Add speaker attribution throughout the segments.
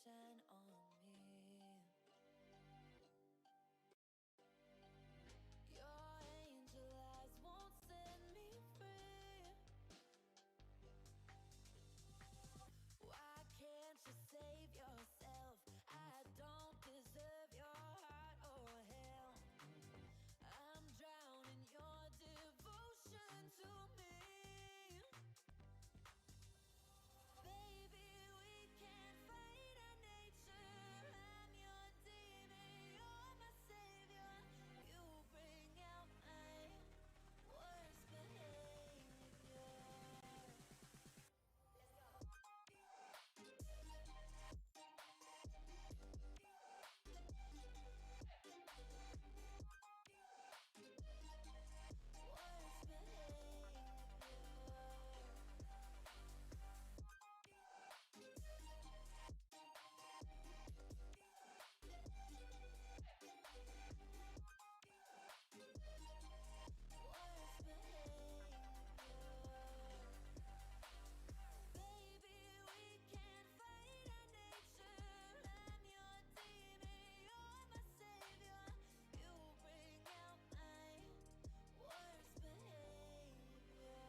Speaker 1: shine on me. Your angel eyes won't set me free. Why can't you save yourself? I don't deserve your heart or hell. I'm drowning your devotion to me. Baby, we can't fight our nature. I'm your demon, you're my savior. You bring out my worst behavior. Worst Baby, we can't fight our nature. I'm your demon, you're my savior. You bring out my worst behavior.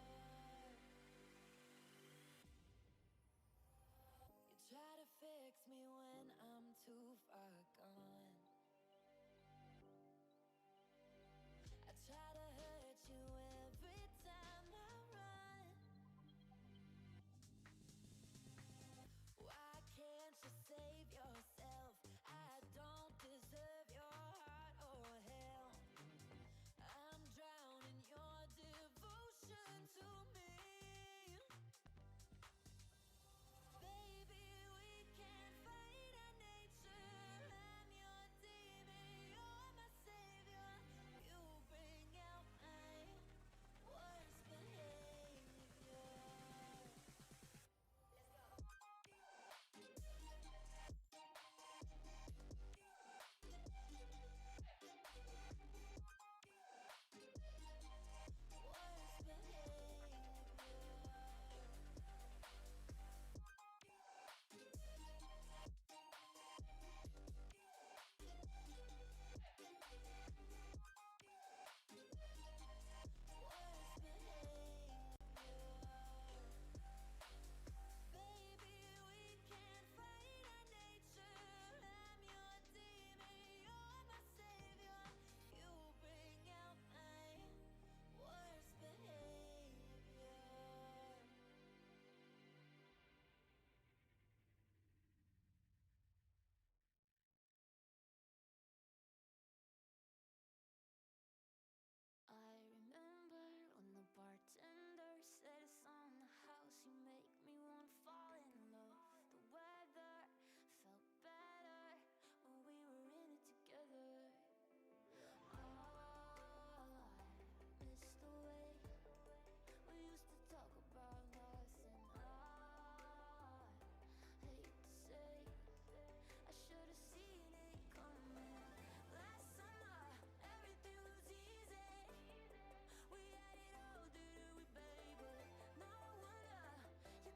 Speaker 1: You try to fix me when I'm too far gone. I try to hurt you every time I run. Why can't you save yourself? I don't deserve your heart or hell. I'm drowning your devotion to me. Baby, we can't fight our nature. I'm your demon, you're my savior. You bring out my worst behavior. Worst Baby, we can't fight our nature. I'm your demon, you're my savior. You bring out my worst behavior. I remember when the bartender said it's on the house. You make me wanna fall in love. The weather felt better when we were in it together. Oh, I miss the way we used to talk about nothing. I hate to say I should have seen it coming. Last summer, everything was easy. We had it all, didn't we, baby? No wonder you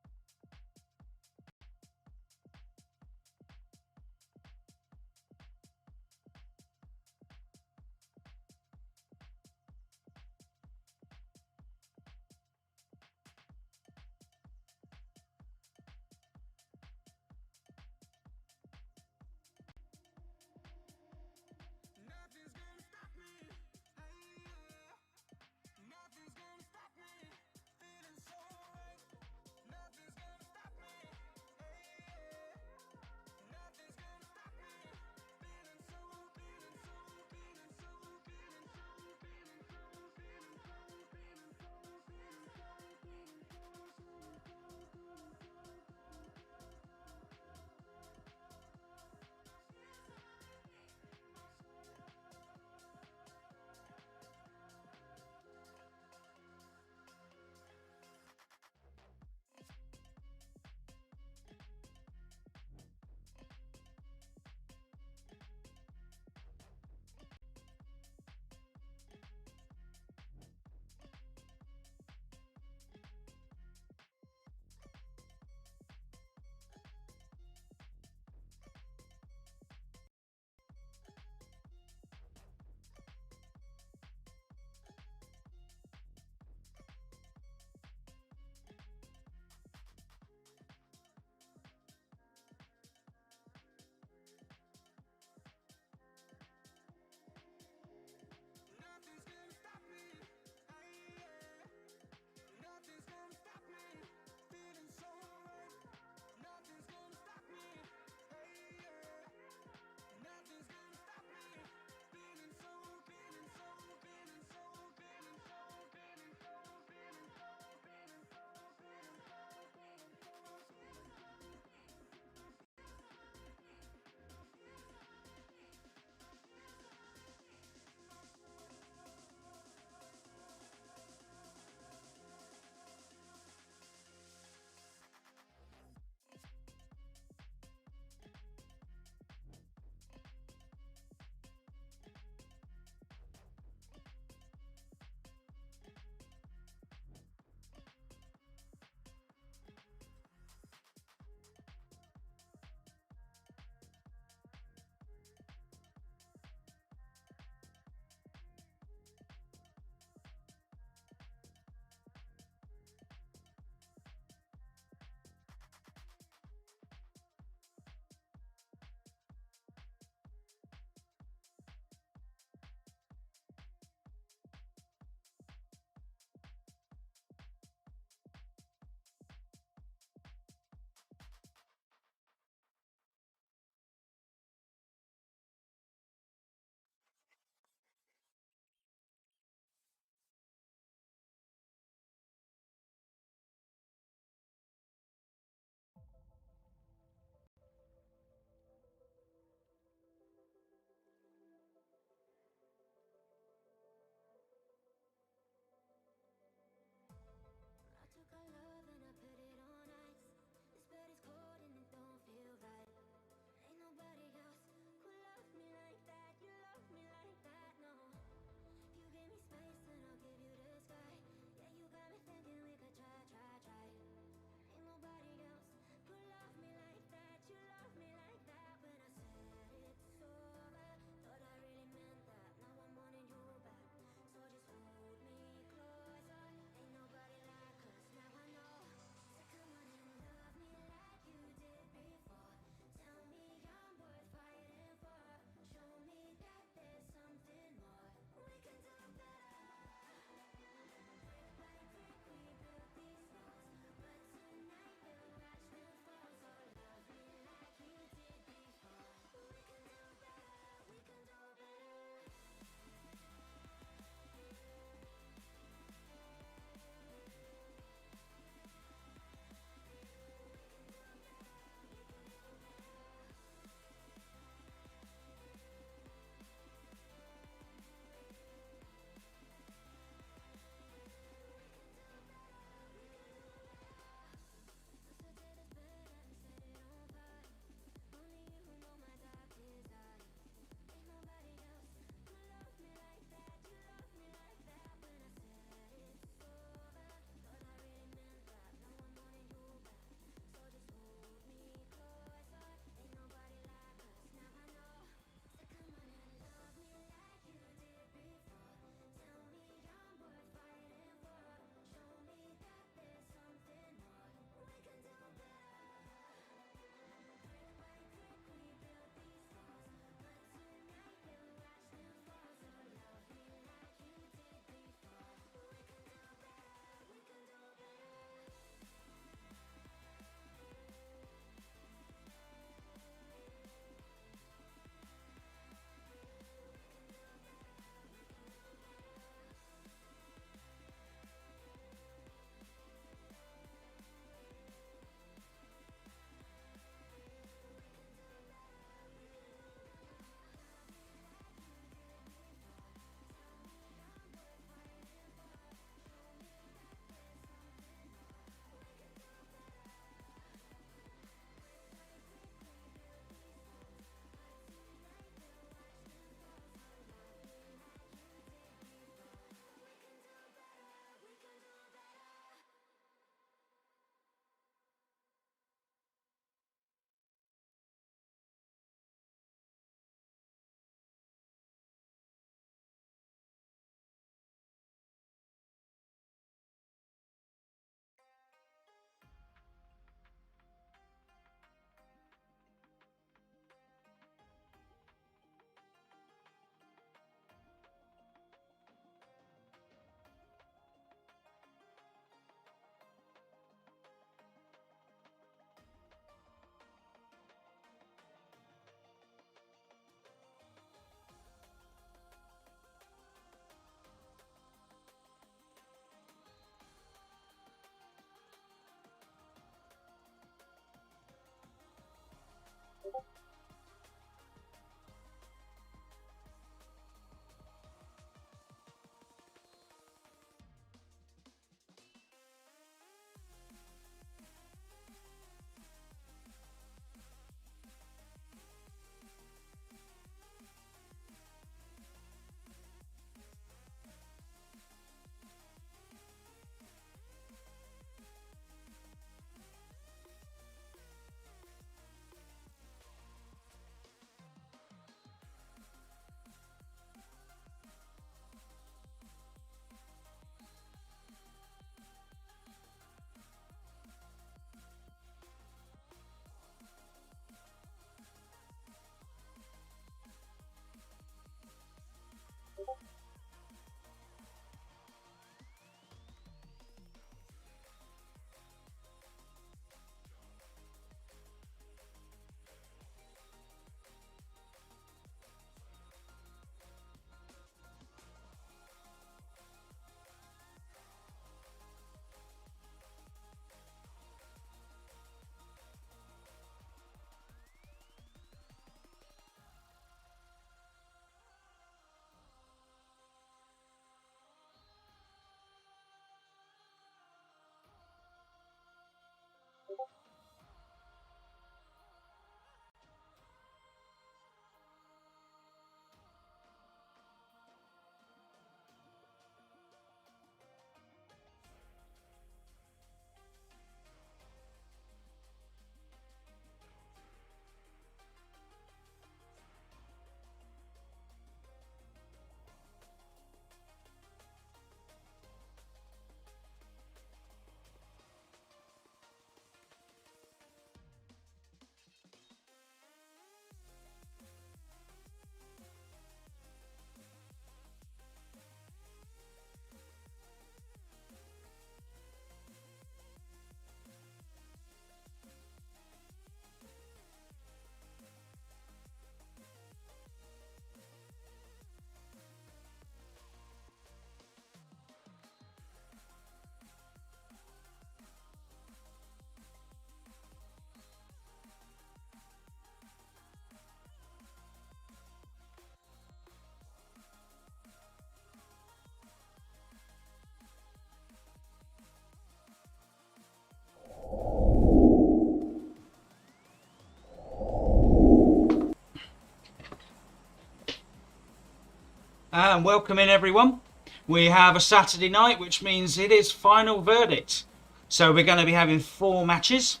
Speaker 2: and welcome in everyone. We have a Saturday night, which means it is final verdict. So we're going to be having 4 matches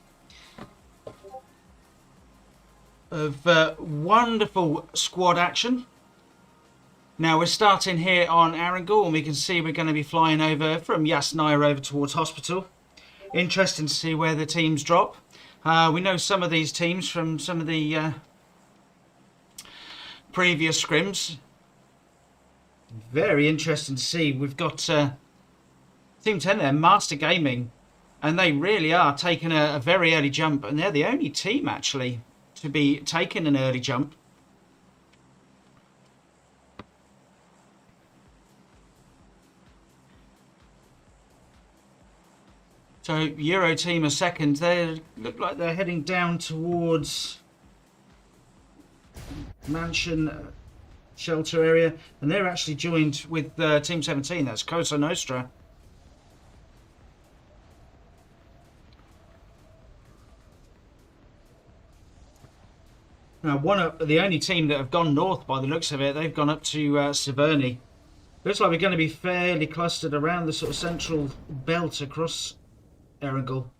Speaker 2: of wonderful squad action. Now we're starting here on Arundel, and we can see we're going to be flying over from Yasnaya over towards Hospital. Interesting to see where the teams drop. We know some of these teams from some of the previous scrims. Very interesting to see. We've got Team 10 there, Master Gaming, and they really are taking a very early jump, and they're the only team actually to be taking an early jump. So Euro team are second. They look like they're heading down towards Mansion Shelter area, and they're actually joined with Team 17. That's Cosa Nostra. Now, the only team that have gone north by the looks of it, they've gone up to Severny. Looks like we're going to be fairly clustered around the sort of central belt across Erangel.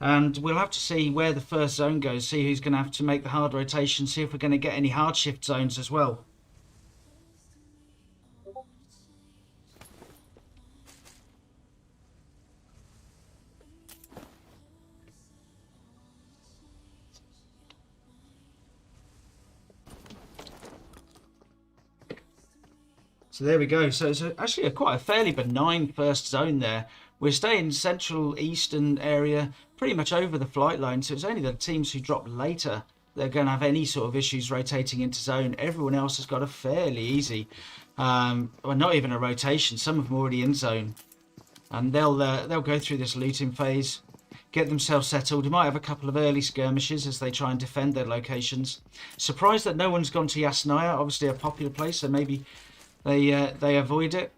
Speaker 2: And we'll have to see where the first zone goes, see who's going to have to make the hard rotation, see if we're going to get any hard shift zones as well. So there we go. So it's actually quite a fairly benign first zone there. We're staying central eastern area, pretty much over the flight line. So it's only the teams who drop later that are going to have any sort of issues rotating into zone. Everyone else has got a fairly easy, well, not even a rotation. Some of them already in zone, and they'll go through this looting phase, get themselves settled. You might have a couple of early skirmishes as they try and defend their locations. Surprised that no one's gone to Yasnaya, obviously a popular place, so maybe they avoid it.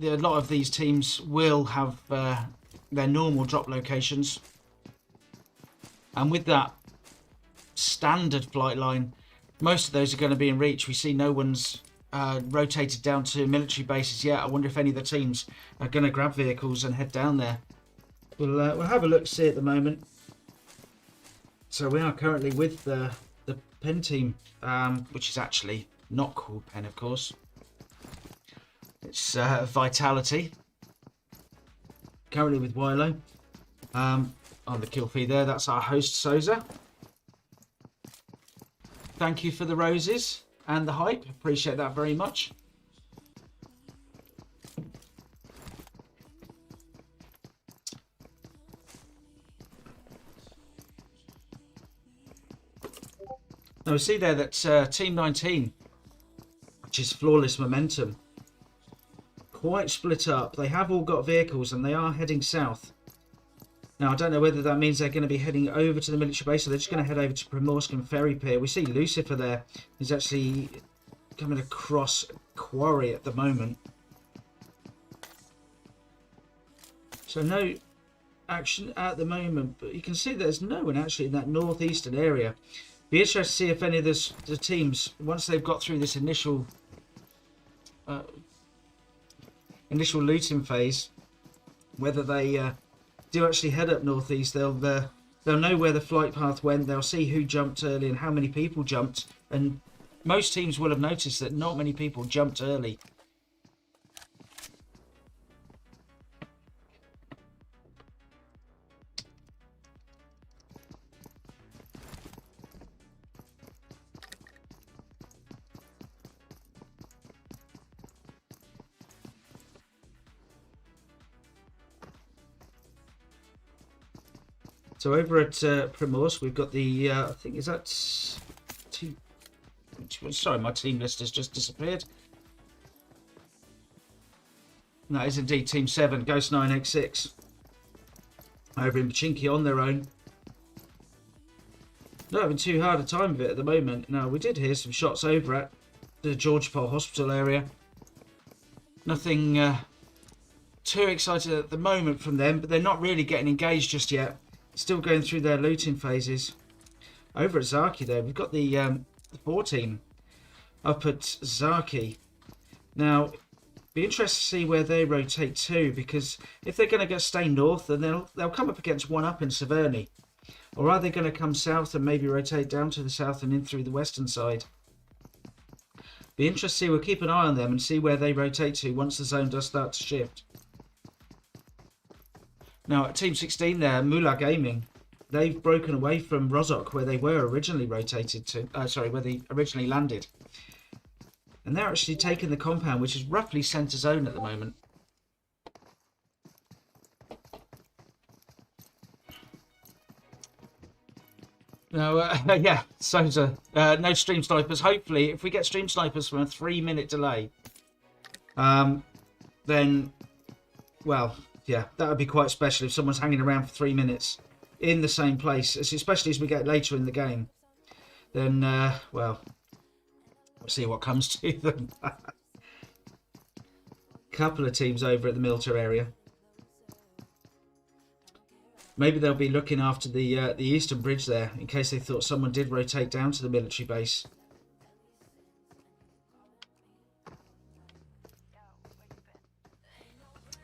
Speaker 2: A lot of these teams will have their normal drop locations, and with that standard flight line, most of those are going to be in reach. We see no one's rotated down to military bases yet. I wonder if any of the teams are going to grab vehicles and head down there. We'll have a look see at the moment. So we are currently with the Pen team, which is actually not called Pen, of course. It's Vitality. Currently with Wilo. On the kill feed there, that's our host Soza. Thank you for the roses and the hype. Appreciate that very much. Now we see there that Team 19, which is Flawless Momentum, quite split up. They have all got vehicles and they are heading south. Now I don't know whether that means they're going to be heading over to the military base, or they're just going to head over to Primorsk and Ferry Pier. We see Lucifer there. He's actually coming across Quarry at the moment. So no action at the moment, but you can see there's no one actually in that northeastern area. Be interested to see if any of the teams, once they've got through this initial looting phase, whether they do actually head up northeast. They'll know where the flight path went. They'll see who jumped early and how many people jumped, and most teams will have noticed that not many people jumped early. So over at Primorsk, we've got the, I think, is that two? Sorry, my team list has just disappeared. That is indeed Team 7, Ghost 9, X6. Over in Pachinki on their own. Not having too hard a time of it at the moment. Now, we did hear some shots over at the George Pole Hospital area. Nothing too excited at the moment from them, but they're not really getting engaged just yet. Still going through their looting phases. Over at Zaki there, we've got the 4 team up at Zaki. Now, be interested to see where they rotate to, because if they're going to stay north, then they'll come up against one up in Severny. Or are they going to come south and maybe rotate down to the south and in through the western side? Be interested to see. We'll keep an eye on them and see where they rotate to once the zone does start to shift. Now, at Team 16 there, Mula Gaming, they've broken away from Rozhok, where they were originally rotated to. Where they originally landed. And they're actually taking the compound, which is roughly centre zone at the moment. No, yeah, so no stream snipers. Hopefully, if we get stream snipers from a 3-minute delay, then, well, yeah, that would be quite special if someone's hanging around for 3 minutes in the same place, especially as we get later in the game. Then, well, we'll see what comes to them. Couple of teams over at the military area. Maybe they'll be looking after the eastern bridge there, in case they thought someone did rotate down to the military base.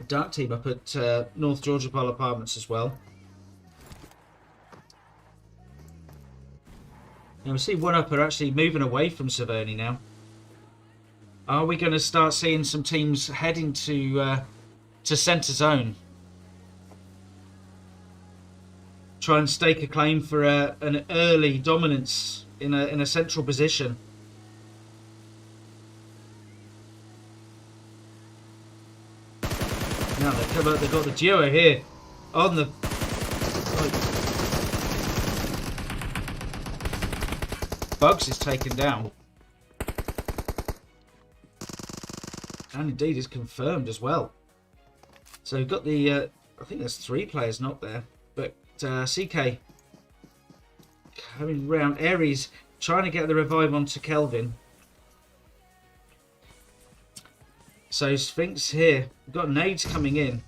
Speaker 2: A dark team up at North Georgia Pole Apartments as well. Now we see one up are actually moving away from Severny now. Are we going to start seeing some teams heading to centre zone? Try and stake a claim for an early dominance in a central position. Now they've got the duo here on the. Bugs is taken down, and indeed is confirmed as well. So we've got the. I think there's 3 players not there, but. CK coming round. Aries trying to get the revive onto Kelvin. So Sphinx here. We've got nades coming in.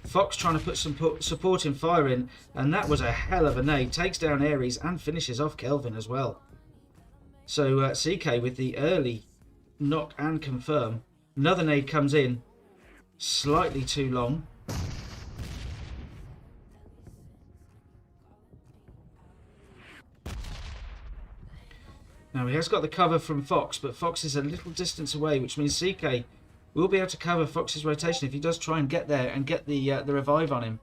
Speaker 2: Fox trying to put some supporting fire in, and that was a hell of a nade. Takes down Aries and finishes off Kelvin as well. So CK with the early knock and confirm. Another nade comes in. Slightly too long. Now he has got the cover from Fox, but Fox is a little distance away, which means CK will be able to cover Fox's rotation if he does try and get there and get the revive on him.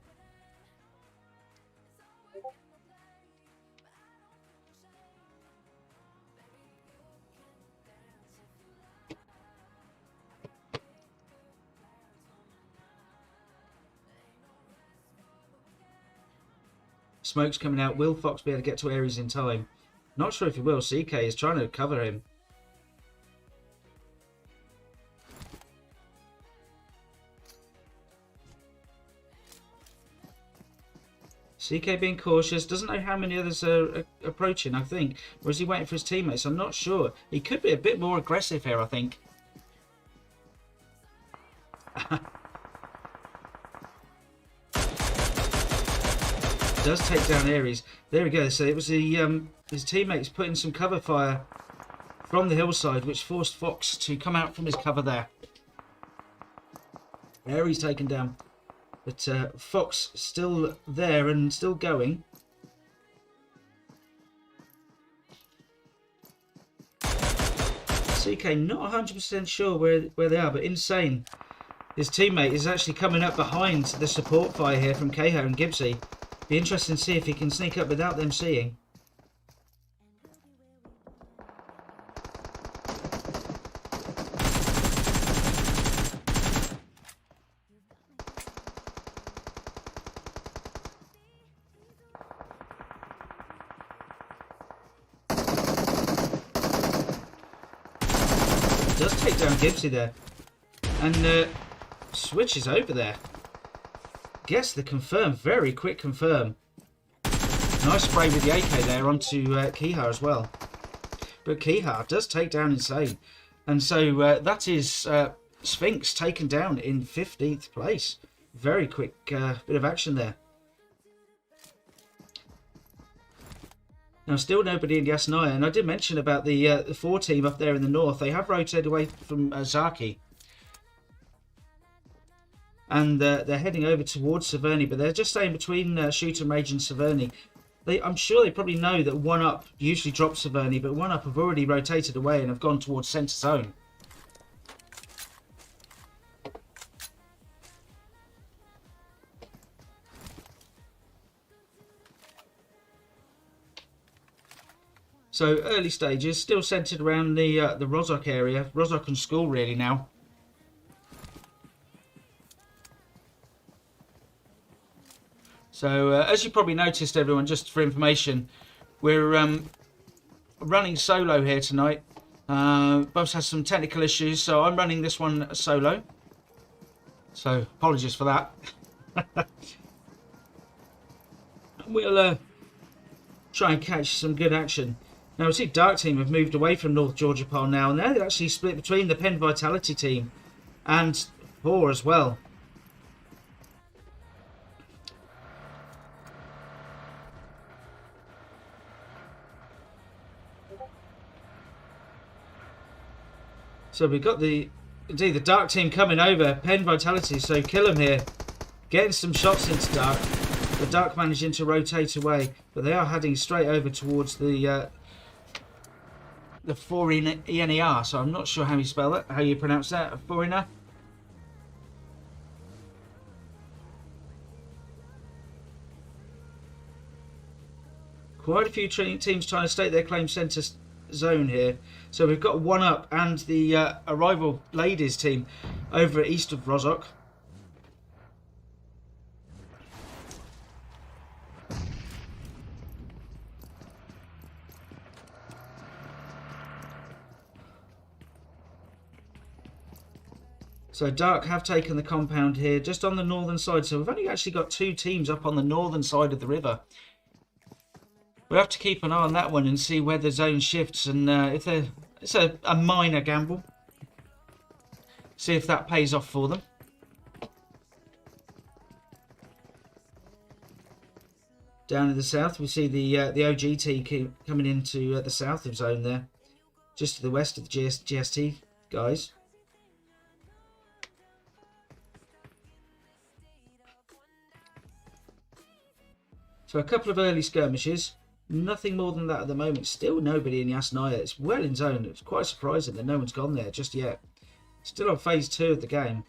Speaker 2: Smoke's coming out. Will Fox be able to get to Aries in time? Not sure if he will. CK is trying to cover him. CK being cautious. Doesn't know how many others are approaching, I think. Or is he waiting for his teammates? I'm not sure. He could be a bit more aggressive here, I think. Does take down Aries. There we go. So it was the his teammates putting some cover fire from the hillside, which forced Fox to come out from his cover there. Aries taken down, but Fox still there and still going. CK not 100% sure where they are, but Insane, his teammate, is actually coming up behind the support fire here from Keho and Gibbsy. Be interesting to see if he can sneak up without them seeing. Does take down Gibbsy there, and switches over there. Gets the confirm, very quick confirm. Nice spray with the AK there onto Kihar as well. But Kihar does take down Insane. And so that is Sphinx taken down in 15th place. Very quick bit of action there. Now, still nobody in Yasnaya. And I did mention about the 4 team up there in the north. They have rotated away from Zaki. And they're heading over towards Severny, but they're just staying between Shooter Mage and Severny. I'm sure they probably know that 1UP usually drops Severny, but 1UP have already rotated away and have gone towards centre zone. So early stages, still centred around the Rozhok area, Rozhok and school really now. So as you probably noticed, everyone, just for information, we're running solo here tonight. Bubs has some technical issues, so I'm running this one solo. So apologies for that. We'll try and catch some good action. Now, we see Dark Team have moved away from North Georgia Pole now, and they're actually split between the Penn Vitality team and Boar as well. So we've got the Dark Team coming over, Penn Vitality, so kill them here. Getting some shots into Dark. The Dark managing to rotate away, but they are heading straight over towards the 4ENER, so I'm not sure how you spell that, how you pronounce that, 4ENER. Quite a few teams trying to stake their claim centre zone here. So we've got 1UP and the Arrival Ladies team over east of Rozhok. So Dark have taken the compound here, just on the northern side. So we've only actually got 2 teams up on the northern side of the river. We'll have to keep an eye on that one and see where the zone shifts, and if it's a minor gamble. See if that pays off for them. Down in the south, we see the OGT coming into the south of zone there, just to the west of the GST guys. So a couple of early skirmishes, nothing more than that at the moment. Still nobody in Yasnaya. It's well in zone. It's quite surprising that no one's gone there just yet. Still on phase 2 of the game.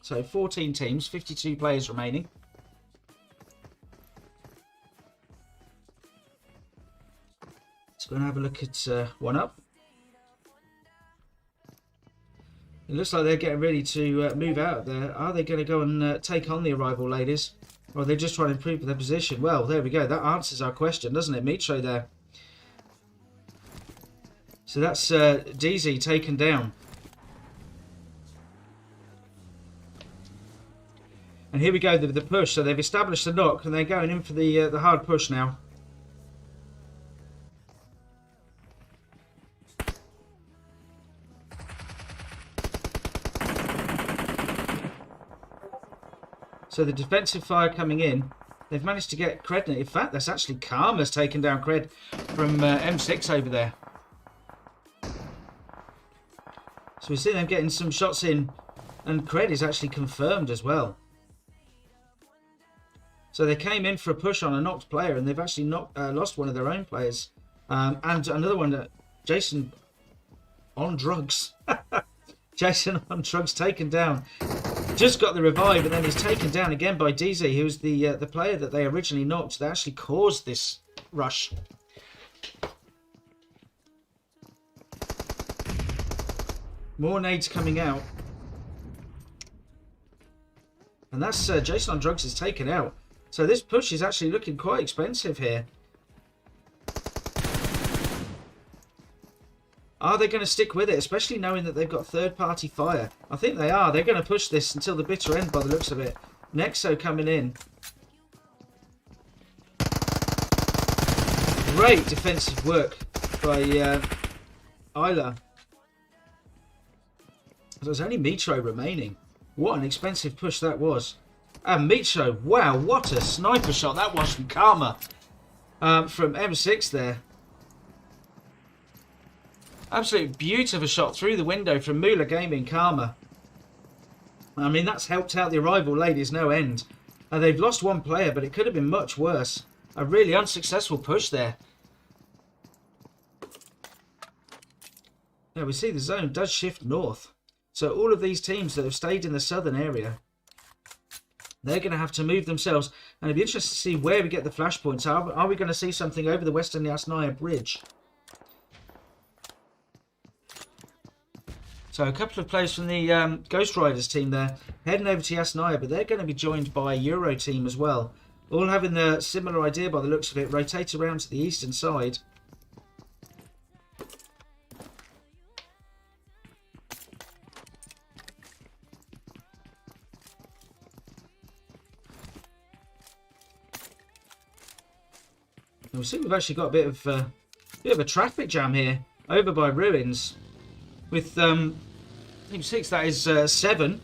Speaker 2: So 14 teams, 52 players remaining. Let's go and have a look at 1UP. It looks like they're getting ready to move out there. Are they going to go and take on the Arrival Ladies? Or are they just trying to improve their position? Well, there we go. That answers our question, doesn't it? Mitro there. So that's DZ taken down. And here we go, the push. So they've established the knock and they're going in for the hard push now. So the defensive fire coming in. They've managed to get Cred. In fact, that's actually Karma's taken down Cred from M6 over there. So we see them getting some shots in. And Cred is actually confirmed as well. So they came in for a push on a knocked player. And they've actually lost one of their own players. And another one, Jason on drugs. Jason on drugs taken down. Just got the revive, and then he's taken down again by DZ, who's the player that they originally knocked that actually caused this rush. More nades coming out. And that's Jason on drugs is taken out. So this push is actually looking quite expensive here. Are they going to stick with it, especially knowing that they've got third-party fire? I think they are. They're going to push this until the bitter end by the looks of it. Nexo coming in. Great defensive work by Isla. There's only Mitro remaining. What an expensive push that was. And Mitro, wow, what a sniper shot that was from Karma. from M6 there. Absolute beauty of a shot through the window from Moolah Gaming Karma. I mean, that's helped out the arrival ladies no end. They've lost one player, but it could have been much worse. A really unsuccessful push there. Now we see the zone does shift north. So all of these teams that have stayed in the southern area, they're going to have to move themselves. And it'd be interesting to see where we get the flashpoints. Are we going to see something over the Western Yasnaya Bridge? So a couple of players from the Ghost Riders team there heading over to Yasnaya, but they're going to be joined by a Euro team as well. All having the similar idea by the looks of it, rotate around to the eastern side. And we see we've actually got a bit of a traffic jam here over by Ruins. With Team 6, that is 7.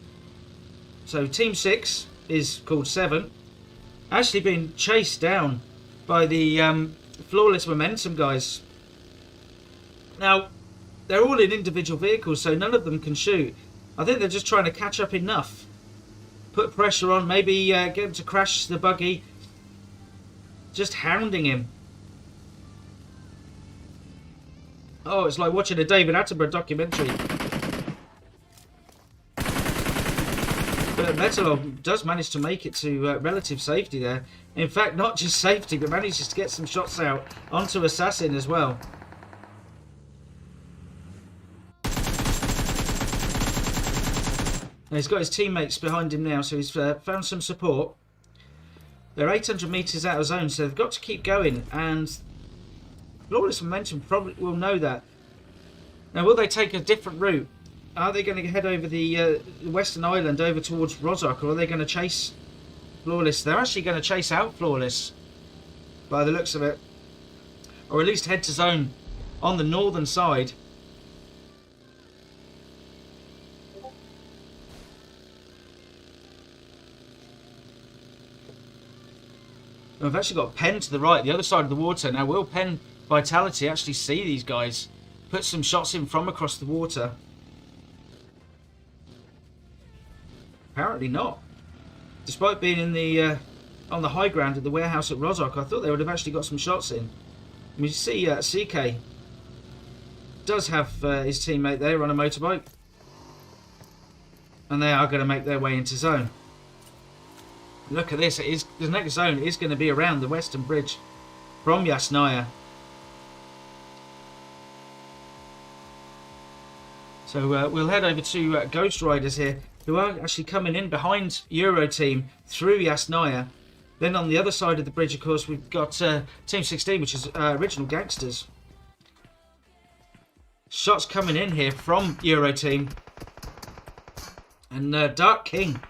Speaker 2: So Team 6 is called 7. Actually being chased down by the Flawless Momentum guys. Now, they're all in individual vehicles, so none of them can shoot. I think they're just trying to catch up enough. Put pressure on, maybe get him to crash the buggy. Just hounding him. Oh, it's like watching a David Attenborough documentary. But Metalog does manage to make it to relative safety there. In fact, not just safety, but manages to get some shots out onto Assassin as well. Now, he's got his teammates behind him now, so he's found some support. They're 800 metres out of zone, so they've got to keep going, and Flawless Momentum probably will know that. Now, will they take a different route? Are they going to head over the Western Island over towards Rozhok, or are they going to chase Flawless? They're actually going to chase out Flawless by the looks of it, or at least head to zone on the northern side. We've actually got Penn to the right, the other side of the water. Now, will Penn Vitality actually see these guys? Put some shots in from across the water. Apparently not. Despite being in the on the high ground at the warehouse at Rozhok, I thought they would have actually got some shots in. And we see CK does have his teammate there on a motorbike. And they are going to make their way into zone. Look at this. It is, the next zone is going to be around the Western Bridge from Yasnaya. So we'll head over to Ghost Riders here, who are actually coming in behind Euro Team through Yasnaya. Then on the other side of the bridge, of course, we've got Team 16, which is Original Gangsters. Shots coming in here from Euro Team. And Dark King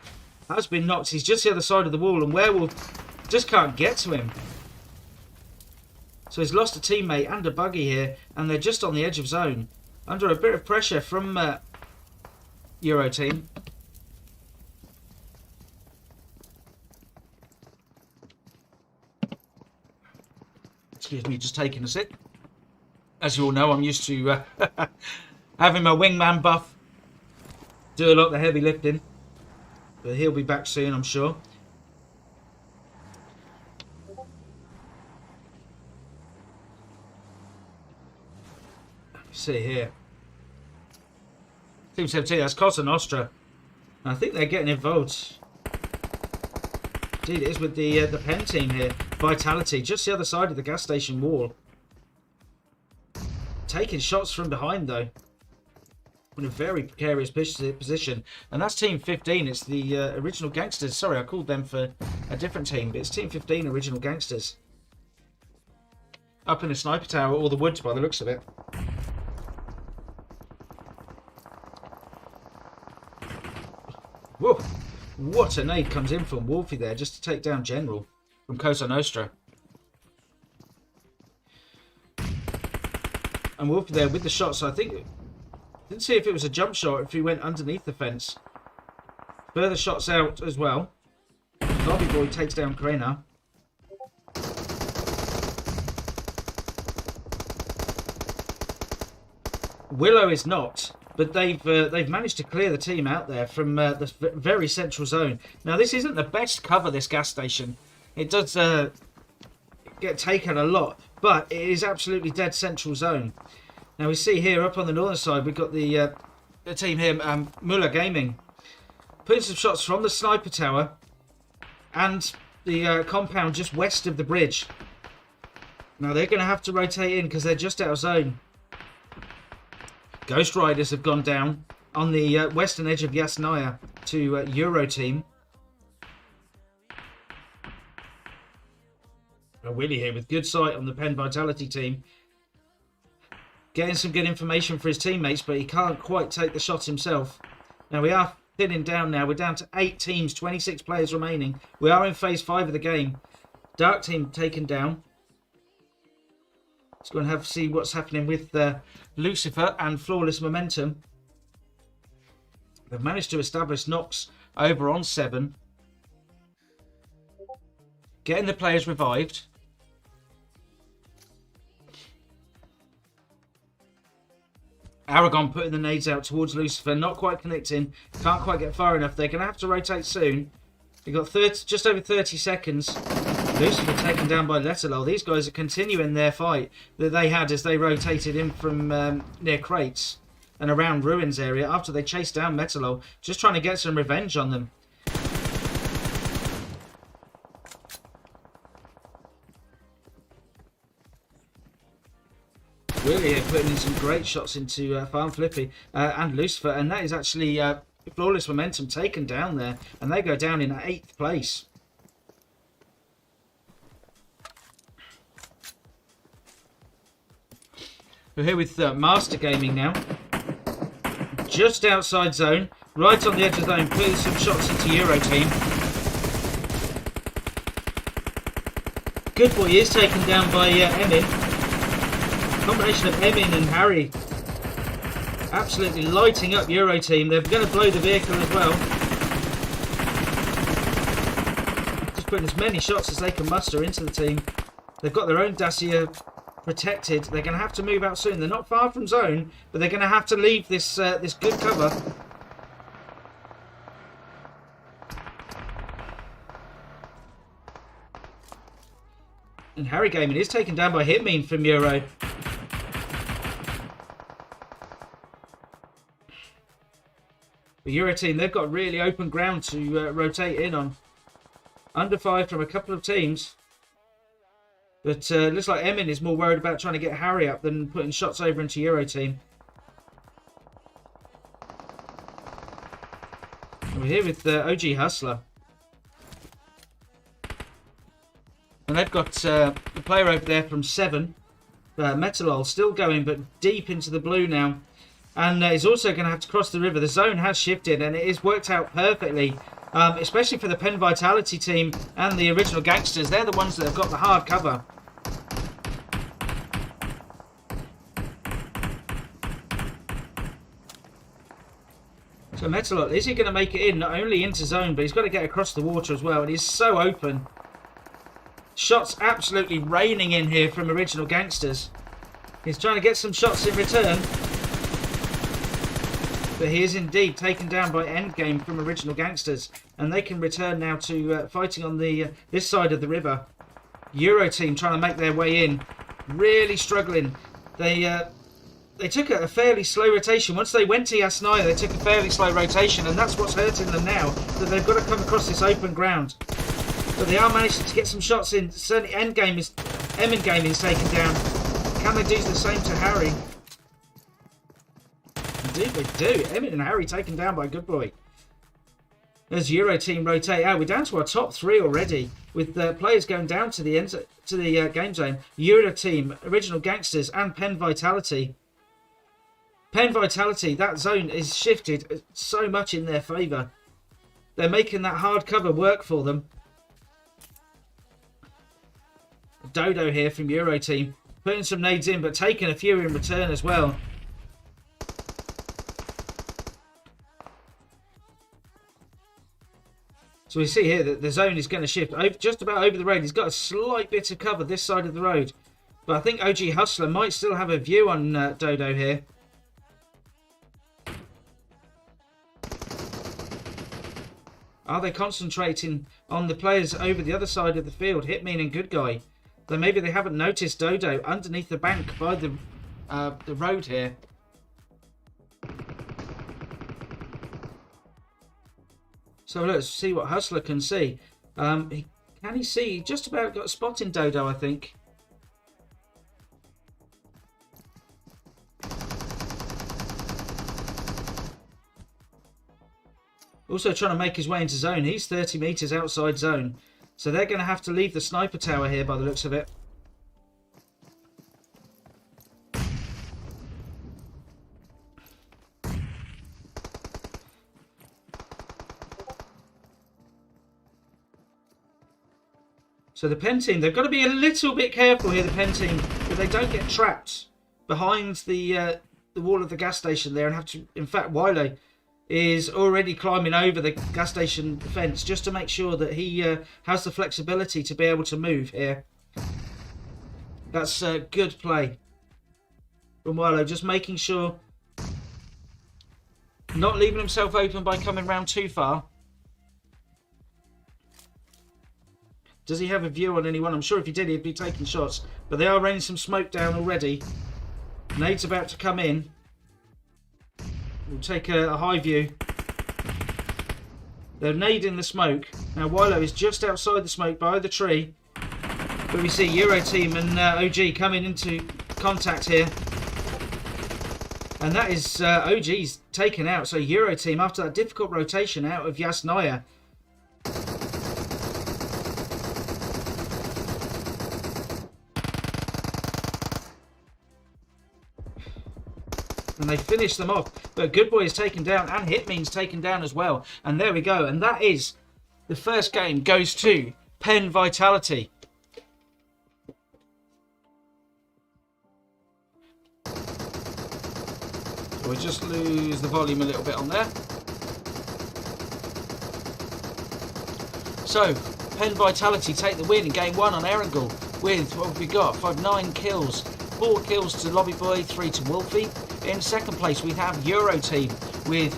Speaker 2: has been knocked. He's just the other side of the wall, and Werewolf just can't get to him. So he's lost a teammate and a buggy here, and they're just on the edge of zone. Under a bit of pressure from Euro Team. Excuse me, just taking a sip. As you all know, I'm used to having my wingman buff. Do a lot of the heavy lifting. But he'll be back soon, I'm sure. See here. Team 17, that's Cosa Nostra. I think they're getting involved. Indeed, it is with the Penn team here. Vitality, just the other side of the gas station wall. Taking shots from behind, though. In a very precarious position. And that's Team 15. It's the Original Gangsters. Sorry, I called them for a different team. But it's Team 15 Original Gangsters. Up in the sniper tower or the woods by the looks of it. Whoa. What a nade comes in from Wolfie there just to take down General from Cosa Nostra. And Wolfie there with the shot. So I think... Didn't see if it was a jump shot, if he went underneath the fence. Further shots out as well. Lobby Boy takes down Krena. Willow is not, but they've managed to clear the team out there from the very central zone. Now, this isn't the best cover, this gas station. It does get taken a lot, but it is absolutely dead central zone. Now, we see here up on the northern side, we've got the team here, Muller Gaming, putting some shots from the sniper tower and the compound just west of the bridge. Now, they're going to have to rotate in because they're just out of zone. Ghost Riders have gone down on the western edge of Yasnaya to Euro team. Willie here with good sight on the Penn Vitality team. Getting some good information for his teammates, but he can't quite take the shot himself. Now we are thinning down now. We're down to 8 teams, 26 players remaining. We are in phase 5 of the game. Dark team taken down. Let's go and see what's happening with Lucifer and Flawless Momentum. They've managed to establish Nox over on 7. Getting the players revived. Aragon putting the nades out towards Lucifer, not quite connecting, can't quite get far enough. They're going to have to rotate soon. They've got just over 30 seconds. Lucifer taken down by Letterlow. These guys are continuing their fight that they had as they rotated in from near crates and around Ruins area after they chased down Metalol, just trying to get some revenge on them. Willie here putting in some great shots into Farm Flippy and Lucifer, and that is actually Flawless Momentum taken down there, and they go down in 8th place. We're here with Master Gaming now, just outside zone, right on the edge of the zone, putting some shots into Euro team. Good boy is taken down by Emin. Combination of Emin and Harry absolutely lighting up Euro team. They're going to blow the vehicle as well. Just putting as many shots as they can muster into the team. They've got their own Dacia protected. They're going to have to move out soon. They're not far from zone, but they're going to have to leave this this good cover. And Harry Gaming is taken down by Hitmean from Euro. The Euro team, they've got really open ground to rotate in on. Under 5 from a couple of teams. But looks like Emin is more worried about trying to get Harry up than putting shots over into Euro team. And we're here with OG Hustler. And they've got the player over there from 7. Metalol still going, but deep into the blue now. And he's also going to have to cross the river. The zone has shifted, and it has worked out perfectly. Especially for the Penn Vitality team and the original Gangsters. They're the ones that have got the hard cover. So Metalot, is he going to make it in? Not only into zone, but he's got to get across the water as well. And he's so open. Shots absolutely raining in here from original Gangsters. He's trying to get some shots in return. But he is indeed taken down by Endgame from original Gangsters. And they can return now to fighting on the this side of the river. Euro team trying to make their way in. Really struggling. They took a fairly slow rotation. Once they went to Yasnaya, they took a fairly slow rotation. And that's what's hurting them now. That they've got to come across this open ground. But they are managing to get some shots in. Certainly Endgame is taken down. Can they do the same to Harry? Indeed they do. Emmett and Harry taken down by Good Boy. As Euro team rotate out, we're down to our top 3 already, with players going down to the game zone. Euro team, original Gangsters, and Penn Vitality. Penn Vitality, that zone is shifted so much in their favour. They're making that hard cover work for them. Dodo here from Euro team, putting some nades in, but taking a few in return as well. So we see here that the zone is going to shift just about over the road. He's got a slight bit of cover this side of the road. But I think OG Hustler might still have a view on Dodo here. Are they concentrating on the players over the other side of the field, Hitmean and Good Guy? Though maybe they haven't noticed Dodo underneath the bank by the road here. So let's see what Hustler can see. Can he see? He just about got a spot in Dodo, I think. Also trying to make his way into zone. He's 30 meters outside zone. So they're going to have to leave the sniper tower here by the looks of it. So the pen team, they've got to be a little bit careful here, the pen team, that they don't get trapped behind the wall of the gas station there and have to... In fact, Wilo is already climbing over the gas station fence just to make sure that he has the flexibility to be able to move here. That's a good play from Wilo, just making sure, not leaving himself open by coming round too far. Does he have a view on anyone? I'm sure if he did, he'd be taking shots. But they are raining some smoke down already. Nade's about to come in. We'll take a high view. They're nading the smoke. Now Wilo is just outside the smoke by the tree. But we see Euro Team and OG coming into contact here. And that is OG's taken out. So Euro Team, after that difficult rotation out of Yasnaya. And they finish them off. But Good Boy is taken down and Hitmean's taken down as well. And there we go. And that is the first game goes to Pen Vitality. We'll just lose the volume a little bit on there. So, Pen Vitality take the win in game 1 on Erangel with, what have we got? 9 kills. 4 kills to Lobby Boy, 3 to Wolfie. In second place, we have Euro Team with,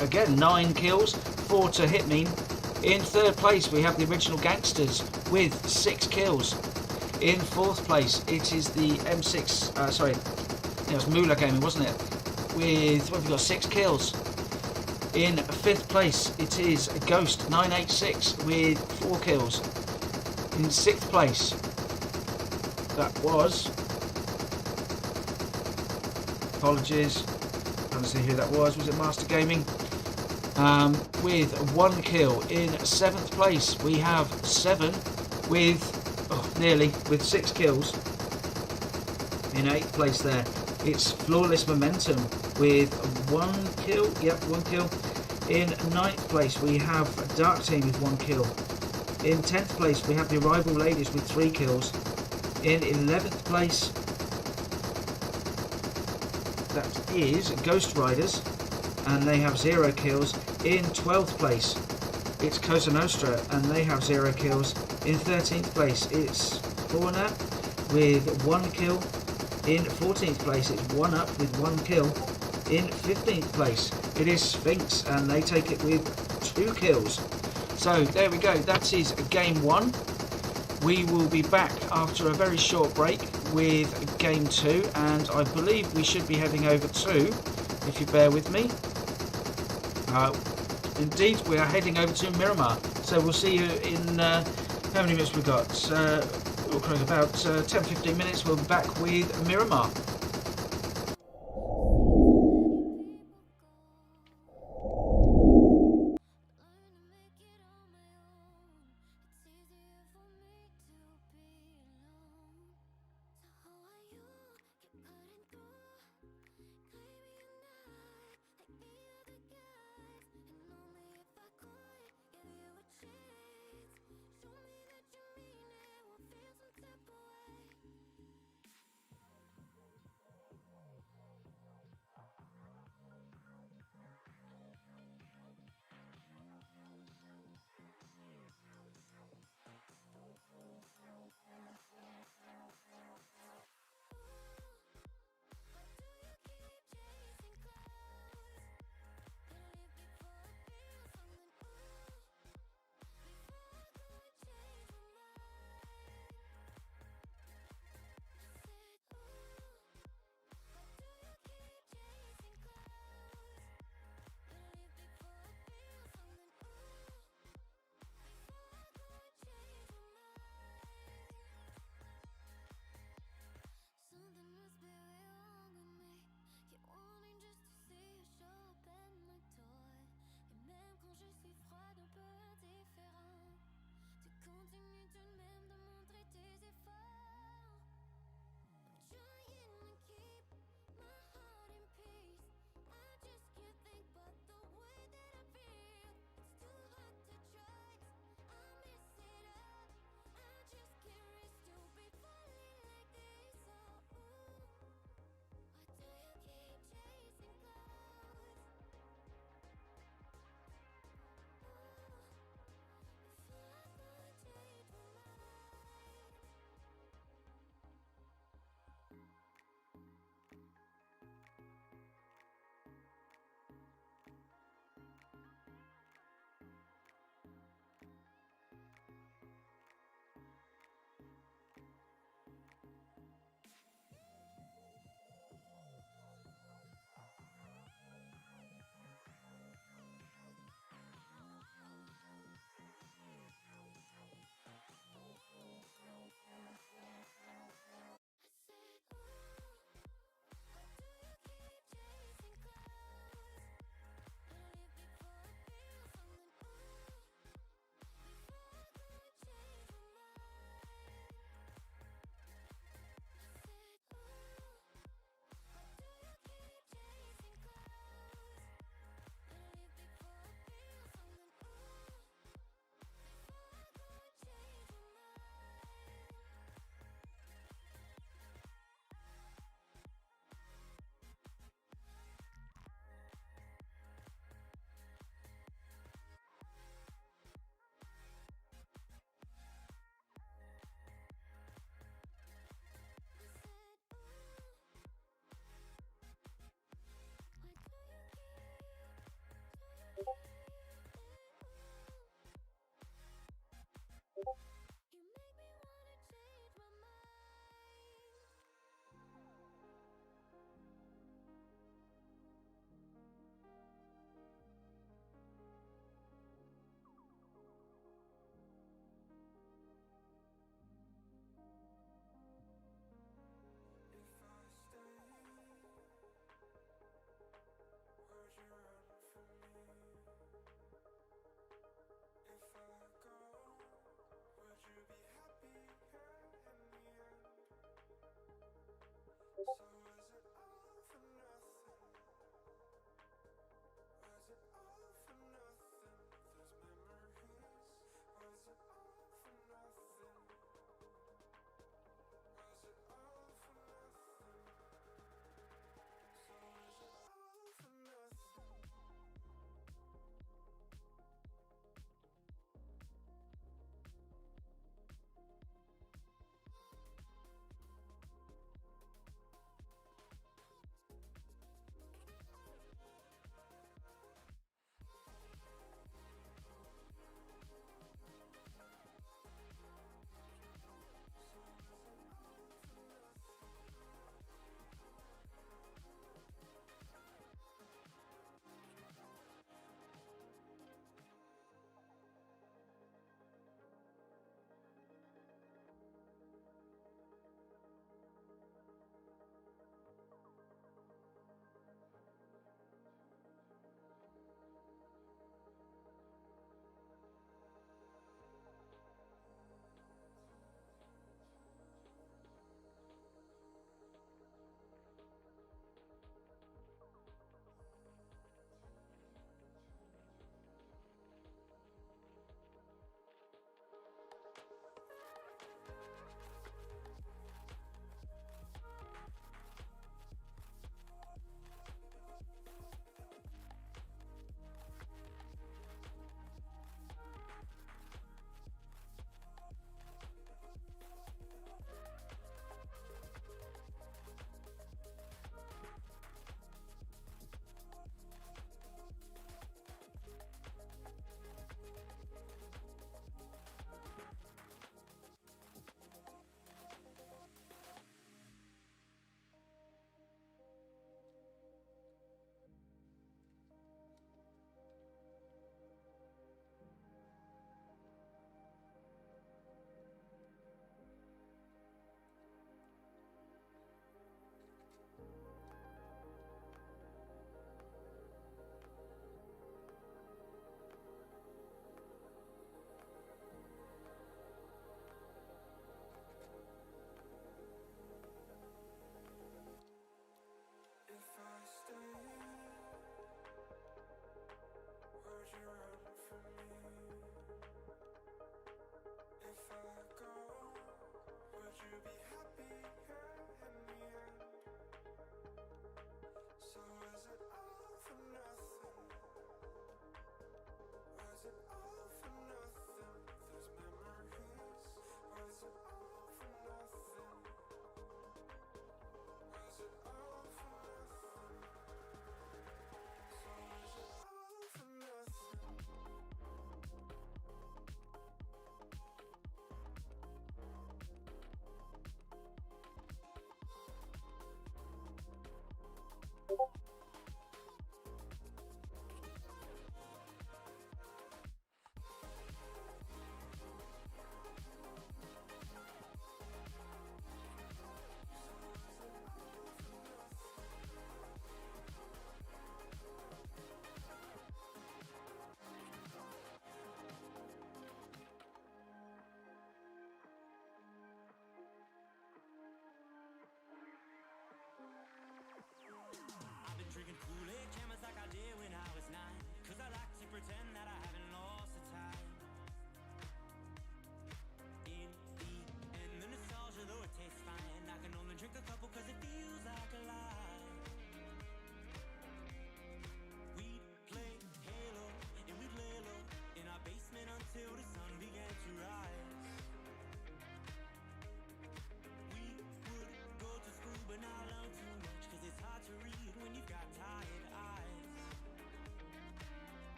Speaker 2: again, 9 kills, 4 to Hitmean. In third place, we have the Original Gangsters with 6 kills. In fourth place, it is the M6, sorry, it was Moolah Gaming, wasn't it? With, what have we got, 6 kills. In fifth place, it is Ghost 986 with 4 kills. In sixth place, that was... Apologies, trying to see who that was. Was it Master Gaming? With 1 kill. In seventh place, we have 7 with nearly with 6 kills. In eighth place, there it's Flawless Momentum with 1 kill. Yep, 1 kill. In ninth place, we have Dark Team with 1 kill. In 10th place, we have the Rival Ladies with 3 kills. In 11th place, that is Ghost Riders, and they have 0 kills. In 12th place, it's Cosa Nostra, and they have 0 kills. In 13th place, it's Fauna with 1 kill. In 14th place, it's One Up with 1 kill. In 15th place, it is Sphinx, and they take it with 2 kills. So there we go, that is game 1. We will be back after a very short break with game 2, and I believe we should be heading over to, if you bear with me, indeed we are heading over to Miramar. So we'll see you in, how many minutes we've got? About 10-15 minutes we'll be back with Miramar.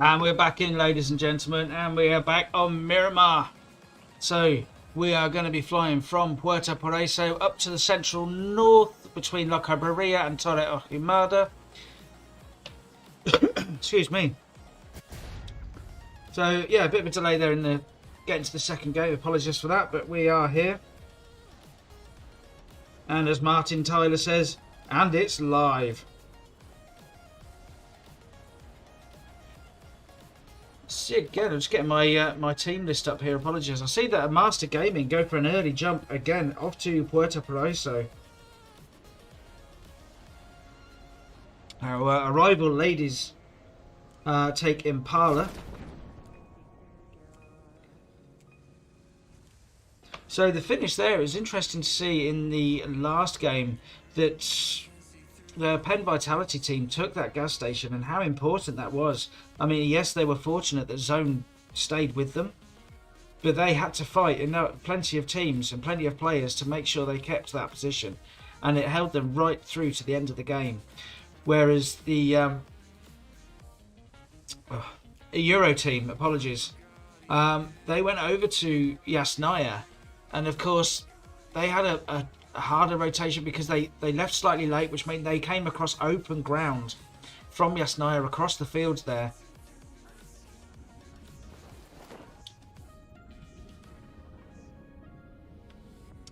Speaker 2: And we're back in, ladies and gentlemen, and we are back on Miramar. So we are going to be flying from Puerto Paraiso up to the central north between La Cabrera and Torre Ojimada. Excuse me. So yeah, a bit of a delay there in the getting to the second game. Apologies for that, but we are here. And as Martin Tyler says, and it's live. See again, I'm just getting my my team list up here. Apologies. I see that Master Gaming go for an early jump again off to Puerto Paraiso. Our rival ladies take Impala. So the finish there is interesting to see. In the last game that the Penn Vitality team took that gas station, and how important that was. I mean, yes, they were fortunate that Zone stayed with them, but they had to fight plenty of teams and plenty of players to make sure they kept that position, and it held them right through to the end of the game. Whereas the Euro team, apologies, they went over to Yasnaya, and of course they had a harder rotation because they left slightly late, which meant they came across open ground from Yasnaya across the fields there.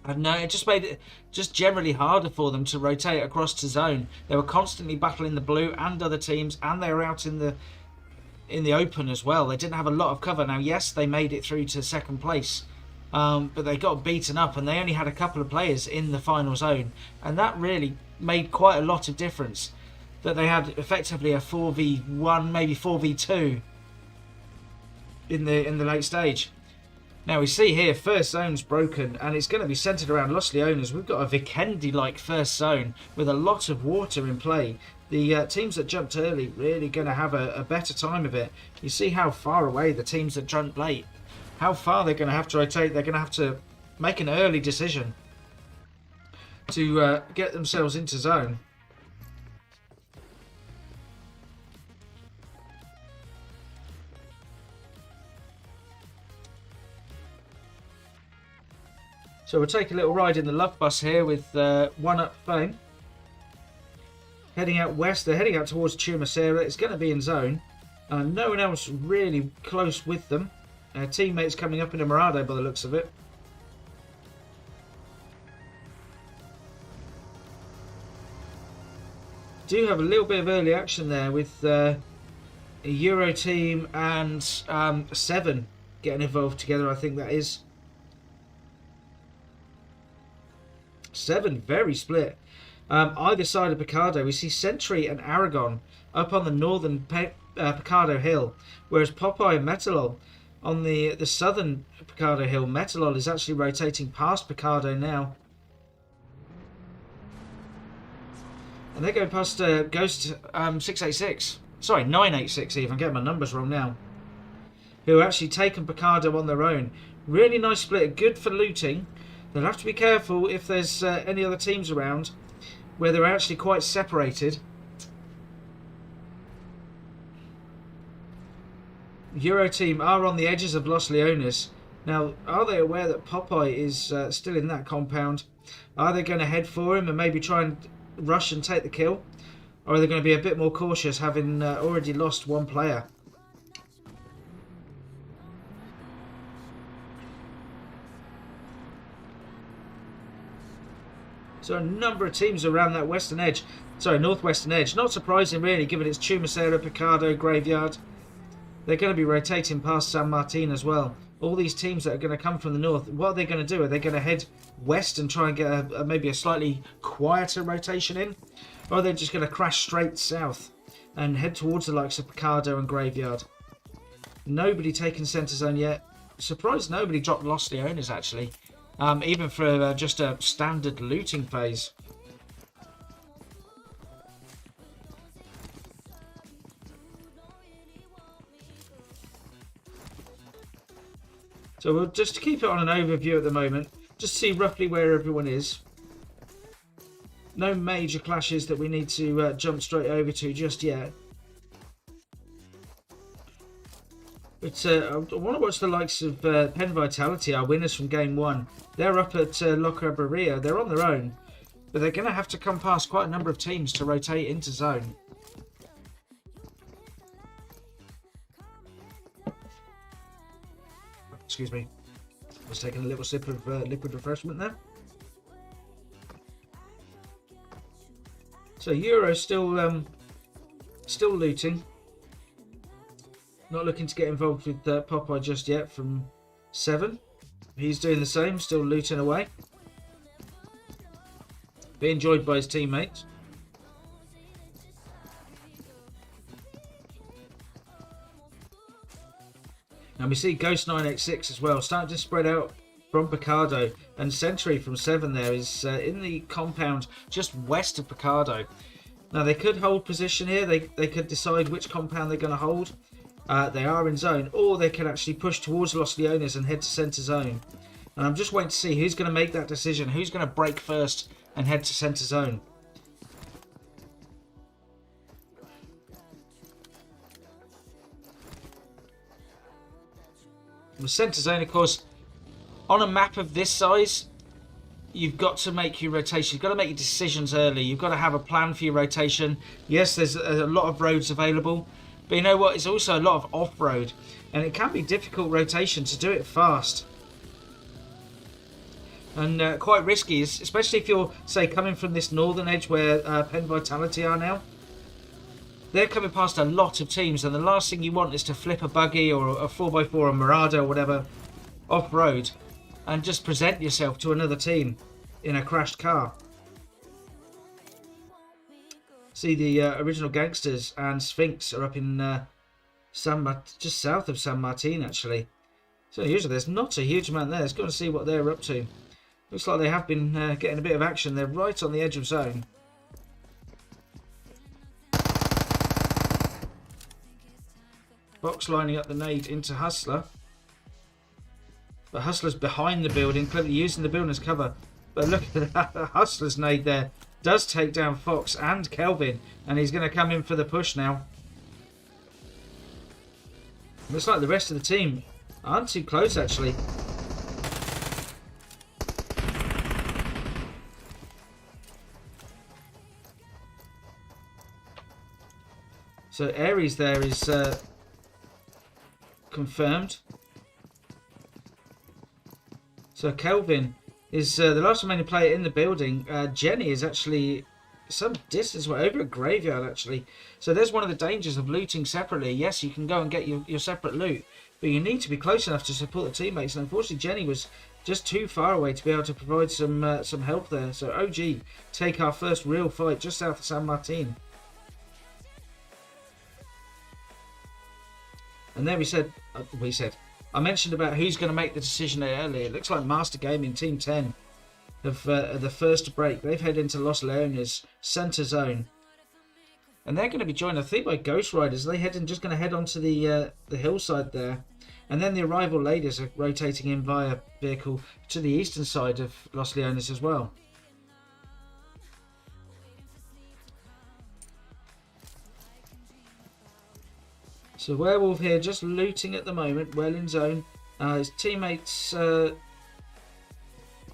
Speaker 2: And no, it just made it just generally harder for them to rotate across to zone. They were constantly battling the blue and other teams, and they were out in the open as well. They didn't have a lot of cover. Now, yes, they made it through to second place, but they got beaten up, and they only had a couple of players in the final zone, and that really made quite a lot of difference. That they had effectively a 4v1, maybe 4v2 in the late stage. Now we see here first zone's broken, and it's going to be centered around Los Leones. We've got a Vikendi-like first zone with a lot of water in play. The teams that jumped early really going to have a better time of it. You see how far away the teams that jumped late, how far they're going to have to rotate. They're going to have to make an early decision to get themselves into zone. So we'll take a little ride in the Love Bus here with One Up Fame. Heading out west, they're heading out towards Chumacera. It's going to be in zone. No one else really close with them. Teammates coming up in a Morado by the looks of it. Do have a little bit of early action there with a Euro team and 7 getting involved together, I think that is. 7 very split. Either side of Picardo, we see Sentry and Aragon up on the northern Picardo Hill, whereas Popeye and Metalol on the southern Picardo Hill. Metalol is actually rotating past Picardo now. And they're going past Ghost 686. Sorry, 986 even. I'm getting my numbers wrong now. Who have actually taken Picardo on their own. Really nice split. Good for looting. They'll have to be careful if there's any other teams around where they're actually quite separated. Euro team are on the edges of Los Leones. Now, are they aware that Popeye is still in that compound? Are they going to head for him and maybe try and rush and take the kill? Or are they going to be a bit more cautious, having already lost one player? So a number of teams around that western edge. Sorry, northwestern edge. Not surprising really, given it's Chumacera, Picardo, Graveyard. They're going to be rotating past San Martin as well. All these teams that are going to come from the north, what are they going to do? Are they going to head west and try and get maybe a slightly quieter rotation in? Or are they just going to crash straight south and head towards the likes of Picardo and Graveyard? Nobody taking centre zone yet. Surprised nobody dropped Los Leones actually. Even for just a standard looting phase. So we'll just keep it on an overview at the moment. Just see roughly where everyone is. No major clashes that we need to jump straight over to just yet. But I want to watch the likes of Penn Vitality, our winners from Game 1. They're up at Locabraria. They're on their own. But they're going to have to come past quite a number of teams to rotate into zone. Excuse me. I was taking a little sip of liquid refreshment there. So Euro still looting. Not looking to get involved with Popeye just yet from 7. He's doing the same, still looting away. Being enjoyed by his teammates. Now we see Ghost 9x6 as well, starting to spread out from Picardo, and Sentry from 7 there is in the compound just west of Picardo. Now they could hold position here, they could decide which compound they're going to hold. They are in zone, or they can actually push towards Los Leones and head to centre zone. And I'm just waiting to see who's going to make that decision, who's going to break first and head to centre zone. The centre zone, of course, on a map of this size, you've got to make your rotation. You've got to make your decisions early. You've got to have a plan for your rotation. Yes, there's a lot of roads available, but you know what? It's also a lot of off-road, and it can be difficult rotation to do it fast. And quite risky, especially if you're, say, coming from this northern edge where Penn Vitality are now. They're coming past a lot of teams, and the last thing you want is to flip a buggy or a 4x4 or Murado or whatever off-road and just present yourself to another team in a crashed car. See, the original Gangsters and Sphinx are up in just south of San Martin, actually. So usually there's not a huge amount there. Let's go and see what they're up to. Looks like they have been getting a bit of action. They're right on the edge of zone. Box lining up the nade into Hustler. But Hustler's behind the building, cleverly using the building as cover. But look at that, Hustler's nade there. Does take down Fox and Kelvin. And he's going to come in for the push now. Looks like the rest of the team aren't too close, actually. So Aries there is confirmed. So Kelvin is the last remaining player in the building. Jenny is actually some distance over a graveyard, actually. So there's one of the dangers of looting separately. Yes, you can go and get your separate loot, but you need to be close enough to support the teammates. And unfortunately, Jenny was just too far away to be able to provide some help there. So OG take our first real fight just south of San Martin. And then I mentioned about who's going to make the decision earlier. It looks like Master Gaming, Team 10, have the first to break. They've headed into Los Leones, centre zone. And they're going to be joined, I think, by Ghost Riders. They just going to head onto the hillside there. And then the arrival ladies are rotating in via vehicle to the eastern side of Los Leones as well. So Werewolf here just looting at the moment, well in zone. His teammates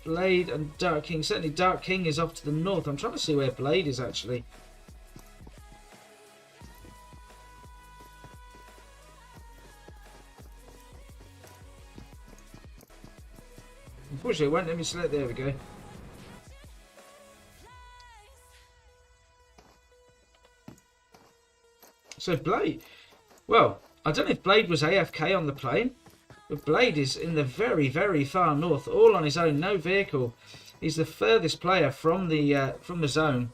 Speaker 2: Blade and Dark King. Certainly Dark King is off to the north. I'm trying to see where Blade is actually. Unfortunately, it won't let me select. There we go. So Blade. Well, I don't know if Blade was AFK on the plane, but Blade is in the very, very far north, all on his own, no vehicle. He's the furthest player from the zone.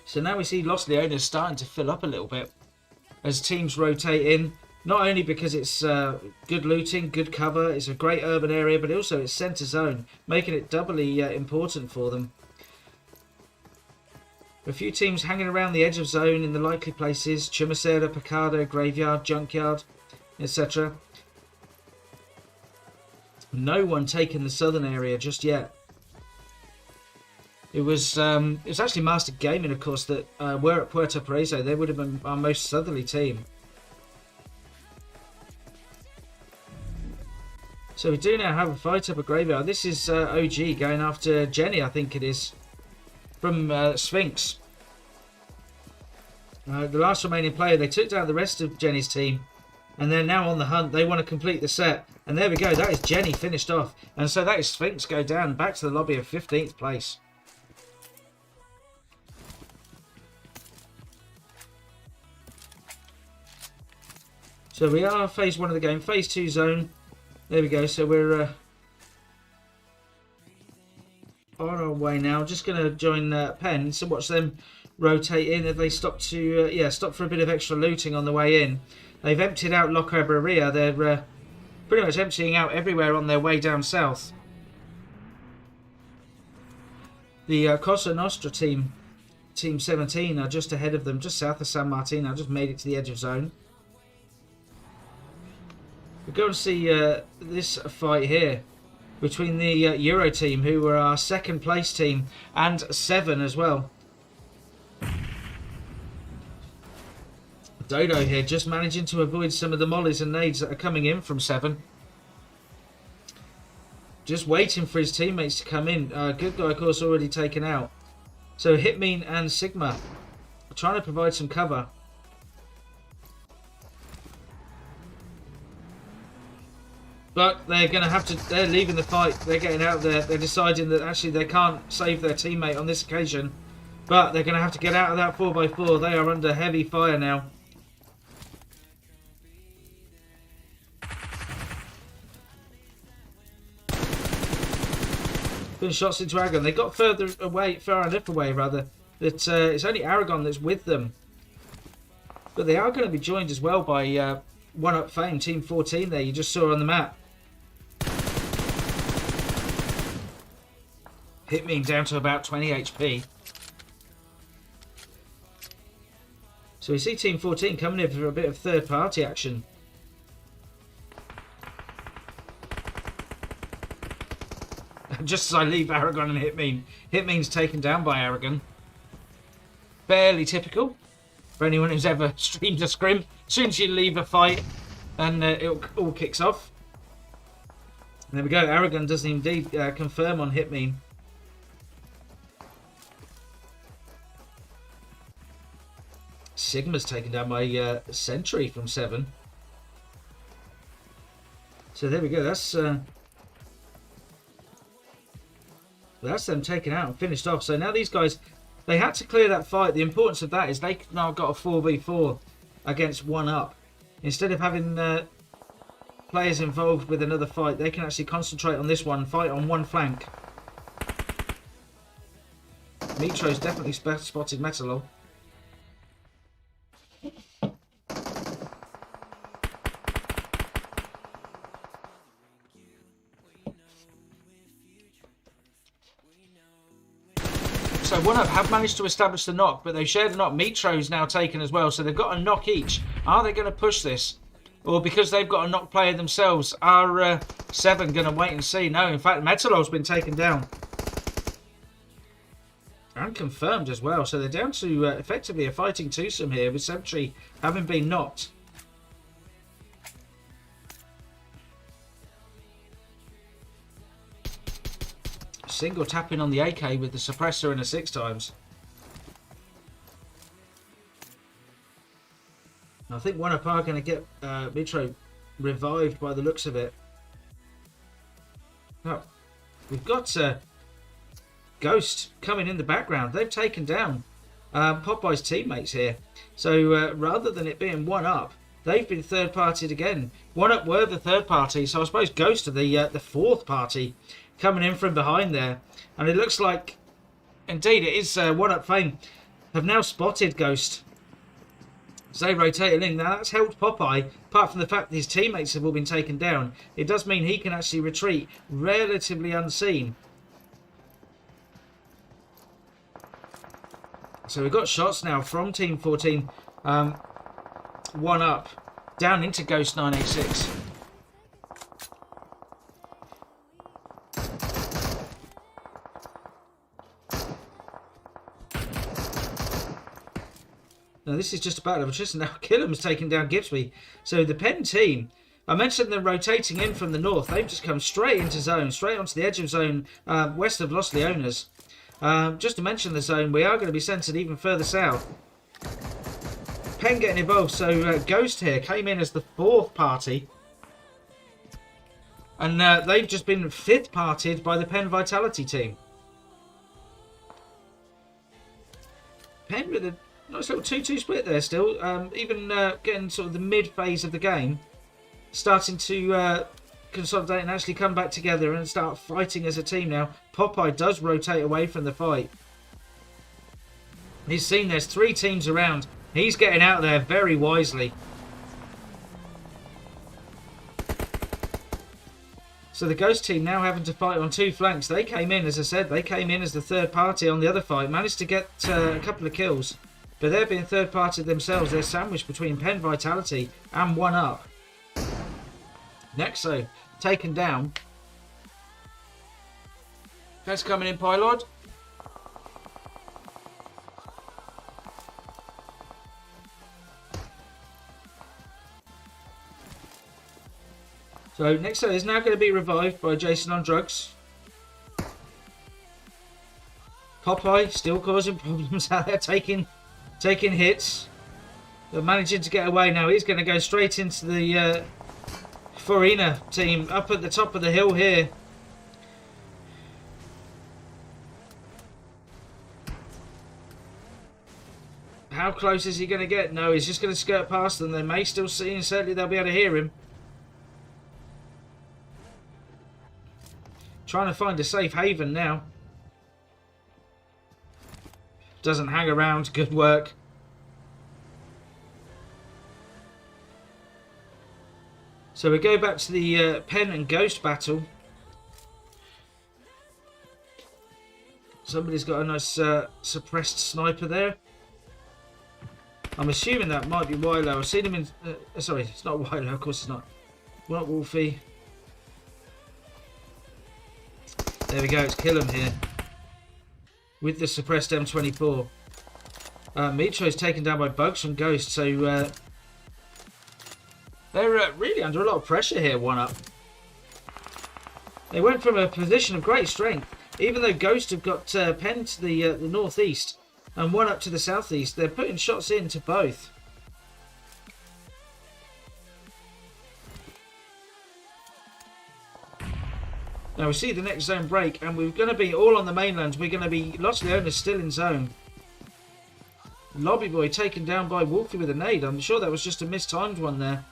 Speaker 2: So now we see Los Leones starting to fill up a little bit as teams rotate in. Not only because it's good looting, good cover, it's a great urban area, but also it's centre zone, making it doubly important for them. A few teams hanging around the edge of zone in the likely places: Chumacera, Picardo, Graveyard, Junkyard, etc. No one taking the southern area just yet. It was actually Master Gaming, of course, that were at Puerto Paraiso. They would have been our most southerly team. So we do now have a fight up a graveyard. This is OG going after Jenny, I think it is, from Sphinx. The last remaining player. They took down the rest of Jenny's team, and they're now on the hunt. They want to complete the set. And there we go. That is Jenny finished off. And so that is Sphinx go down back to the lobby of 15th place. So we are phase 1 of the game. Phase 2 zone. There we go. So we're on our way now. Just going to join Penn. So watch them rotate in. If they stop to stop for a bit of extra looting on the way in. They've emptied out Loca Breria. They're pretty much emptying out everywhere on their way down south. The Cosa Nostra team, Team 17, are just ahead of them, just south of San Martin. I just made it to the edge of zone. We're going to see this fight here between the Euro team, who were our second place team, and 7 as well. Dodo here just managing to avoid some of the mollies and nades that are coming in from 7. Just waiting for his teammates to come in. Good guy, of course, already taken out. So Hitmean and Sigma are trying to provide some cover. But they're going to have to... They're leaving the fight. They're getting out there. They're deciding that actually they can't save their teammate on this occasion. But they're going to have to get out of that 4x4. They are under heavy fire now. Putting shots into Aragon. They got far enough away, rather, that it's only Aragon that's with them. But they are going to be joined as well by One Up Fame, Team 14 there, you just saw on the map. Hitmean down to about 20 HP. So we see Team 14 coming in for a bit of third-party action. Just as I leave Aragon and Hitmean. Hitmean's taken down by Aragon. Fairly typical for anyone who's ever streamed a scrim. As soon as you leave a fight, and it all kicks off. And there we go. Aragon does indeed confirm on Hitmean. Sigma's taken down by Sentry from 7. So there we go. That's them taken out and finished off. So now these guys, they had to clear that fight. The importance of that is they now got a 4v4 against One Up. Instead of having players involved with another fight, they can actually concentrate on this one, fight on one flank. Mitro's definitely spotted Metalol. So One Up have managed to establish the knock, but they've shared the knock. Mitro's now taken as well, so they've got a knock each. Are they going to push this? Or because they've got a knock player themselves, are 7 going to wait and see? No, in fact, Metalol's been taken down. And confirmed as well. So they're down to effectively a fighting twosome here, with Sentry having been knocked. Single tapping on the AK with the suppressor and a 6x. I think One Up are going to get Mitro revived by the looks of it. Oh, we've got Ghost coming in the background. They've taken down Popeye's teammates here. So rather than it being One Up, they've been third-partied again. One Up were the third party, so I suppose Ghost are the fourth party coming in from behind there. And it looks like, indeed, it is One Up Fame have now spotted Ghost. So they rotate in. Now that's helped Popeye, apart from the fact that his teammates have all been taken down. It does mean he can actually retreat relatively unseen. So we've got shots now from Team 14. One Up down into Ghost 986. Now this is just about of attrition. Now Killam's taken down Gibbsby. So the Penn team I mentioned them rotating in from the north. They've just come straight into zone, straight onto the edge of zone, west of Lost Leonas. Just to mention the zone, we are going to be centered even further south. Penn getting involved, so Ghost here came in as the 4th party. And they've just been 5th partied by the Penn Vitality team. Penn with a nice little 2-2 split there still. Even getting sort of the mid phase of the game. Starting to consolidate and actually come back together and start fighting as a team now. Popeye does rotate away from the fight. He's seen there's 3 teams around. He's getting out there very wisely. So the Ghost team now having to fight on 2 flanks. They came in, as I said, they came in as the 3rd party on the other fight. Managed to get a couple of kills. But they're being 3rd party themselves. They're sandwiched between Penn Vitality and 1UP. Nexo taken down. That's coming in, Pylod. So Nexo is now going to be revived by Jason on drugs. Popeye still causing problems out there, taking hits. They're managing to get away now. He's going to go straight into the Farina team up at the top of the hill here. How close is he going to get? No, he's just going to skirt past them. They may still see him. Certainly they'll be able to hear him. Trying to find a safe haven now. Doesn't hang around. Good work. So we go back to the Penn and Ghost battle. Somebody's got a nice suppressed sniper there. I'm assuming that might be Wilo. I've seen him in... sorry, it's not Wilo. Of course it's not. Not Wolfie. There we go. It's Killam here. With the suppressed M24. Mitro is taken down by Bugs from Ghost. So... they're really under a lot of pressure here, 1UP. They went from a position of great strength. Even though Ghost have got Penn to the northeast and 1UP to the southeast, they're putting shots into both. Now we see the next zone break, and we're going to be all on the mainland. We're going to be Lost Leonas still in zone. Lobby Boy taken down by Wolfie with a nade. I'm sure that was just a mistimed one there.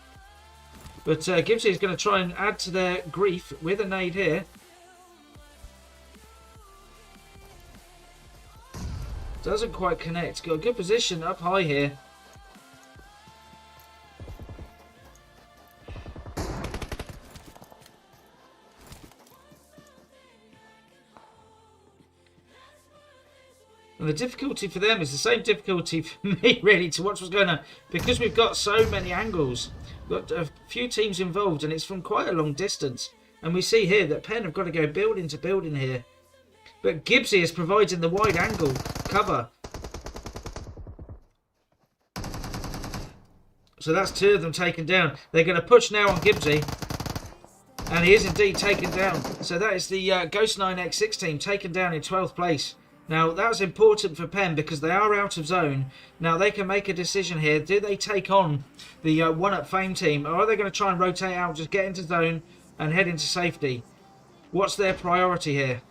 Speaker 2: But Gibbsy is going to try and add to their grief with a nade here. Doesn't quite connect. Got a good position up high here. And the difficulty for them is the same difficulty for me, really, to watch what's going on. Because we've got so many angles. We've got a few teams involved, and it's from quite a long distance. And we see here that Penn have got to go building to building here. But Gibbsy is providing the wide angle cover. So that's 2 of them taken down. They're going to push now on Gibbsy. And he is indeed taken down. So that is the Ghost 9x6 team taken down in 12th place. Now, that's important for Penn because they are out of zone. Now, they can make a decision here. Do they take on the 1UP Fame team? Or are they going to try and rotate out, just get into zone and head into safety? What's their priority here?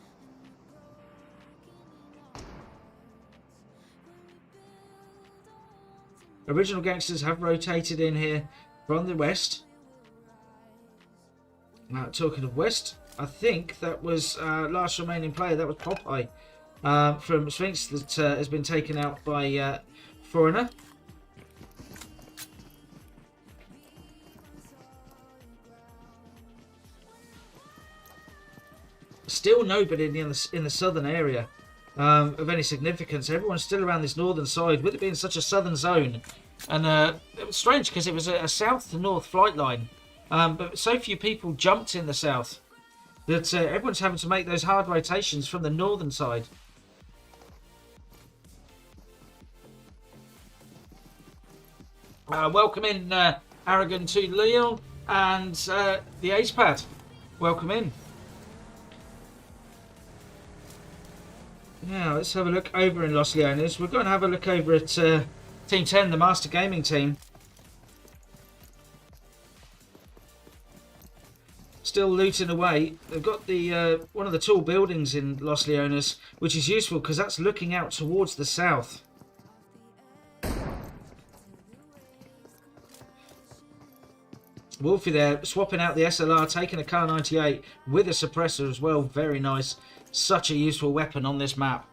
Speaker 2: Original Gangsters have rotated in here from the west. Now, talking of west, I think that was last remaining player. That was Popeye. From Sphinx that has been taken out by Foreigner. Still nobody in the southern area of any significance. Everyone's still around this northern side, with it being such a southern zone. And it was strange because it was a south to north flight line, but so few people jumped in the south that everyone's having to make those hard rotations from the northern side. Welcome in, Aragon to Leon. And the Ace Pad, welcome in. Now let's have a look over in Los Leones. We're going to have a look over at Team 10, the Master Gaming team. Still looting away. They've got the one of the tall buildings in Los Leones, which is useful because that's looking out towards the south. Wolfie there, swapping out the SLR, taking a Kar 98 with a suppressor as well. Very nice. Such a useful weapon on this map.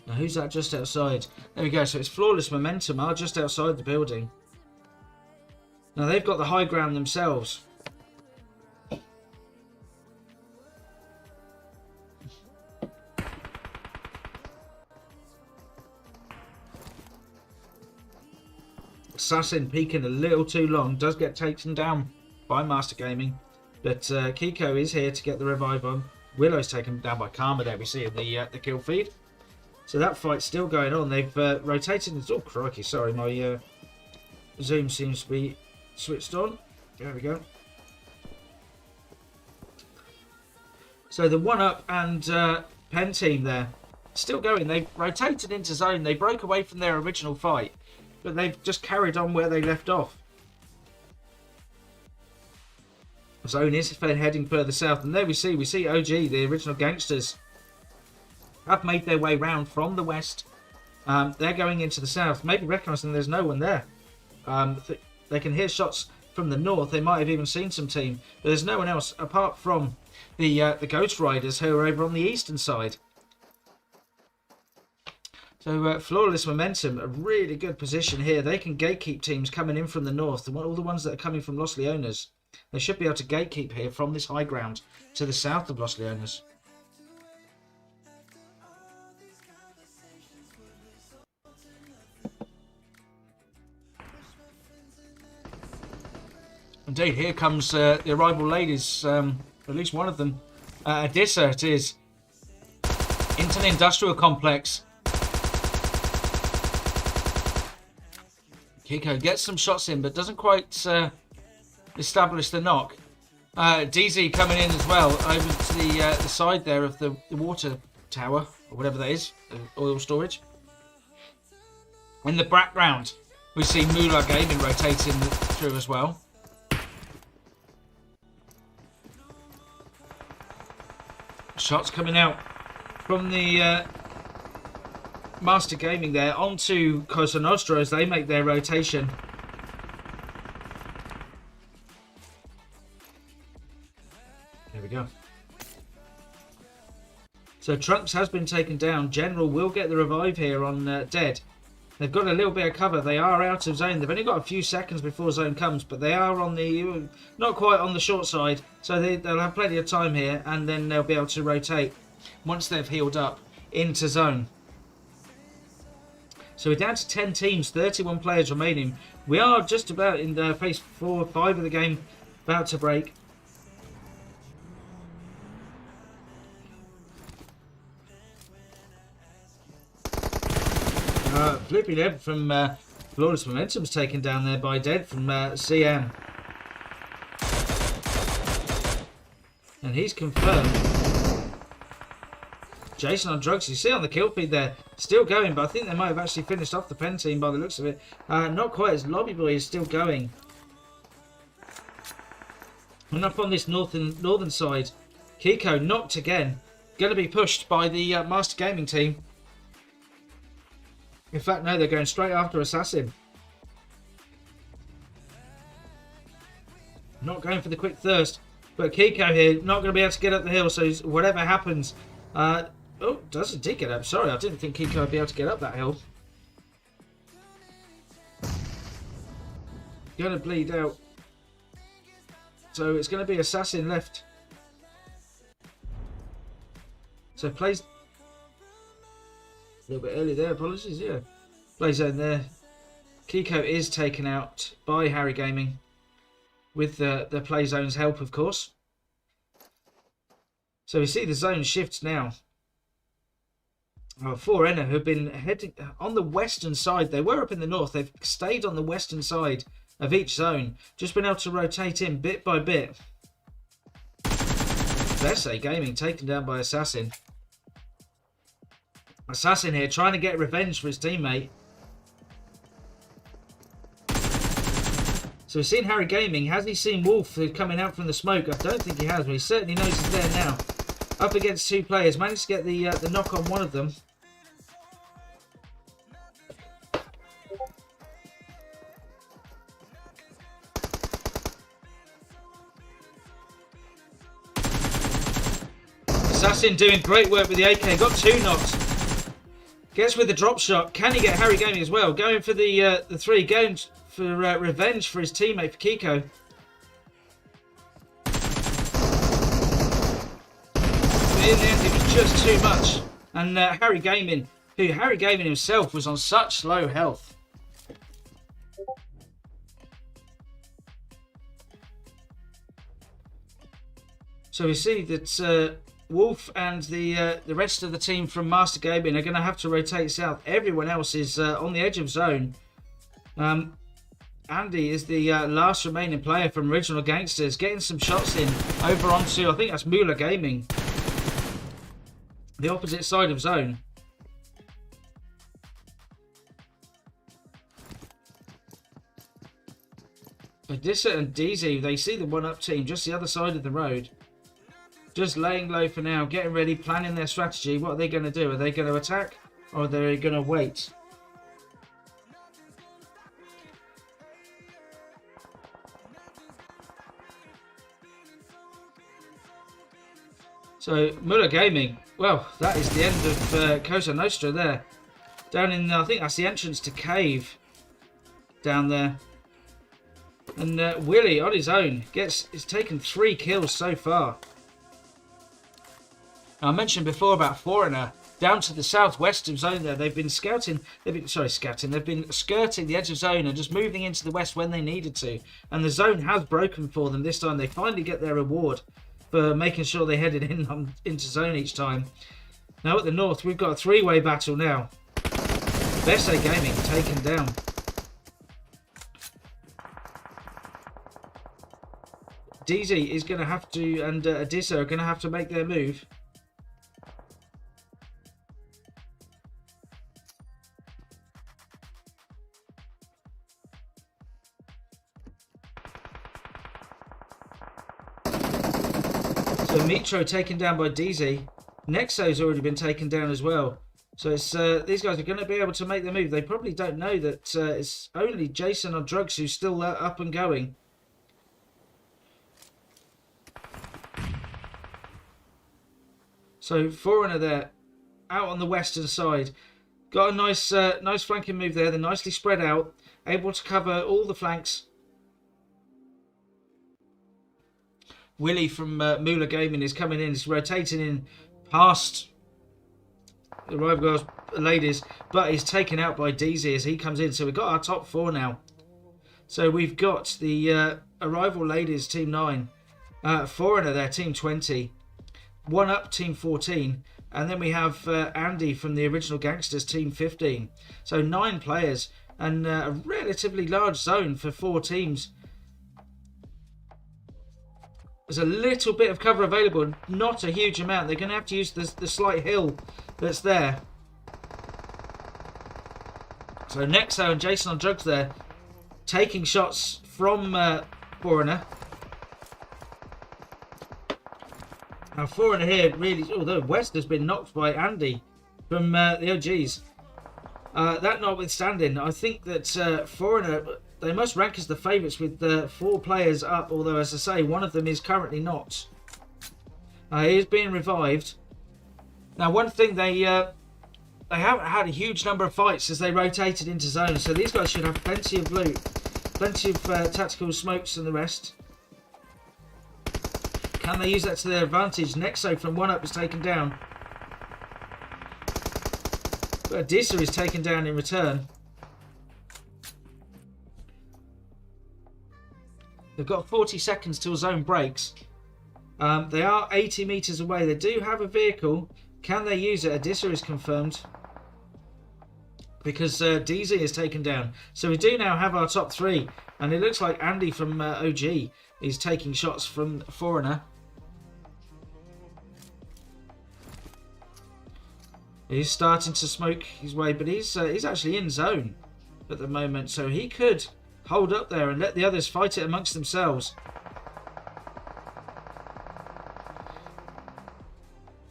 Speaker 2: Now who's that just outside? There we go. So it's Flawless Momentum are just outside the building. Now they've got the high ground themselves. Assassin peeking a little too long, does get taken down by Master Gaming, but Kiko is here to get the revive on. Willow's taken down by Karma there, we see in the kill feed. So that fight's still going on. They've rotated. Oh crikey, sorry, my zoom seems to be switched on. There we go. So the 1UP and Pen team there, still going. They've rotated into zone. They broke away from their original fight, but they've just carried on where they left off. Zone is heading further south, and there we see OG, the original gangsters, have made their way round from the west. They're going into the south, maybe recognising there's no one there. They can hear shots from the north. They might have even seen some team, but there's no one else apart from the Ghost Riders who are over on the eastern side. So Flawless Momentum, a really good position here. They can gatekeep teams coming in from the north. All the ones that are coming from Los Leones, they should be able to gatekeep here from this high ground to the south of Los Leones. Indeed, here comes the arrival ladies, at least one of them. Adissa it is, into the industrial complex. Kiko gets some shots in, but doesn't quite establish the knock. DZ coming in as well, over to the side there of the water tower, or whatever that is, oil storage. In the background, we see Moolah Gaming rotating through as well. Shots coming out from the Master Gaming there onto Cosa Nostra as they make their rotation. There we go. So Trunks has been taken down. General will get the revive here on Dead. They've got a little bit of cover. They are out of zone. They've only got a few seconds before zone comes, but they are on the not quite on the short side, so they'll have plenty of time here, and then they'll be able to rotate once they've healed up into zone. So we're down to 10 teams, 31 players remaining. We are just about in the phase 4 or 5 of the game, about to break. Flippy Dead from Flawless Momentum's taken down there by Dead from CM. And he's confirmed. Jason on drugs, you see on the kill feed there, still going, but I think they might have actually finished off the Pen team by the looks of it. Not quite, as Lobby Boy is still going. And up on this northern side, Kiko knocked again. Going to be pushed by the Master Gaming team. In fact, no, they're going straight after Assassin. Not going for the quick thirst. But Kiko here, not going to be able to get up the hill, so whatever happens... oh, doesn't he get up? Sorry, I didn't think Kiko would be able to get up that hill. Going to bleed out. So it's going to be Assassin left. So plays... A little bit early there, apologies, yeah. Play zone there. Kiko is taken out by Harry Gaming with the play zone's help, of course. So we see the zone shifts now. Forerunner, who have been heading on the western side. They were up in the north. They've stayed on the western side of each zone. Just been able to rotate in bit by bit. Vese Gaming taken down by Assassin. Assassin here trying to get revenge for his teammate. So we've seen Harry Gaming. Has he seen Wolf coming out from the smoke? I don't think he has, but he certainly knows he's there now. Up against two players. Managed to get the knock on one of them. Assassin doing great work with the AK. Got 2 knocks. Gets with the drop shot. Can he get Harry Gaming as well? Going for the 3. Going for revenge for his teammate, for Kiko. But in the end, it was just too much. And Harry Gaming himself was on such low health. So we see that Wolf and the rest of the team from Master Gaming are going to have to rotate south. Everyone else is on the edge of zone. Andy is the last remaining player from Original Gangsters, getting some shots in over onto, I think that's Mula Gaming, the opposite side of zone. Odissa and DZ, they see the one-up team just the other side of the road. Just laying low for now, getting ready, planning their strategy. What are they going to do? Are they going to attack or are they going to wait? So, Muller Gaming, well, that is the end of Cosa Nostra there. Down in, I think that's the entrance to Cave down there. And Willie, on his own, is taken 3 kills so far. Now, I mentioned before about Foreigner. Down to the southwest of zone there, they've been skirting the edge of zone and just moving into the west when they needed to. And the zone has broken for them this time. They finally get their reward for making sure they headed into zone each time. Now at the north, we've got a 3-way battle now. Vese Gaming taken down. DZ is going to have to, and Odissa are going to have to make their move. So Mitro taken down by DZ. Nexo's already been taken down as well. So it's these guys are going to be able to make the move. They probably don't know that it's only Jason on drugs who's still up and going. So Foreigner there, out on the western side. Got a nice flanking move there. They're nicely spread out, able to cover all the flanks. Willie from Mula Gaming is coming in. He's rotating in past the rival girls, ladies, but he's taken out by DZ as he comes in. So we've got our top 4 now. So we've got the Arrival Ladies, Team 9. Foreigner there, Team 20. One Up, Team 14. And then we have Andy from the Original Gangsters, Team 15. So 9 players and a relatively large zone for 4 teams. There's a little bit of cover available, not a huge amount. They're going to have to use the slight hill that's there. So Nexo and Jason on drugs there, taking shots from Foreigner. Now Foreigner here really, although West has been knocked by Andy from the OGs. That notwithstanding, I think that Foreigner, they must rank as the favourites with 4 players up, although as I say, one of them is currently not. He is being revived. Now one thing, they haven't had a huge number of fights as they rotated into zones, so these guys should have plenty of loot, plenty of tactical smokes and the rest. Can they use that to their advantage? Nexo from One Up is taken down. But Odissa is taken down in return. They've got 40 seconds till zone breaks. They are 80 metres away. They do have a vehicle, Can they use it? Adissa is confirmed. Because DZ is taken down. So we do now have our top 3. And it looks like Andy from OG is taking shots from Foreigner. He's starting to smoke his way, but he's actually in zone at the moment. So he could hold up there and let the others fight it amongst themselves.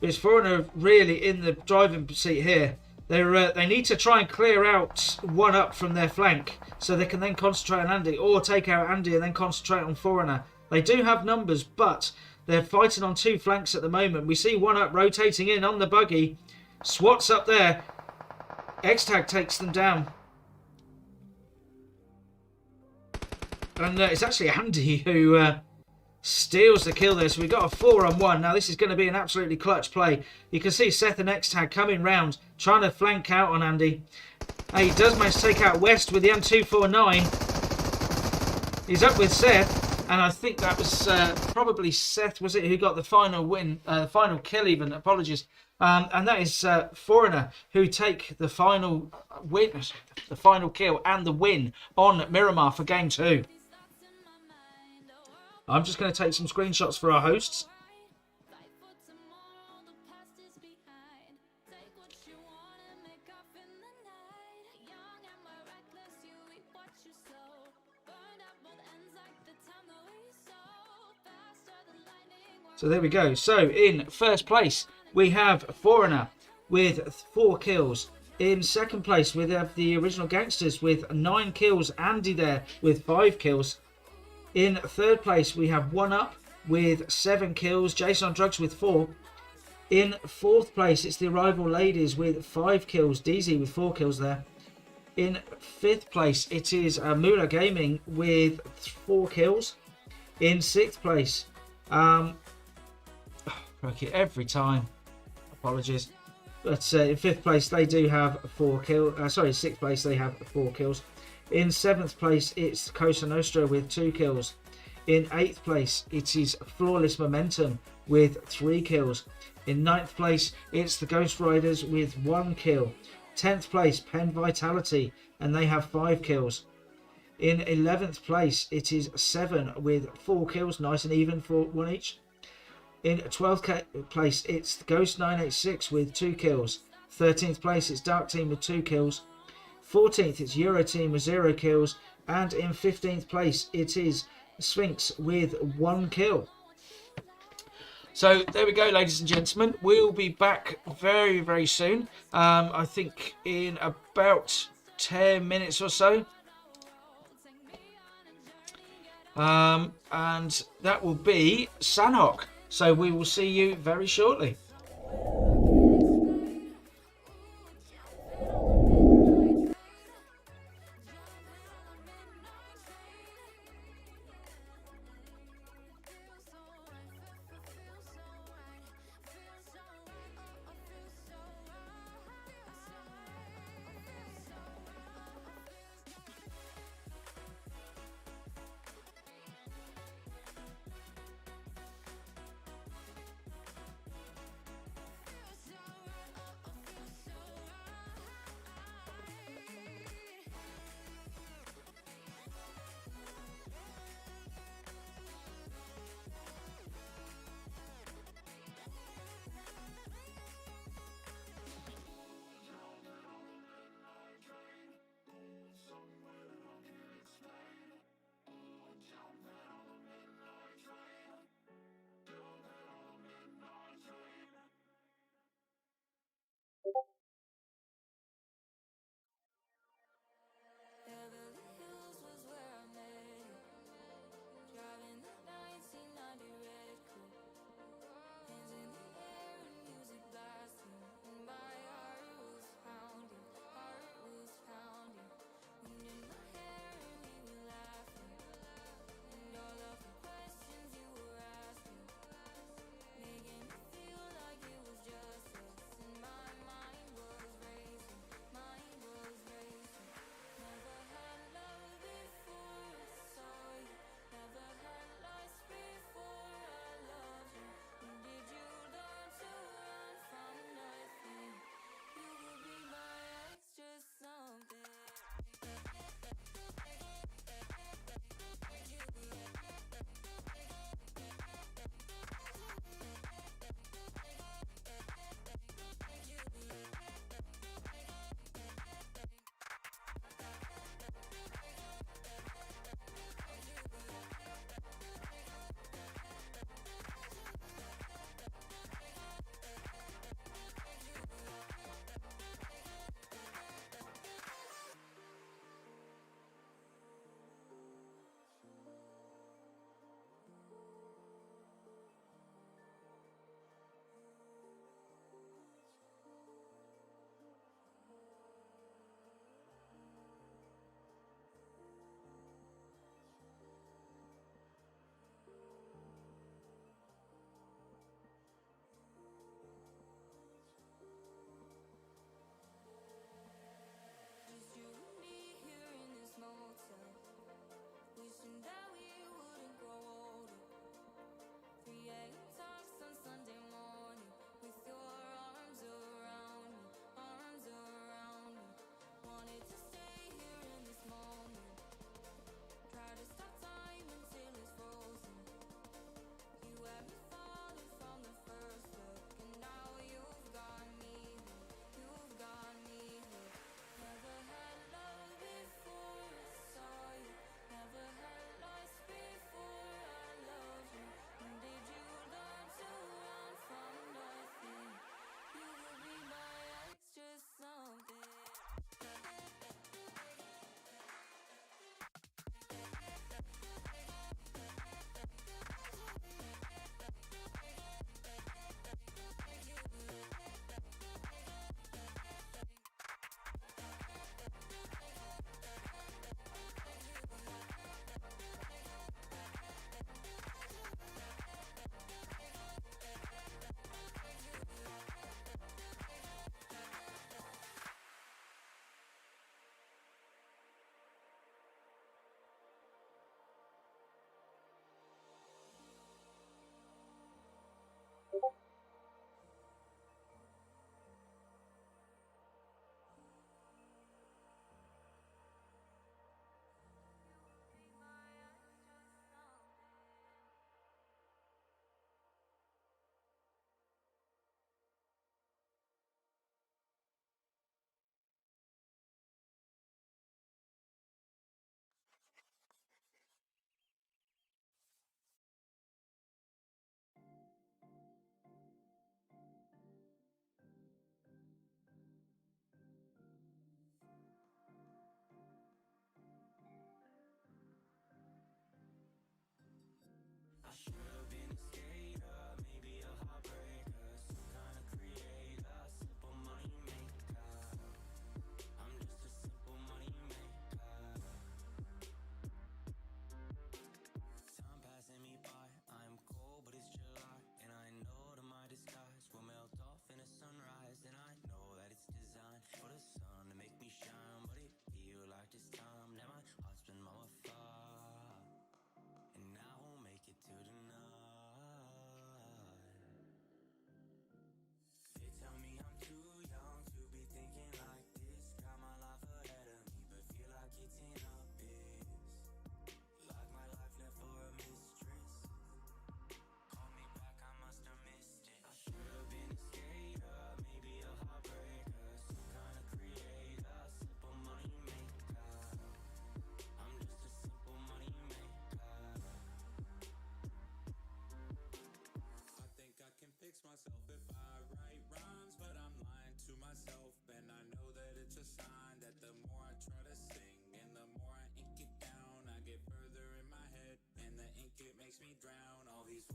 Speaker 2: It's Foreigner really in the driving seat here. They need to try and clear out one up from their flank so they can then concentrate on Andy, or take out Andy and then concentrate on Foreigner. They do have numbers, but they're fighting on 2 flanks at the moment. We see one up rotating in on the buggy. Swats up there. X-Tag takes them down. And it's actually Andy who steals the kill there. So we've got a 4-on-1. Now this is going to be an absolutely clutch play. You can see Seth and X-Tag coming round, trying to flank out on Andy. And he does manage to take out West with the M249. He's up with Seth. And I think that was probably Seth, was it, who got the final win, final kill even, apologies. And that is Foreigner who take the final win, the final kill and the win on Miramar for game 2. I'm just going to take some screenshots for our hosts. So there we go. So in first place, we have Foreigner with 4 kills. In second place, we have the original Gangsters with 9 kills. Andy there with 5 kills. In third place, we have One Up with 7 kills. Jason on Drugs with 4. In fourth place, it's the Arrival Ladies with 5 kills. DZ with 4 kills there. In fifth place, it is Mula Gaming with 4 kills. In sixth place, every time. Apologies. But in fifth place, they do have 4 kills. Sixth place, they have 4 kills. In seventh place, it's Cosa Nostra with 2 kills. In eighth place, it is Flawless Momentum with 3 kills. In ninth place, it's the Ghost Riders with 1 kill. 10th place, Pen Vitality, and they have 5 kills. In 11th place, it is 7 with 4 kills, nice and even for 1 each. In 12th place, it's the Ghost 986 with 2 kills. 13th place, it's Dark Team with 2 kills. 14th, it's Euro Team with 0 kills. And in 15th place, it is Sphinx with 1 kill. So there we go, ladies and gentlemen. We'll be back very, very soon. I think in about 10 minutes or so. And that will be Sanhok. So we will see you very shortly.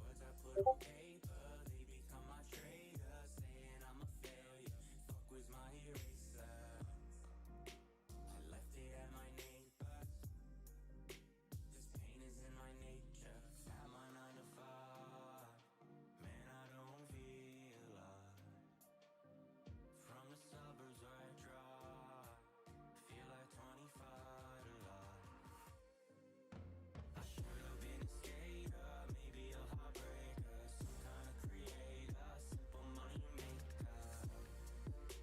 Speaker 3: words I put on paper, they become my traitor. Saying I'm a failure, fuck was my eraser. I left it at my neighbors. This pain is in my nature. At my 9 to 5, man, I don't feel alive. From the suburbs where I drive, feel like 25 to life. I should have been a skater, maybe a heartbreaker, some kind of creator, simple money maker.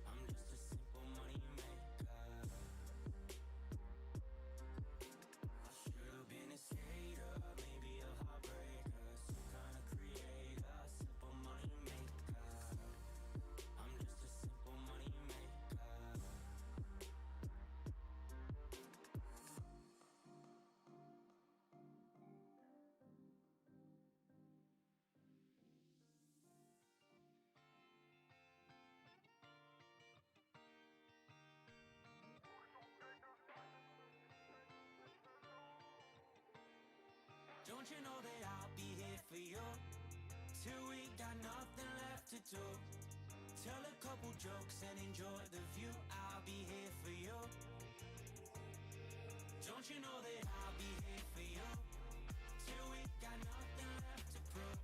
Speaker 3: I'm just a simple money maker. I should have been a skater, maybe a heartbreaker, some kind of creator, simple money maker. I'm just a simple money maker. Don't you know that I'll be here for you till we got nothing left to do? Tell a couple jokes and enjoy the view. I'll be here for you. Don't you know that I'll be here for you till we got nothing left to prove?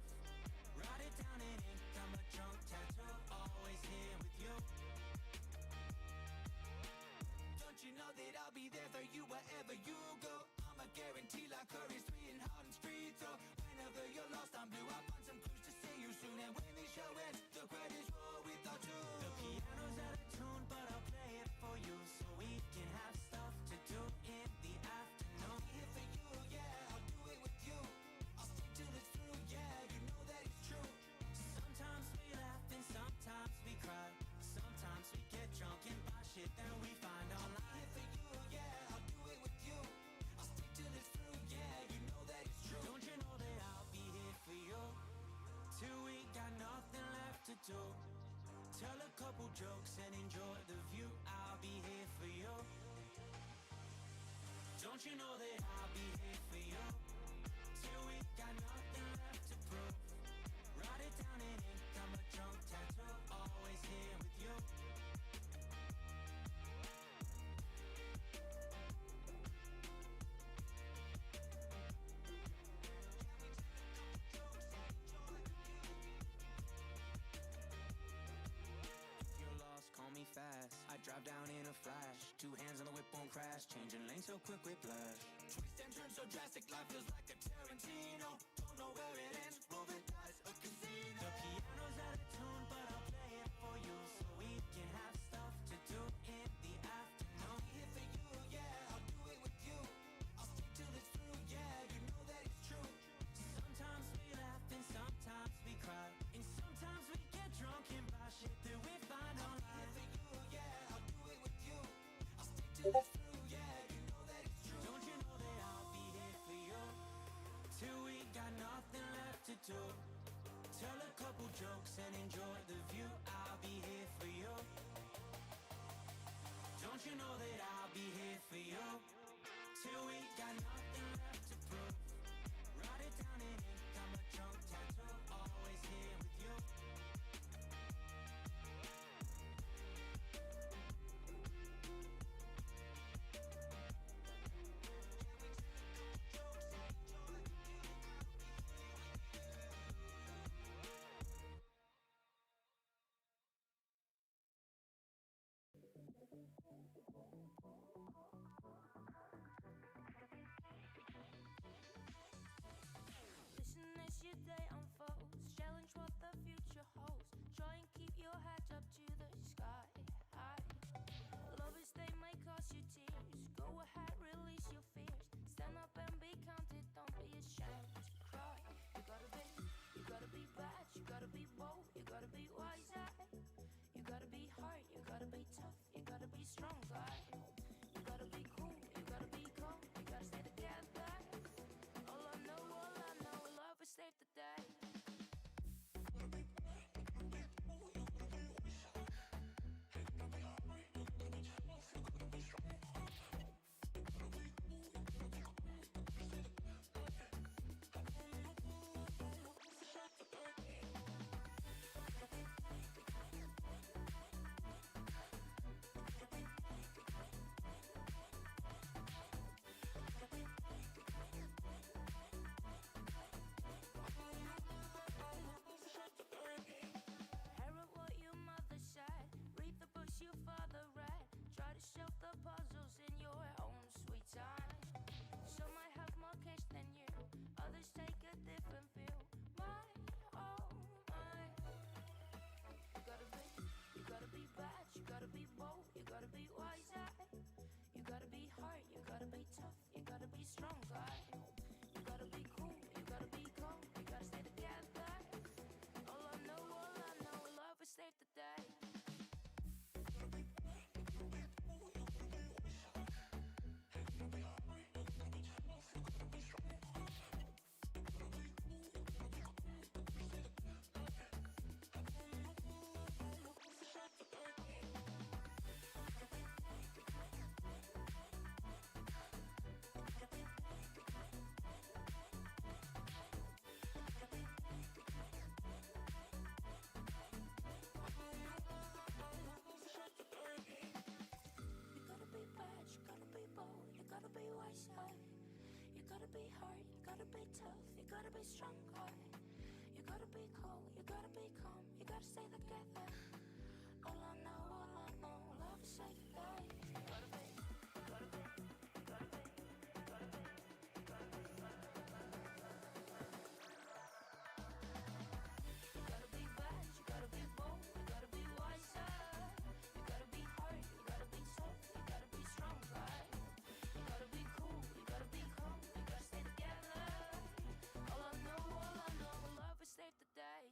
Speaker 3: Write it down in ink, I'm a drunk tattoo. Always here with you. Don't you know that I'll be there for you wherever you go? I'm a guarantee like Curry's 3 in Harlem Street. So whenever you're lost, I'm blue. I'll find some clues to see you soon. And when the show ends, the credits roll with our tune. The piano's out of tune, but I'll play it for you so we can have stuff to do in the afternoon. I'll be here for you, yeah, I'll do it with you. I'll stick till it's through, yeah, you know that it's true. Sometimes we laugh and sometimes we cry. Sometimes we get drunk and buy shit that we find online. I'll be here for you, yeah, I'll do it with you. I'll stick till it's through, yeah, you know that it's true. Don't you know that I'll be here for you till we got nothing left to do? Tell a couple jokes and enjoy the view. I'll be here for you. Don't you know that I'll be here for you till we got nothing left to prove? Write it down in ink, I'm a drunk tattoo. Always here with you. Call me fast, I drive down in a flash. 2 hands on the whip, won't crash. Changing lanes so quick with flash. Twist and turn so drastic, life feels like a Tarantino. Don't know where it ends, moving dice, a casino. The piano's out of tune, but I'll play it for you so we can have stuff to do in the afternoon. I'll be here for you, yeah, I'll do it with you. I'll stick till it's through, yeah, you know that it's true. Sometimes we laugh and sometimes we cry. And sometimes we get drunk and buy shit that we find online. I'll be here for you, yeah, I'll do it with you. I'll stick till it's through, yeah, you know that it's true. Don't you know that I'll be here for you
Speaker 1: be hard, you gotta be tough, you gotta be strong, you gotta be cool, you gotta be calm, you gotta stay together. All I know, love is safe today. You gotta be, you gotta be, you gotta be, you gotta be, you gotta be. You gotta be bad, you gotta be bold, you gotta be wiser. You gotta be hard, you gotta be tough, you gotta be strong, You gotta be cool, you gotta be calm, you gotta stay together. All I know, love is safe today.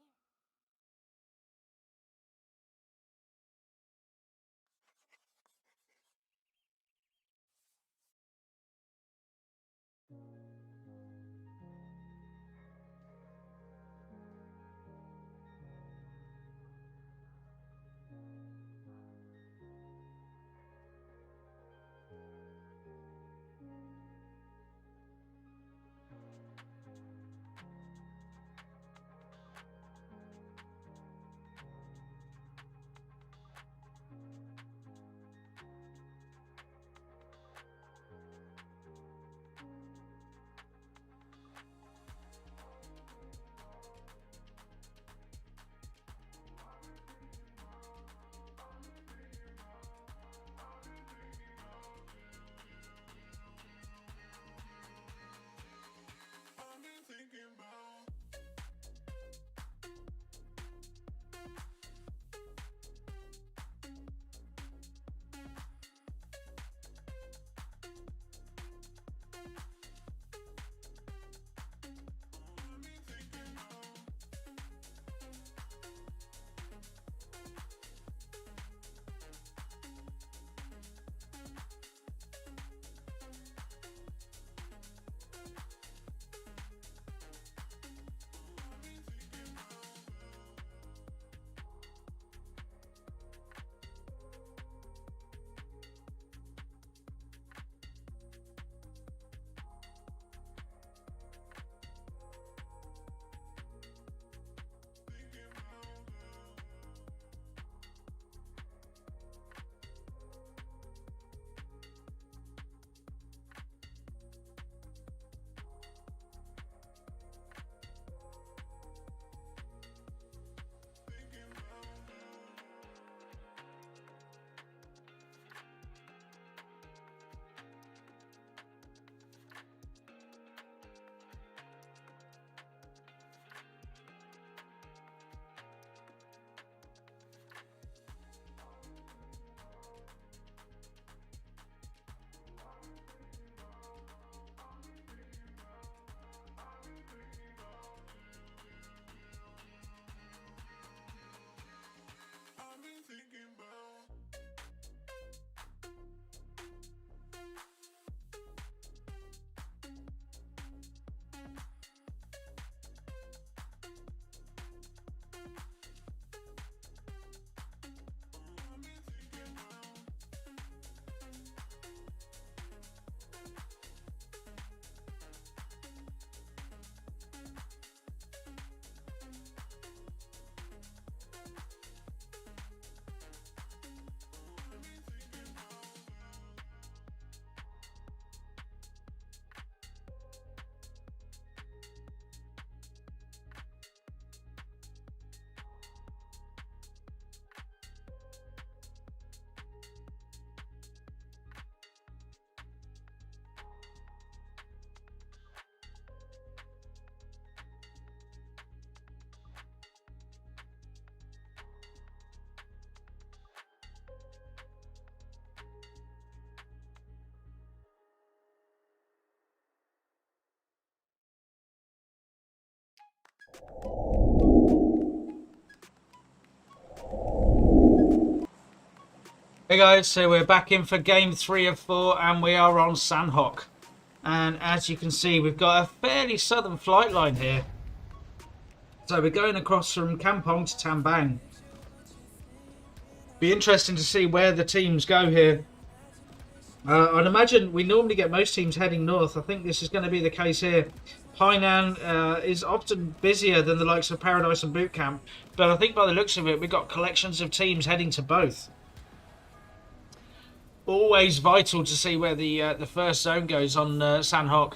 Speaker 2: Hey guys, so we're back in for game 3 of 4 and we are on Sanhok. And as you can see, we've got a fairly southern flight line here. So we're going across from Kampong to Tambang. Be interesting to see where the teams go here. I'd imagine we normally get most teams heading north. I think this is going to be the case here. Hainan is often busier than the likes of Paradise and Boot Camp, but I think by the looks of it, we've got collections of teams heading to both. Always vital to see where the first zone goes on Sanhok.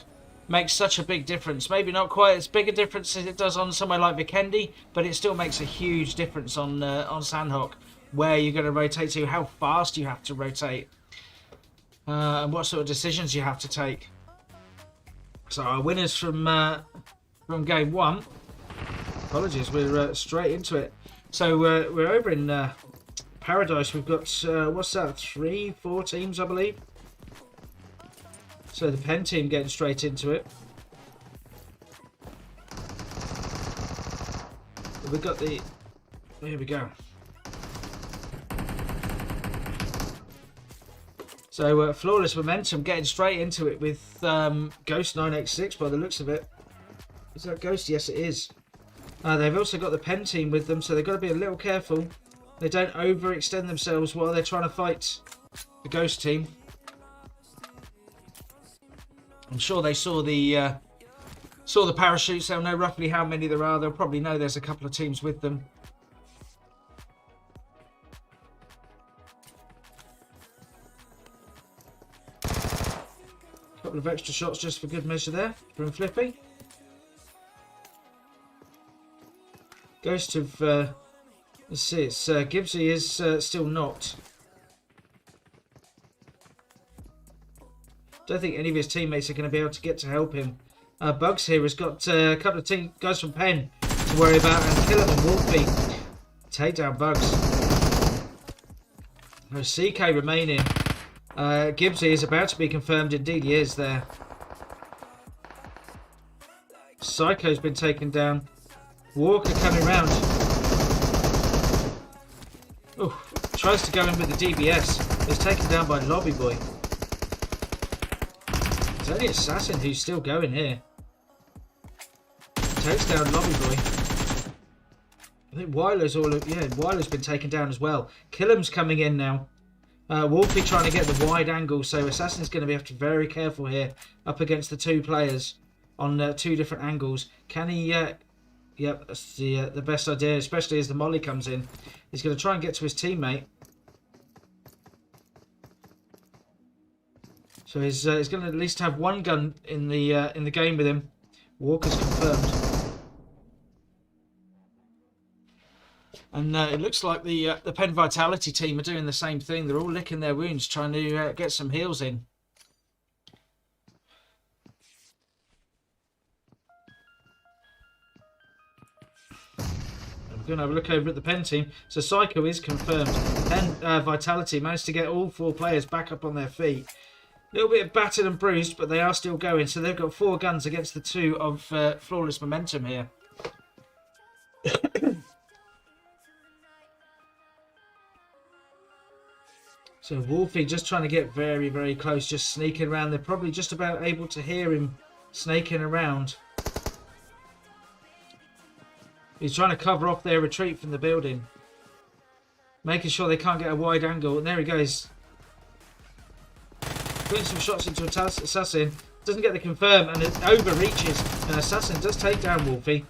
Speaker 2: makes such a big difference. Maybe not quite as big a difference as it does on somewhere like Vikendi, but it still makes a huge difference on Sandhawk, where you're going to rotate to, how fast you have to rotate, and what sort of decisions you have to take. So our winners from game 1. Apologies, we're straight into it. So we're over in Paradise. We've got what's that? 3-4 teams, I believe. So the Pen team getting straight into it. We've got the... Here we go. So Flawless Momentum getting straight into it with Ghost 9x6 by the looks of it. Is that Ghost? Yes, it is. They've also got the Pen team with them, so they've got to be a little careful. They don't overextend themselves while they're trying to fight the Ghost team. I'm sure they saw the parachutes. They'll know roughly how many there are. They'll probably know there's a couple of teams with them. A couple of extra shots just for good measure there from Flippy. Ghost of let's see, it's Gibbsy is still knocked. Don't think any of his teammates are going to be able to get to help him. Bugs here has got a couple of guys from Penn to worry about, and Kill him and Wolfie take down Bugs. No CK remaining. Gibbsy is about to be confirmed. Indeed, he is there. Psycho's been taken down. Walker coming round. Oh, tries to go in with the DBS. Is taken down by Lobby Boy. It's only Assassin who's still going here. Takes down Lobby Boy. I think Weiler's Weiler's been taken down as well. Killam's coming in now. Wolfie trying to get the wide angle, so Assassin's going to be have to be very careful here up against the two players on two different angles. Can he? Yep, that's the best idea, especially as the molly comes in. He's going to try and get to his teammate. So he's going to at least have one gun in the game with him. Walker's confirmed, and it looks like the Penn Vitality team are doing the same thing. They're all licking their wounds, trying to get some heals in. We're going to have a look over at the Penn team. So Psycho is confirmed. Penn Vitality managed to get all 4 players back up on their feet. A little bit battered and bruised, but they are still going. So they've got 4 guns against the 2 of Flawless Momentum here. So Wolfie just trying to get very, very close, just sneaking around. They're probably just about able to hear him snaking around. He's trying to cover off their retreat from the building, making sure they can't get a wide angle. And there he goes, putting some shots into Assassin. Doesn't get the confirm, and it overreaches. And Assassin does take down Wolfie.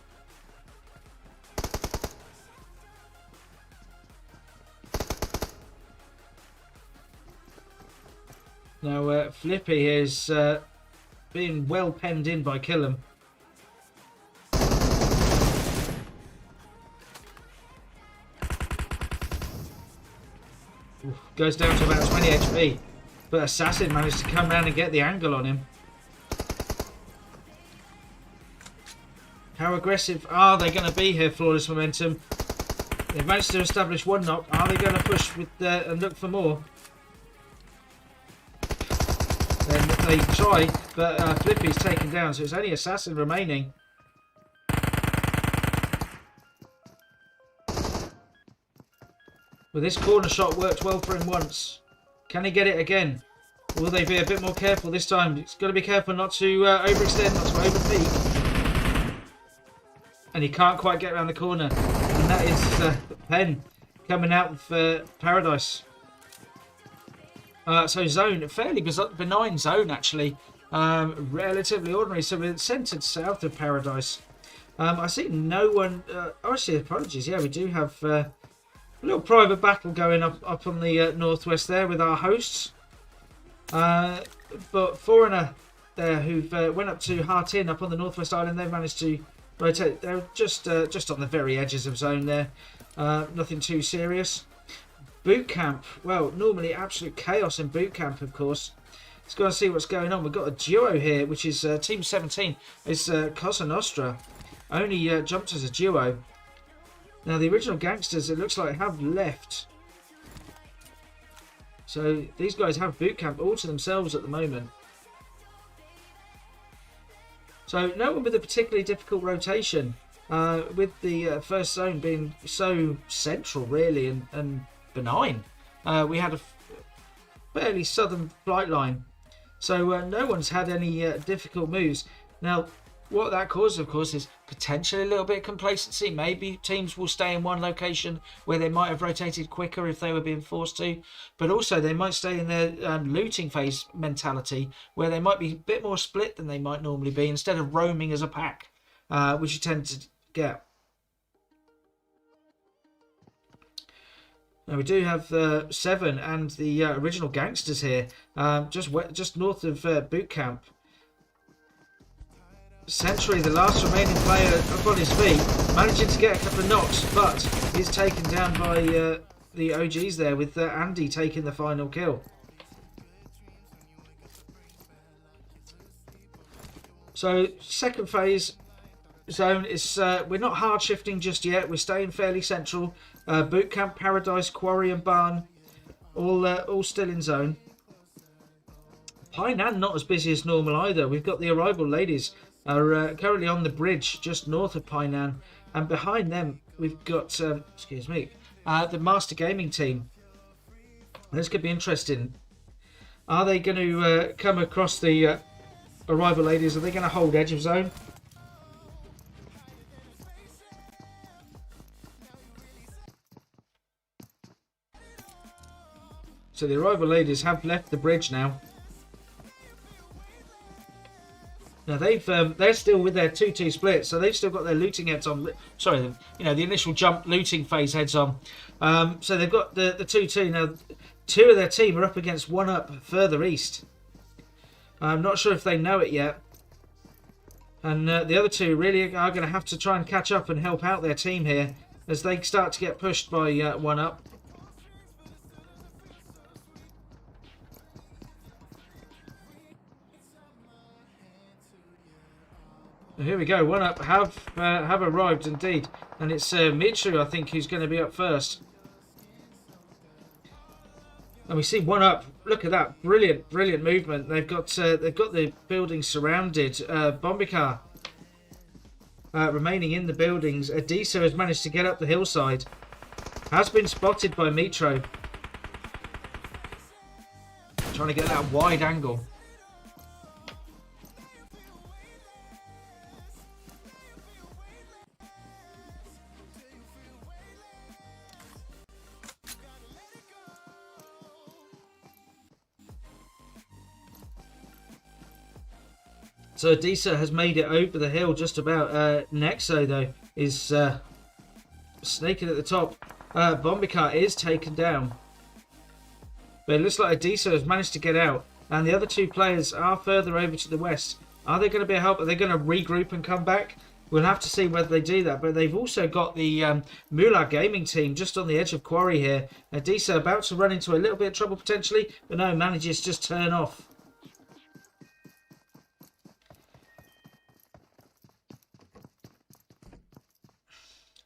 Speaker 2: Now Flippy is being well penned in by Killam. Goes down to about 20 HP. But Assassin managed to come around and get the angle on him. How aggressive are they going to be here, Flawless Momentum? They've managed to establish 1 knock. Are they going to push with and look for more? Then they try, but Flippy's taken down, so it's only Assassin remaining. Well, this corner shot worked well for him once. Can he get it again? Will they be a bit more careful this time? He's got to be careful not to overextend, not to overpeak. And he can't quite get around the corner. And that is Penn coming out of Paradise. So zone, fairly benign zone actually. Relatively ordinary. So we're centred south of Paradise. I see no one... actually, apologies. Yeah, we do have... a little private battle going up on the northwest there with our hosts. But Foreigner, there who've went up to Hartin up on the Northwest Island. They've managed to rotate. They're just on the very edges of zone there. Nothing too serious. Boot camp. Well, normally absolute chaos in boot camp, of course. Let's go and see what's going on. We've got a duo here, which is Team 17. It's Cosa Nostra. Only jumped as a duo. Now, the original gangsters, it looks like, have left. So, these guys have boot camp all to themselves at the moment. So, no one with a particularly difficult rotation. With the first zone being so central, really, and benign. We had a fairly southern flight line. So, no one's had any difficult moves. Now, what that causes, of course, is potentially a little bit of complacency. Maybe teams will stay in one location where they might have rotated quicker if they were being forced to. But also, they might stay in their looting phase mentality, where they might be a bit more split than they might normally be, instead of roaming as a pack, which you tend to get. Now, we do have 7 and the original gangsters here, just north of boot camp. Century, the last remaining player up on his feet, managing to get a couple of knocks, but he's taken down by the OGs there, with Andy taking the final kill. So, second phase zone is we're not hard shifting just yet. We're staying fairly central. Boot camp, Paradise, Quarry, and Barn, all still in zone. Painan not as busy as normal either. We've got the arrival ladies are currently on the bridge just north of Painan, and behind them we've got the Master Gaming team. This could be interesting. Are they going to come across the arrival ladies? Are they going to hold edge of zone? So the arrival ladies have left the bridge now. Now they're still with their 2-2 split, so they've still got their looting heads on. Sorry, the initial jump looting phase heads on. So they've got the 2-2 now. 2 of their team are up against 1 up further east. I'm not sure if they know it yet, and the other 2 really are going to have to try and catch up and help out their team here as they start to get pushed by 1 up. Here we go. 1 up have arrived indeed, and it's Mitsu, I think, who's going to be up first. And we see 1 up. Look at that, brilliant movement. They've got the buildings surrounded. Bombikar remaining in the buildings. Adisa has managed to get up the hillside. Has been spotted by Mitro. Trying to get that wide angle. So Adisa has made it over the hill just about. Nexo, though, is snaking at the top. Bombikar is taken down. But it looks like Adisa has managed to get out. And the other 2 players are further over to the west. Are they going to be a help? Are they going to regroup and come back? We'll have to see whether they do that. But they've also got the Mula Gaming team just on the edge of Quarry here. Adisa about to run into a little bit of trouble potentially. But no, manages to just turn off.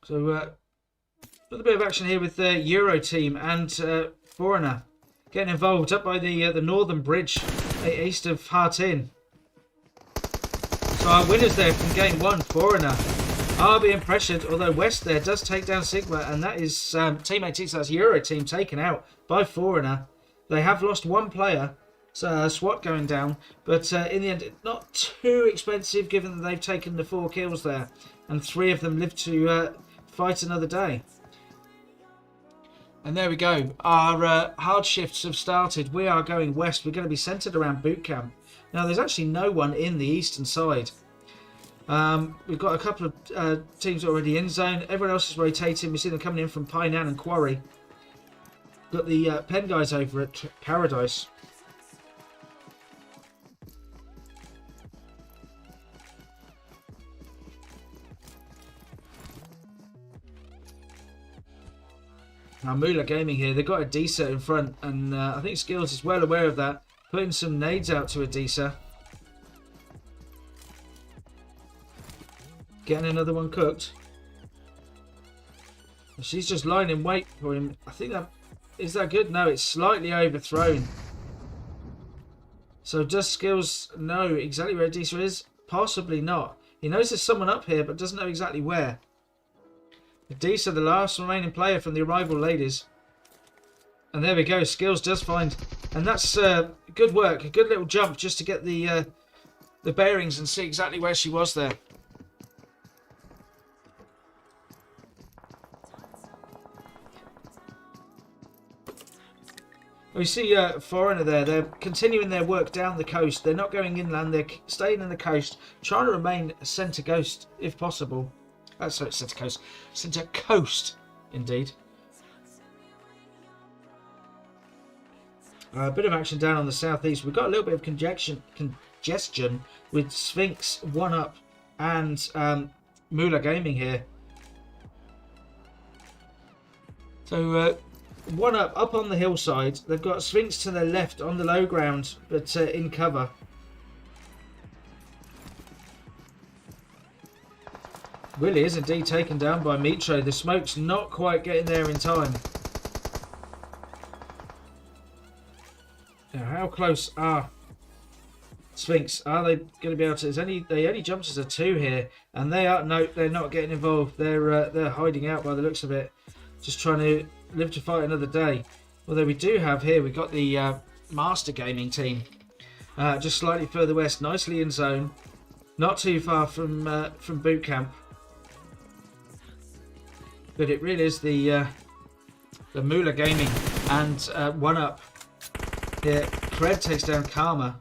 Speaker 2: So, a little bit of action here with the Euro team and Foreigner getting involved up by the northern bridge east of Hartin. So our winners there from game 1, Foreigner, are being pressured, although West there does take down Sigma, and that is Team 18, so that's Euro team taken out by Foreigner. They have lost 1 player, so SWAT going down, but in the end, not too expensive given that they've taken the 4 kills there, and 3 of them live to fight another day. And there we go. Our hard shifts have started. We are going west. We're going to be centered around boot camp. Now, there's actually no one in the eastern side. We've got a couple of teams already in zone. Everyone else is rotating. We see them coming in from Painan and Quarry. Got the Pen guys over at Paradise. Now Moolah Gaming here, they've got Adisa in front, and I think Skills is well aware of that. Putting some nades out to Adisa. Getting another one cooked. She's just lying in wait for him. I think that... Is that good? No, it's slightly overthrown. So does Skills know exactly where Adisa is? Possibly not. He knows there's someone up here, but doesn't know exactly where. Adisa, the last remaining player from the arrival ladies. And there we go. Skills does find... And that's good work. A good little jump just to get the bearings and see exactly where she was there. We see Foreigner there. They're continuing their work down the coast. They're not going inland. They're staying in the coast, trying to remain centre coast if possible. Sorry, centre coast. Centre coast, indeed. A bit of action down on the southeast. We've got a little bit of congestion with Sphinx, One Up, and Moolah Gaming here. So... One up on the hillside. They've got Sphinx to their left on the low ground, but in cover. Willie is indeed taken down by Mitro. The smoke's not quite getting there in time. Now, how close are Sphinx? Are they going to be able to? They only jumped as a 2 here, and they are they're not getting involved. They're hiding out by the looks of it, just trying to live to fight another day. Although we do have here, we've got the Master Gaming team, just slightly further west, nicely in zone, not too far from boot camp. But it really is the Moolah Gaming and One Up. Here, Cred takes down Karma.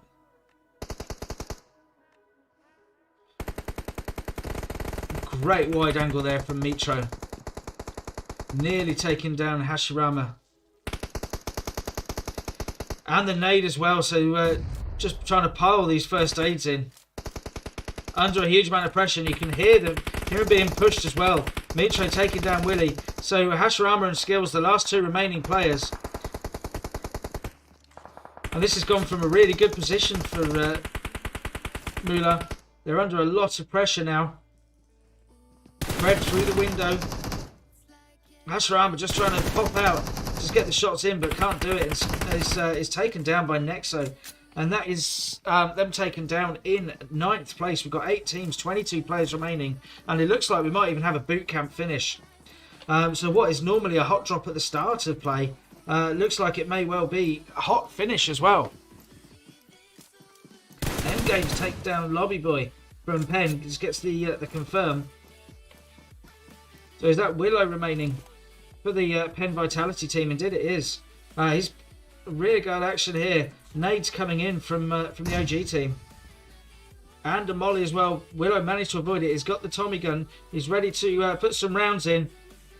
Speaker 2: Great wide angle there from Mitro. Nearly taking down Hashirama. And the nade as well, so just trying to pile these first aids in. Under a huge amount of pressure, and you can hear him being pushed as well. Mitro taking down Willie. So Hashirama and Skills, the last 2 remaining players. And this has gone from a really good position for Moolah. They're under a lot of pressure now. Red through the window. Hashirama just trying to pop out, just get the shots in, but can't do it. Is taken down by Nexo, and that is them taken down in 9th place. We've got 8 teams, 22 players remaining, and it looks like we might even have a boot camp finish. So what is normally a hot drop at the start of play looks like it may well be a hot finish as well. Endgames take down Lobby Boy from Penn. Just gets the confirm. So is that Willow remaining for the Penn Vitality team? Indeed it is. He's rear guard action here. Nades coming in from the OG team. And a molly as well. Willow managed to avoid it. He's got the Tommy gun. He's ready to put some rounds in.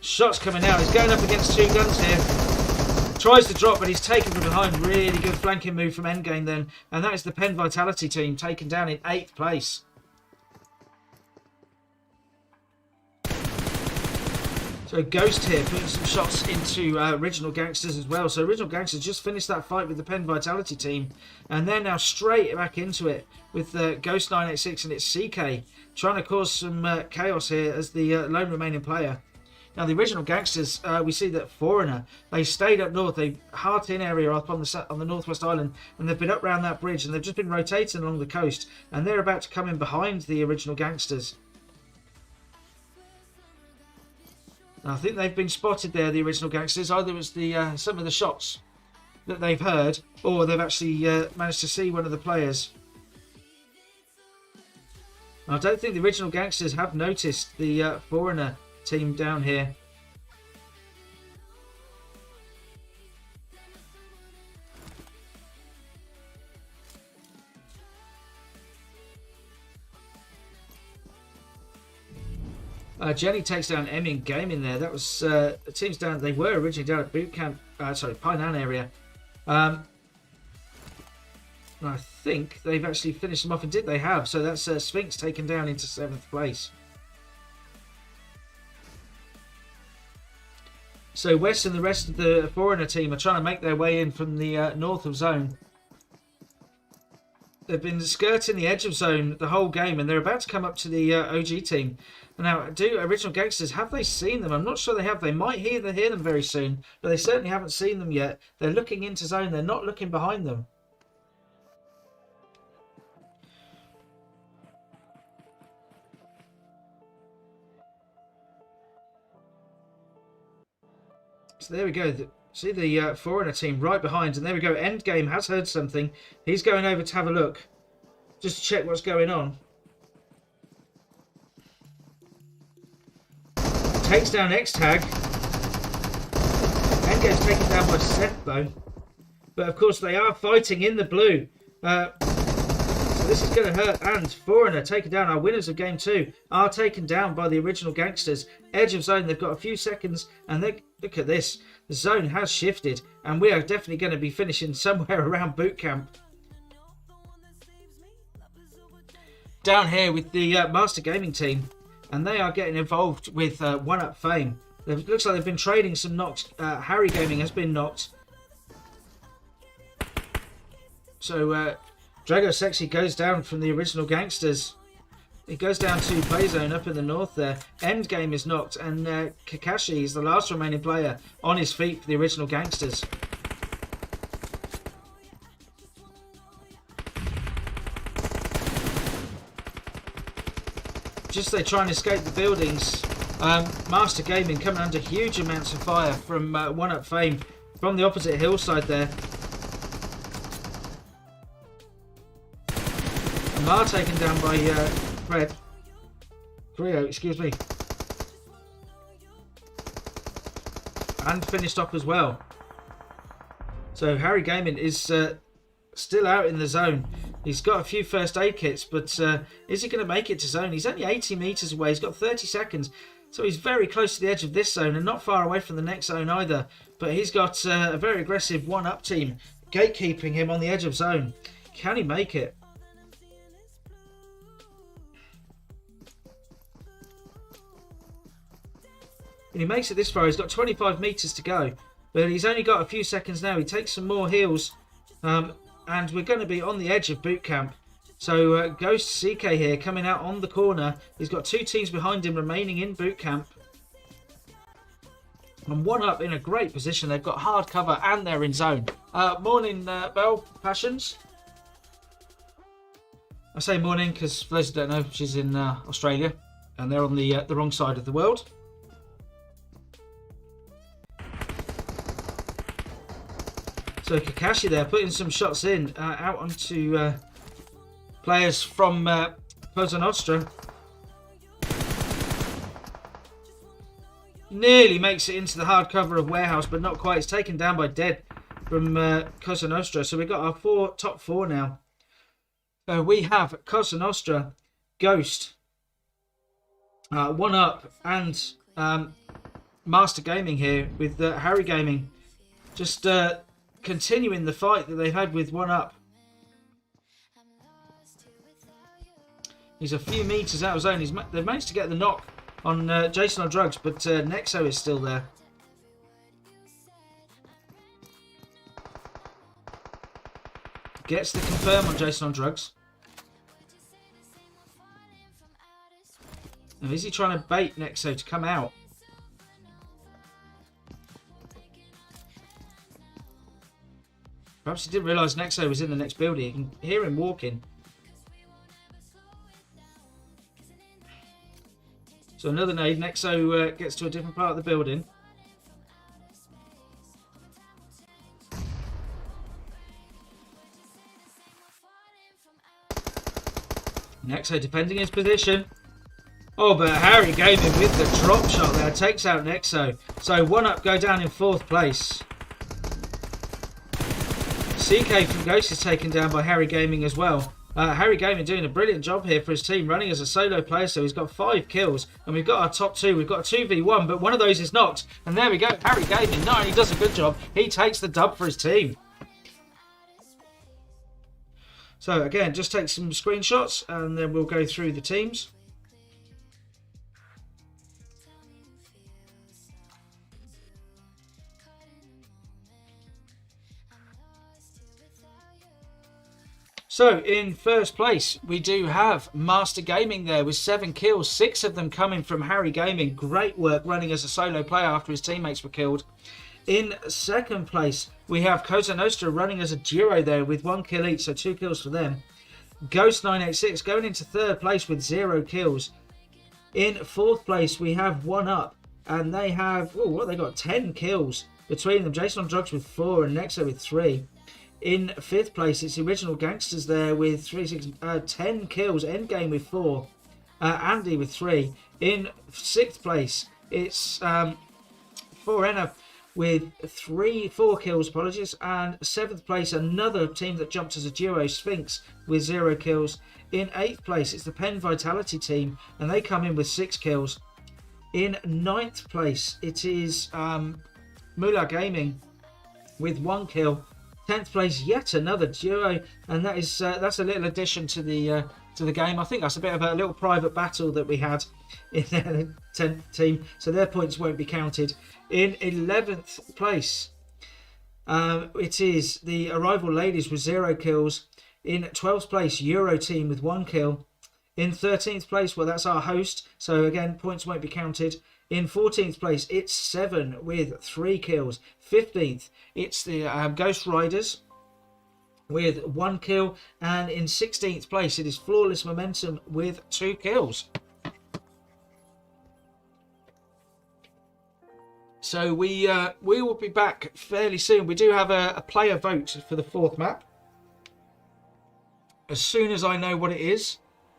Speaker 2: Shots coming out. He's going up against 2 guns here. Tries to drop, but he's taken from behind. Really good flanking move from Endgame then. And that is the Penn Vitality team taken down in 8th place. So Ghost here putting some shots into Original Gangsters as well. So Original Gangsters just finished that fight with the Penn Vitality team, and they're now straight back into it with Ghost 986 and its CK trying to cause some chaos here as the lone remaining player. Now the Original Gangsters, we see that Foreigner, they stayed up north. They heart in area up on the Northwest Island, and they've been up around that bridge, and they've just been rotating along the coast, and they're about to come in behind the Original Gangsters. I think they've been spotted there, the Original Gangsters. Either it was the some of the shots that they've heard, or they've actually managed to see one of the players. I don't think the Original Gangsters have noticed the Foreigner team down here. Jenny takes down Emmy Gaming there. That was the teams down. They were originally down at boot camp. Painan area. I think they've actually finished them off, and did they have? So that's Sphinx taken down into 7th place. So West and the rest of the Foreigner team are trying to make their way in from the north of zone. They've been skirting the edge of zone the whole game, and they're about to come up to the OG team. Now, do Original Gangsters, have they seen them? I'm not sure they have. They might hear them very soon, but they certainly haven't seen them yet. They're looking into zone. They're not looking behind them. So there we go. See the Foreigner team right behind, and there we go. Endgame has heard something. He's going over to have a look, just to check what's going on. Takes down X-Tag. Endgame's taken down by Seth though. But of course they are fighting in the blue. So this is going to hurt. And Foreigner taken down. Our winners of game 2 are taken down by the Original Gangsters. Edge of zone. They've got a few seconds. And look at this. The zone has shifted. And we are definitely going to be finishing somewhere around boot camp. Down here with the Master Gaming team. And they are getting involved with 1UP Fame. It looks like they've been trading some knocks. Harry Gaming has been knocked. So Drago Sexy goes down from the Original Gangsters. He goes down to play zone up in the north there. Endgame is knocked, and Kakashi is the last remaining player on his feet for the Original Gangsters. Just they try and escape the buildings. Master Gaming coming under huge amounts of fire from 1UP Fame from the opposite hillside there. Mar taken down by Creo, excuse me. And finished off as well. So Harry Gaming is still out in the zone. He's got a few first aid kits, but is he going to make it to zone? He's only 80 meters away. He's got 30 seconds. So he's very close to the edge of this zone and not far away from the next zone either. But he's got a very aggressive 1UP team gatekeeping him on the edge of zone. Can he make it? And he makes it this far. He's got 25 meters to go. But he's only got a few seconds now. He takes some more heals. And we're going to be on the edge of boot camp. So Ghost CK here coming out on the corner. He's got 2 teams behind him remaining in boot camp. And 1UP in a great position. They've got hard cover and they're in zone. Morning, Belle Passions. I say morning because for those who don't know, she's in Australia. And they're on the wrong side of the world. So Kakashi there putting some shots in out onto players from Cosa Nostra. Nearly makes it into the hard cover of Warehouse, but not quite. It's taken down by Dead from Cosa Nostra. So we've got our top four now. We have Cosa Nostra, Ghost, 1UP, and Master Gaming here with Harry Gaming. Just continuing the fight that they've had with 1UP. He's a few meters out of zone. They've managed to get the knock on Jason on Drugs, but Nexo is still there. Gets the confirm on Jason on Drugs. Now, is he trying to bait Nexo to come out? Perhaps he didn't realise Nexo was in the next building. You can hear him walking. So another nade. Nexo gets to a different part of the building. Nexo defending his position. Oh, but Harry Gaming with the drop shot there takes out Nexo. So 1UP go down in 4th place. CK from Ghost is taken down by Harry Gaming as well. Harry Gaming doing a brilliant job here for his team, running as a solo player, so he's got 5 kills. And we've got our top 2. We've got a 2v1, but one of those is knocked. And there we go. Harry Gaming not only does a good job, he takes the dub for his team. So again, just take some screenshots and then we'll go through the teams. So in first place, we do have Master Gaming there with 7 kills, 6 of them coming from Harry Gaming. Great work running as a solo player after his teammates were killed. In second place, we have Cosa Nostra running as a duo there with 1 kill each, so 2 kills for them. Ghost 986 going into third place with 0 kills. In fourth place, we have One Up, and they have, they got 10 kills between them. Jason on Drugs with 4 and Nexo with 3. In fifth place, it's the Original Gangsters there with 10 kills. Endgame with 4. Andy with 3. In sixth place, it's Forena with 4 kills, apologies. And seventh place, another team that jumped as a duo, Sphinx, with 0 kills. In eighth place, it's the Penn Vitality team, and they come in with 6 kills. In ninth place, it is Mula Gaming with 1 kill. 10th place, yet another duo, and that's a little addition to the game. I think that's a bit of a little private battle that we had in the 10th team, so their points won't be counted. In 11th place, it is the Arrival Ladies with 0 kills. In 12th place, Euro team with 1 kill. In 13th place, well, that's our host, so again, points won't be counted. In 14th place, it's 7 with 3 kills. 15th, it's the Ghost Riders with 1 kill. And in 16th place, it is Flawless Momentum with 2 kills. So we will be back fairly soon. We do have a player vote for the 4th map. As soon as I know what it is,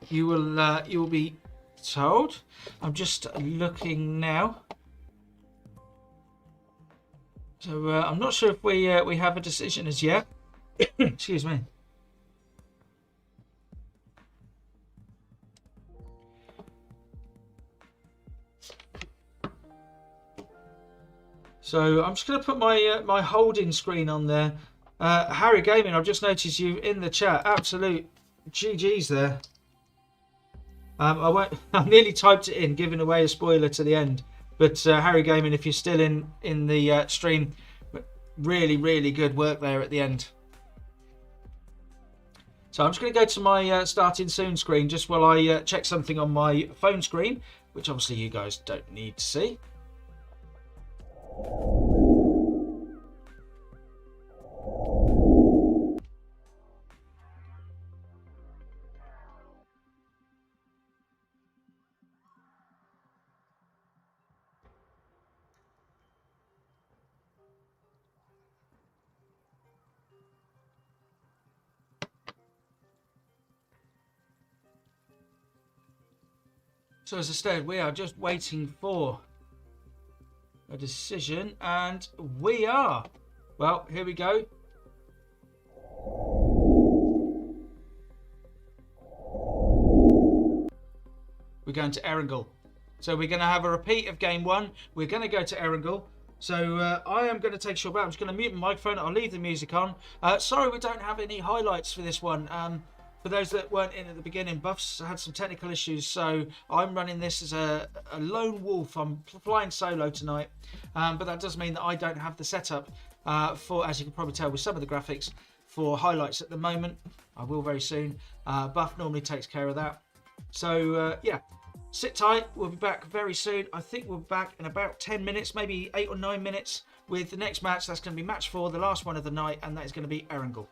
Speaker 2: you will be told. I'm just looking now. So I'm not sure if we have a decision as yet. Excuse me. So I'm just going to put my my holding screen on there. Harry Gaming, I've just noticed you in the chat. Absolute GG's there. I nearly typed it in, giving away a spoiler to the end. But Harry Gaming, if you're still in the stream, really, really good work there at the end. So I'm just going to go to my starting soon screen just while I check something on my phone screen, which obviously you guys don't need to see. So as I said, we are just waiting for a decision, and we are. Well, here we go. We're going to Erangel. So we're going to have a repeat of game 1. We're going to go to Erangel. So I am going to take a short break. I'm just going to mute my microphone. I'll leave the music on. Sorry we don't have any highlights for this one. For those that weren't in at the beginning, Buffs had some technical issues, so I'm running this as a lone wolf. I'm flying solo tonight, but that does mean that I don't have the setup for, as you can probably tell with some of the graphics, for highlights at the moment. I will very soon. Buff normally takes care of that. So yeah, sit tight. We'll be back very soon. I think we'll be back in about 10 minutes, maybe 8 or 9 minutes with the next match. That's going to be match 4, the last one of the night, and that is going to be Erangel.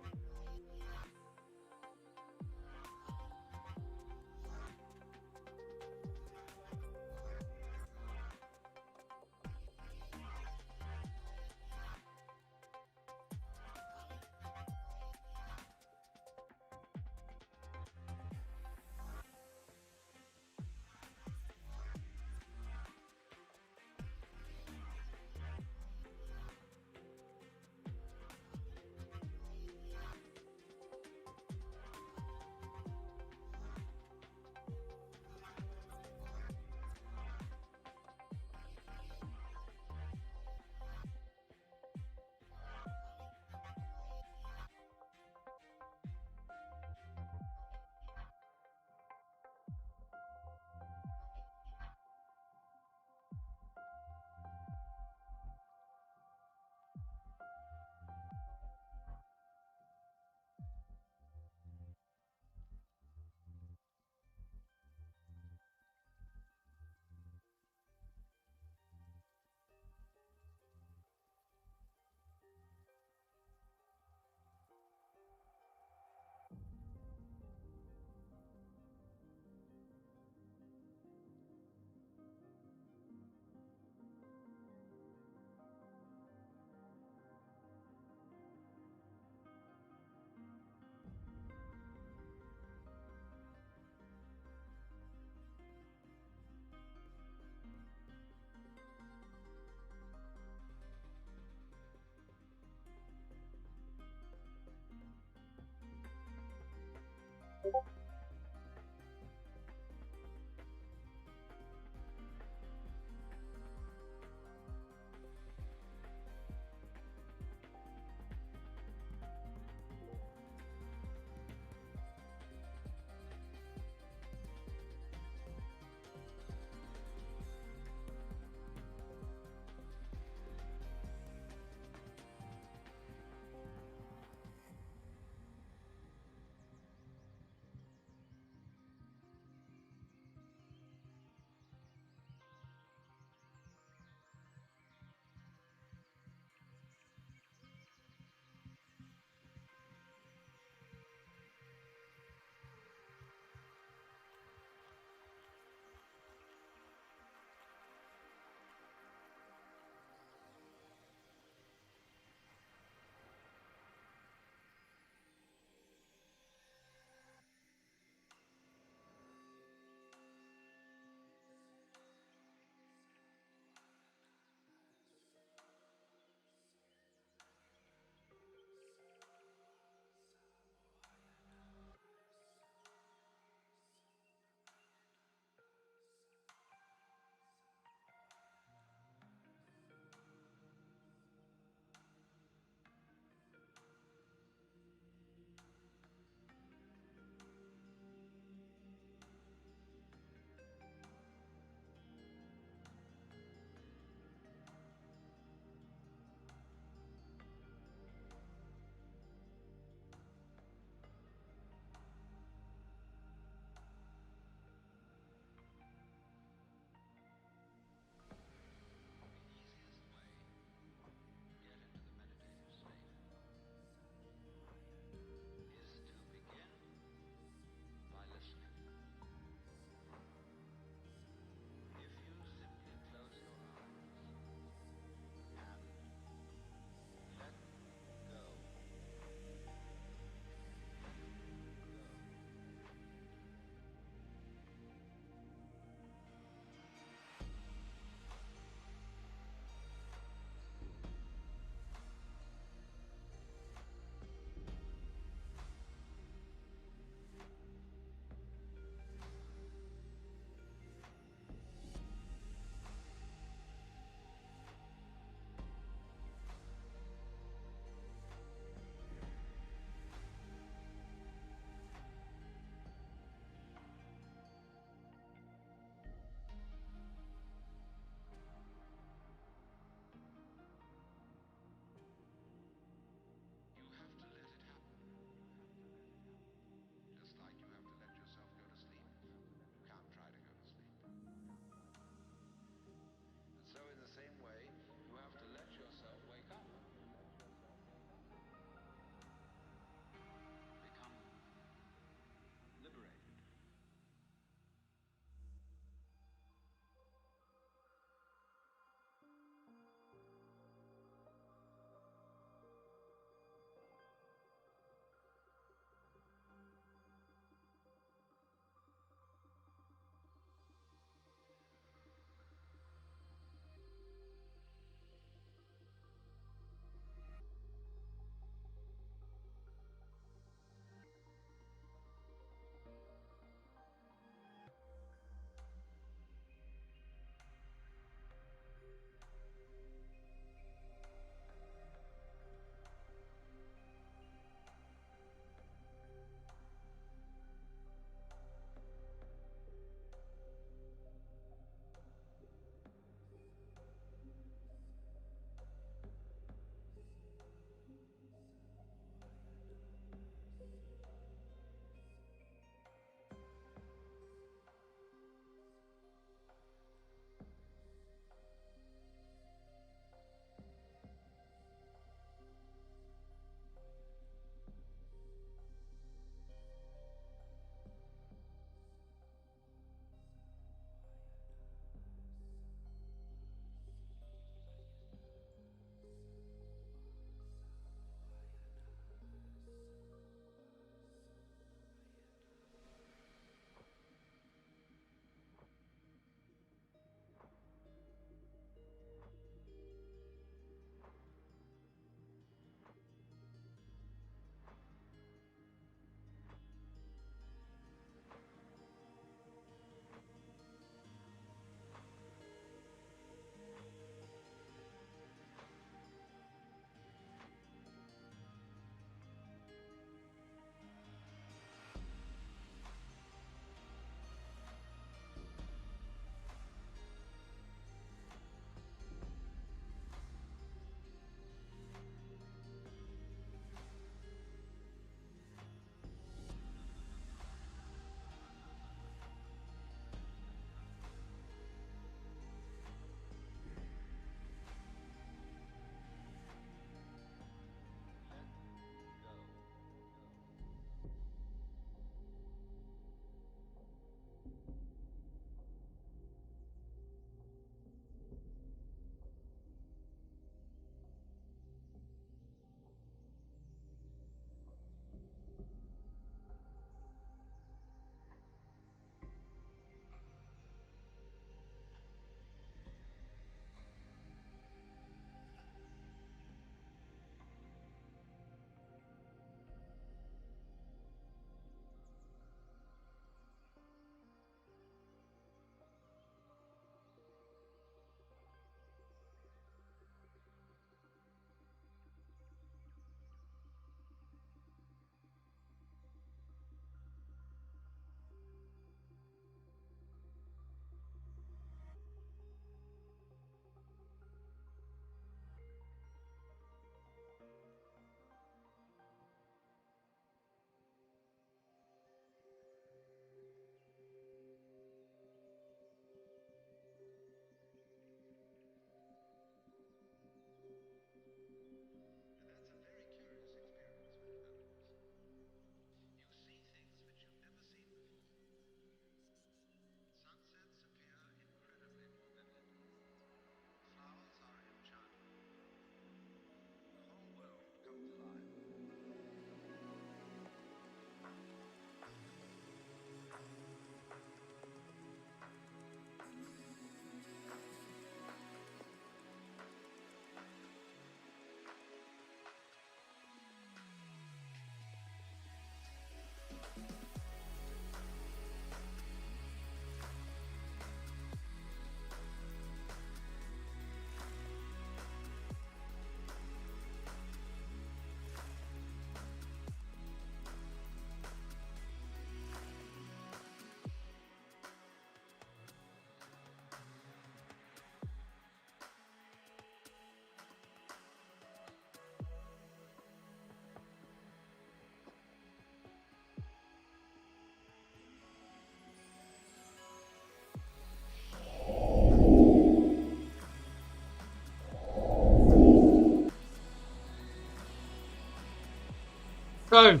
Speaker 2: So,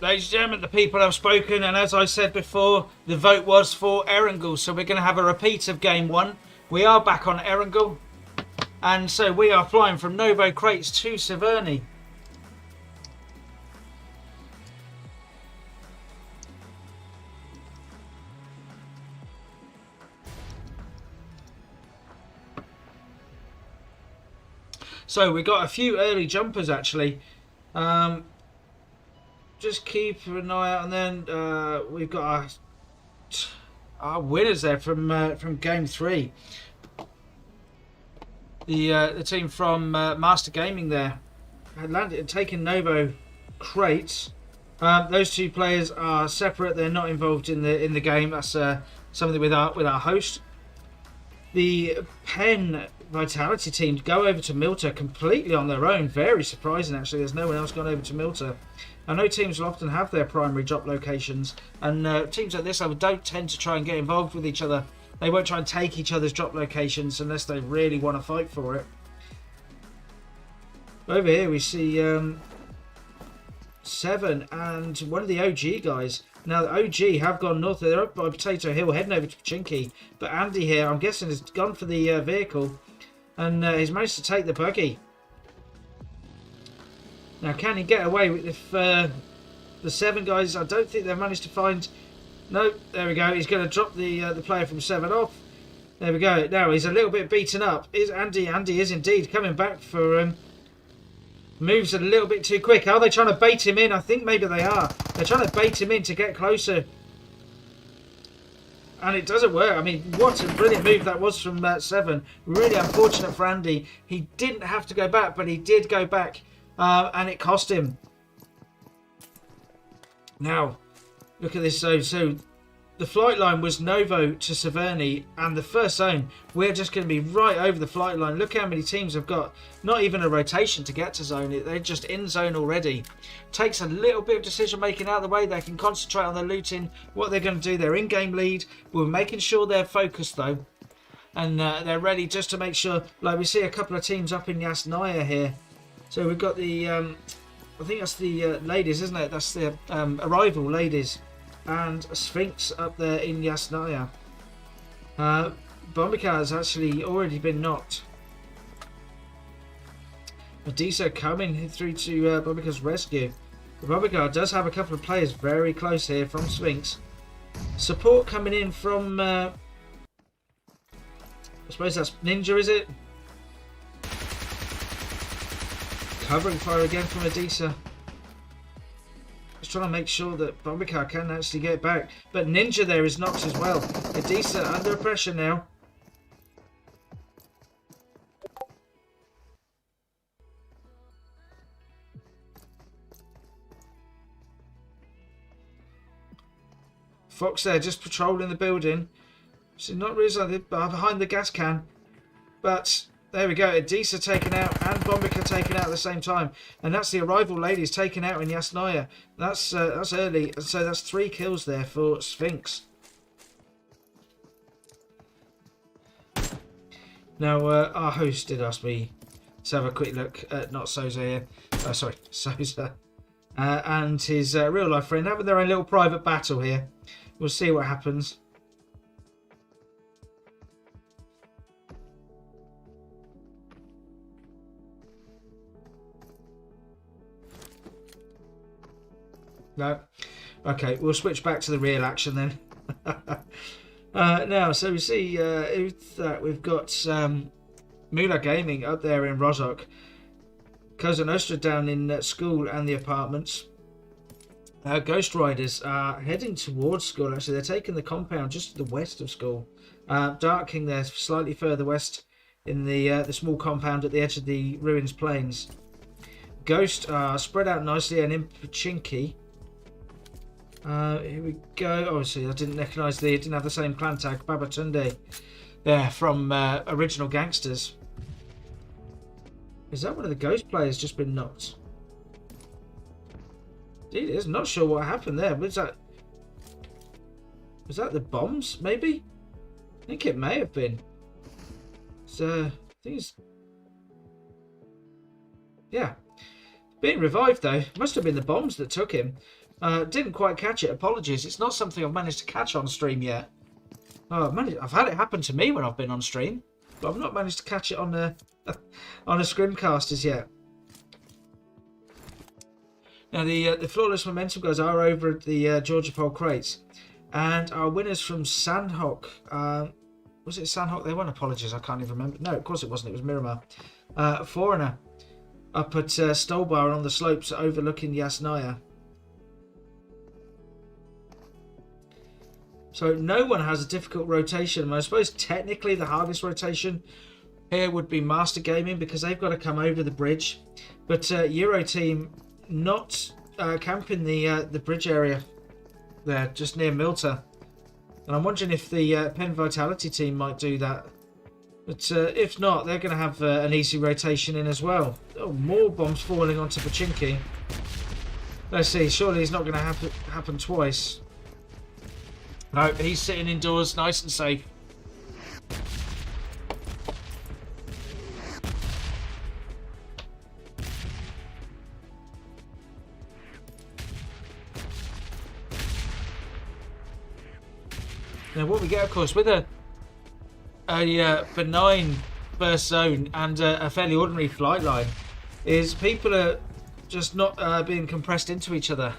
Speaker 2: ladies and gentlemen, the people have spoken, and as I said before, the vote was for Erangel. So we're going to have a repeat of game 1. We are back on Erangel, and so we are flying from Novo Crates to Severny. So we got a few early jumpers actually. Just keep an eye out, and then we've got our winners there from game 3. The team from Master Gaming there had landed, taken Novo Crates. Those 2 players are separate; they're not involved in the game. That's something with our host. The Penn Vitality team go over to Milter completely on their own. Very surprising, actually. There's no one else gone over to Milter. I know teams will often have their primary drop locations, and teams at this level don't tend to try and get involved with each other. They won't try and take each other's drop locations unless they really want to fight for it. Over here we see 7 and one of the OG guys. Now the OG have gone north. They're up by Potato Hill, heading over to Pachinki. But Andy here, I'm guessing, has gone for the vehicle, and he's managed to take the buggy. Now, can he get away with if the 7 guys? I don't think they've managed to find. No, there we go. He's going to drop the player from 7 off. There we go. Now he's a little bit beaten up. Is Andy? Andy is indeed coming back for him. Moves a little bit too quick. Are they trying to bait him in? I think maybe they are. They're trying to bait him in to get closer. And it doesn't work. I mean, what a brilliant move that was from 7. Really unfortunate for Andy. He didn't have to go back, but he did go back. And it cost him. Now, look at this zone. So, the flight line was Novo to Severny, and the first zone, we're just going to be right over the flight line. Look how many teams have got not even a rotation to get to zone. They're just in zone already. Takes a little bit of decision making out of the way. They can concentrate on their looting, what they're going to do. Their in-game lead. We're making sure they're focused though, and they're ready just to make sure. Like we see a couple of teams up in Yasnaya here. So we've got the, I think that's the ladies, isn't it? That's the arrival ladies. And Sphinx up there in Yasnaya. Bombicar has actually already been knocked. Adisa coming through to Bombicar's rescue. Bombicar does have a couple of players very close here from Sphinx. Support coming in from, I suppose that's Ninja, is it? Covering fire again from Adisa. Just trying to make sure that Bombicar can actually get back. But Ninja there is knocked as well. Adisa under pressure now. Fox there just patrolling the building. So not really behind the gas can. But there we go, Adisa taken out and Bombicar taken out at the same time. And that's the arrival ladies taken out in Yasnaya. That's early, so that's 3 kills there for Sphinx. Now, our host did ask me to have a quick look at not Soza here. Sorry, Soza. And his real life friend having their own little private battle here. We'll see what happens. No. Okay, we'll switch back to the real action then. Now, so we see that we've got Mula Gaming up there in Rozhok. Cousin Ostra down in school and the apartments. Ghost Riders are heading towards school, actually. They're taking the compound just to the west of school. Dark King there, slightly further west in the small compound at the edge of the Ruins Plains. Ghost are spread out nicely and in Pachinki. Here we go. Obviously, I didn't recognise it didn't have the same clan tag. Babatunde there from Original Gangsters. Is that one of the Ghost players just been knocked? Indeed, it is. Not sure what happened there. Was that the bombs? Maybe. I think it may have been. So I think it's yeah. Being revived, though. Must have been the bombs that took him. Didn't quite catch it. Apologies. It's not something I've managed to catch on stream yet. Oh, I've had it happen to me when I've been on stream, but I've not managed to catch it on a scrimcast as yet. Now, the flawless momentum guys are over at the Georgia Pole crates. And our winners from Sandhawk. Was it Sandhawk they won? Apologies, I can't even remember. No, of course it wasn't. It was Miramar. Foreigner up at Stolbar on the slopes overlooking Yasnaya. So no one has a difficult rotation. I suppose technically the hardest rotation here would be Master Gaming because they've got to come over the bridge. But Euro team not camping the bridge area there, just near Milta. And I'm wondering if the Penn Vitality team might do that. But if not, they're going to have an easy rotation in as well. Oh, more bombs falling onto Pachinki. Let's see, surely it's not going to happen twice. No, he's sitting indoors, nice and safe. Now, what we get, of course, with a benign burst zone and a fairly ordinary flight line, is people are just not being compressed into each other.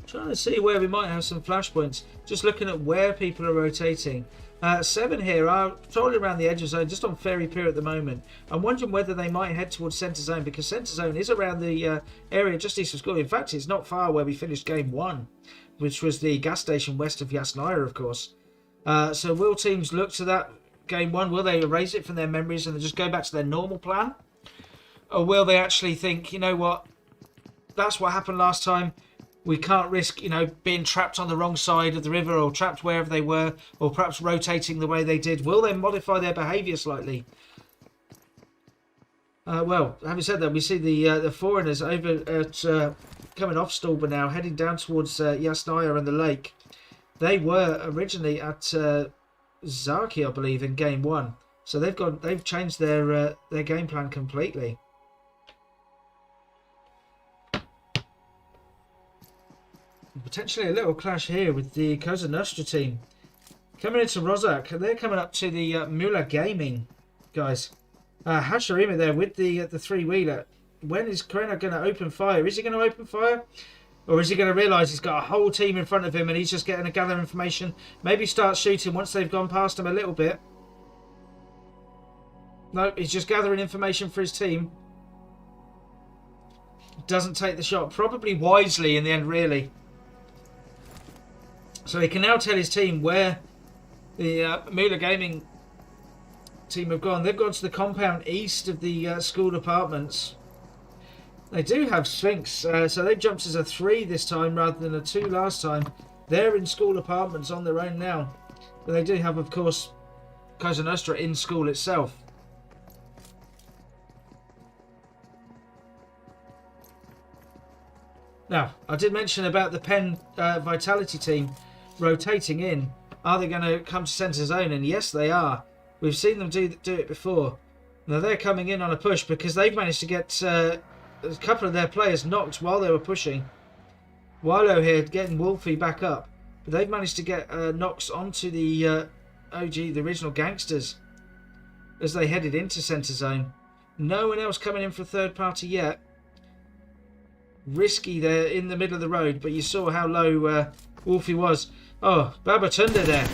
Speaker 2: Trying to see where we might have some flashpoints. Just looking at where people are rotating. 7 here are totally around the edge of zone, just on Ferry Pier at the moment. I'm wondering whether they might head towards centre zone, because centre zone is around the area just east of school. In fact, it's not far where we finished game 1, which was the gas station west of Yasnaya, of course. So will teams look to that game 1? Will they erase it from their memories and just go back to their normal plan? Or will they actually think, you know what, that's what happened last time. We can't risk, being trapped on the wrong side of the river or trapped wherever they were, or perhaps rotating the way they did. Will they modify their behaviour slightly? Well, having said that, we see the foreigners over at coming off Stolba now, heading down towards Yasnaya and the lake. They were originally at Zaki, I believe, in game 1, so they've changed their game plan completely. Potentially a little clash here with the Cosa Nostra team. Coming into Rozak, they're coming up to the Mula Gaming guys. Hashirima there with the 3-wheeler. When is Krena going to open fire? Is he going to open fire? Or is he going to realise he's got a whole team in front of him and he's just getting to gather information? Maybe start shooting once they've gone past him a little bit. No, he's just gathering information for his team. Doesn't take the shot. Probably wisely in the end, really. So he can now tell his team where the Mula Gaming team have gone. They've gone to the compound east of the school apartments. They do have Sphinx, so they jumped as a 3 this time rather than a 2 last time. They're in school apartments on their own now. But they do have, of course, Cosa Nostra in school itself. Now, I did mention about the Penn Vitality team rotating in. Are they going to come to centre zone? And yes, they are. We've seen them do it before. Now they're coming in on a push because they've managed to get a couple of their players knocked while they were pushing. Wilo here getting Wolfie back up. But they've managed to get knocks onto the OG, the original gangsters, as they headed into centre zone. No one else coming in for third party yet. Risky there in the middle of the road, but you saw how low Wolfie was. Oh, Babatunde there,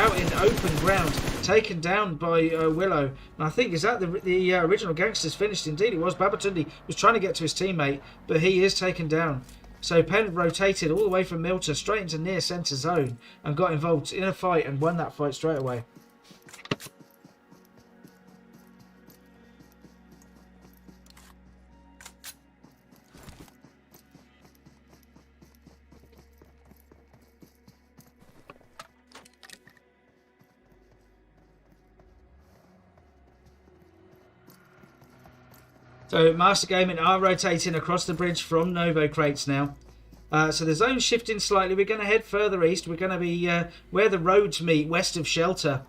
Speaker 2: out in open ground, taken down by Willow. And I think, is that the original gangsters finished? Indeed it was. Babatunde was trying to get to his teammate, but he is taken down. So Penn rotated all the way from Milta straight into near centre zone and got involved in a fight and won that fight straight away. So Master Gaming are rotating across the bridge from Novo crates now. So the zone's shifting slightly. We're going to head further east. We're going to be where the roads meet, west of Shelter.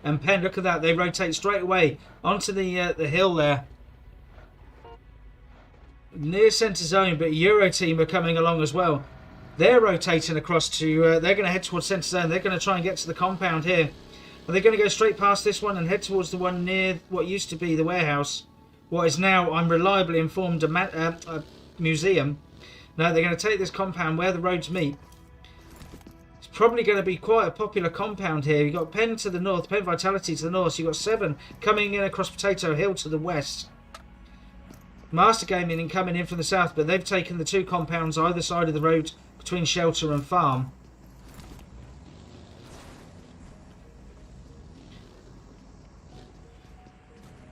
Speaker 2: And Penn, look at that. They rotate straight away onto the hill there. Near centre zone, but Euro team are coming along as well. They're rotating across to... they're going to head towards centre zone. They're going to try and get to the compound here. Are they going to go straight past this one and head towards the one near what used to be the warehouse? What is now, I'm reliably informed, a museum. No, they're going to take this compound where the roads meet. It's probably going to be quite a popular compound here. You've got Penn to the north, Penn Vitality to the north. So you've got 7 coming in across Potato Hill to the west. Master Gaming in coming in from the south, but they've taken the 2 compounds either side of the road between Shelter and Farm.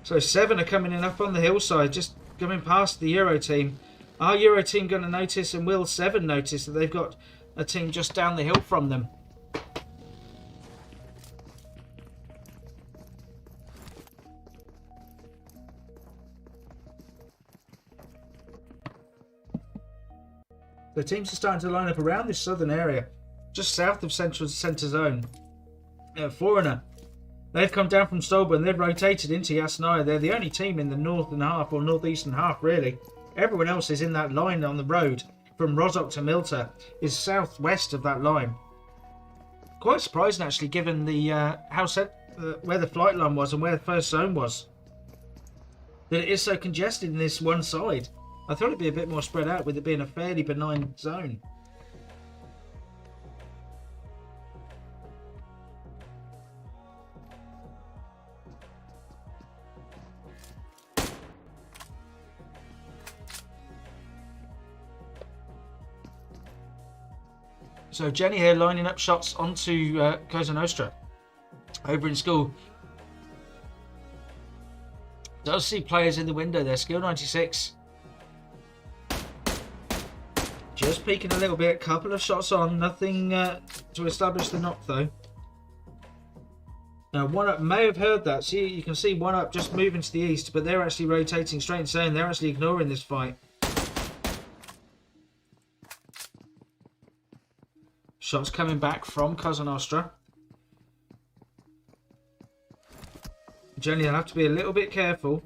Speaker 2: So 7 are coming in up on the hillside, just coming past the Euro team. Are Euro team going to notice, and will 7 notice that they've got a team just down the hill from them? The teams are starting to line up around this southern area, just south of centre zone. Foreigner. They've come down from Stolba and they've rotated into Yasnaya. They're the only team in the northern half, or northeastern half really. Everyone else is in that line on the road from Rozok to Milta, is southwest of that line. Quite surprising actually, given the where the flight line was and where the first zone was, that it is so congested in this one side. I thought it'd be a bit more spread out with it being a fairly benign zone. So Jenny here lining up shots onto Cosa Nostra over in school. Does see players in the window there. Skill 96. Just peeking a little bit. Couple of shots on. Nothing to establish the knock though. Now One Up may have heard that. See, you can see One Up just moving to the east, but they're actually rotating straight and saying they're actually ignoring this fight. Shots coming back from Cosa Nostra. Jenny will have to be a little bit careful.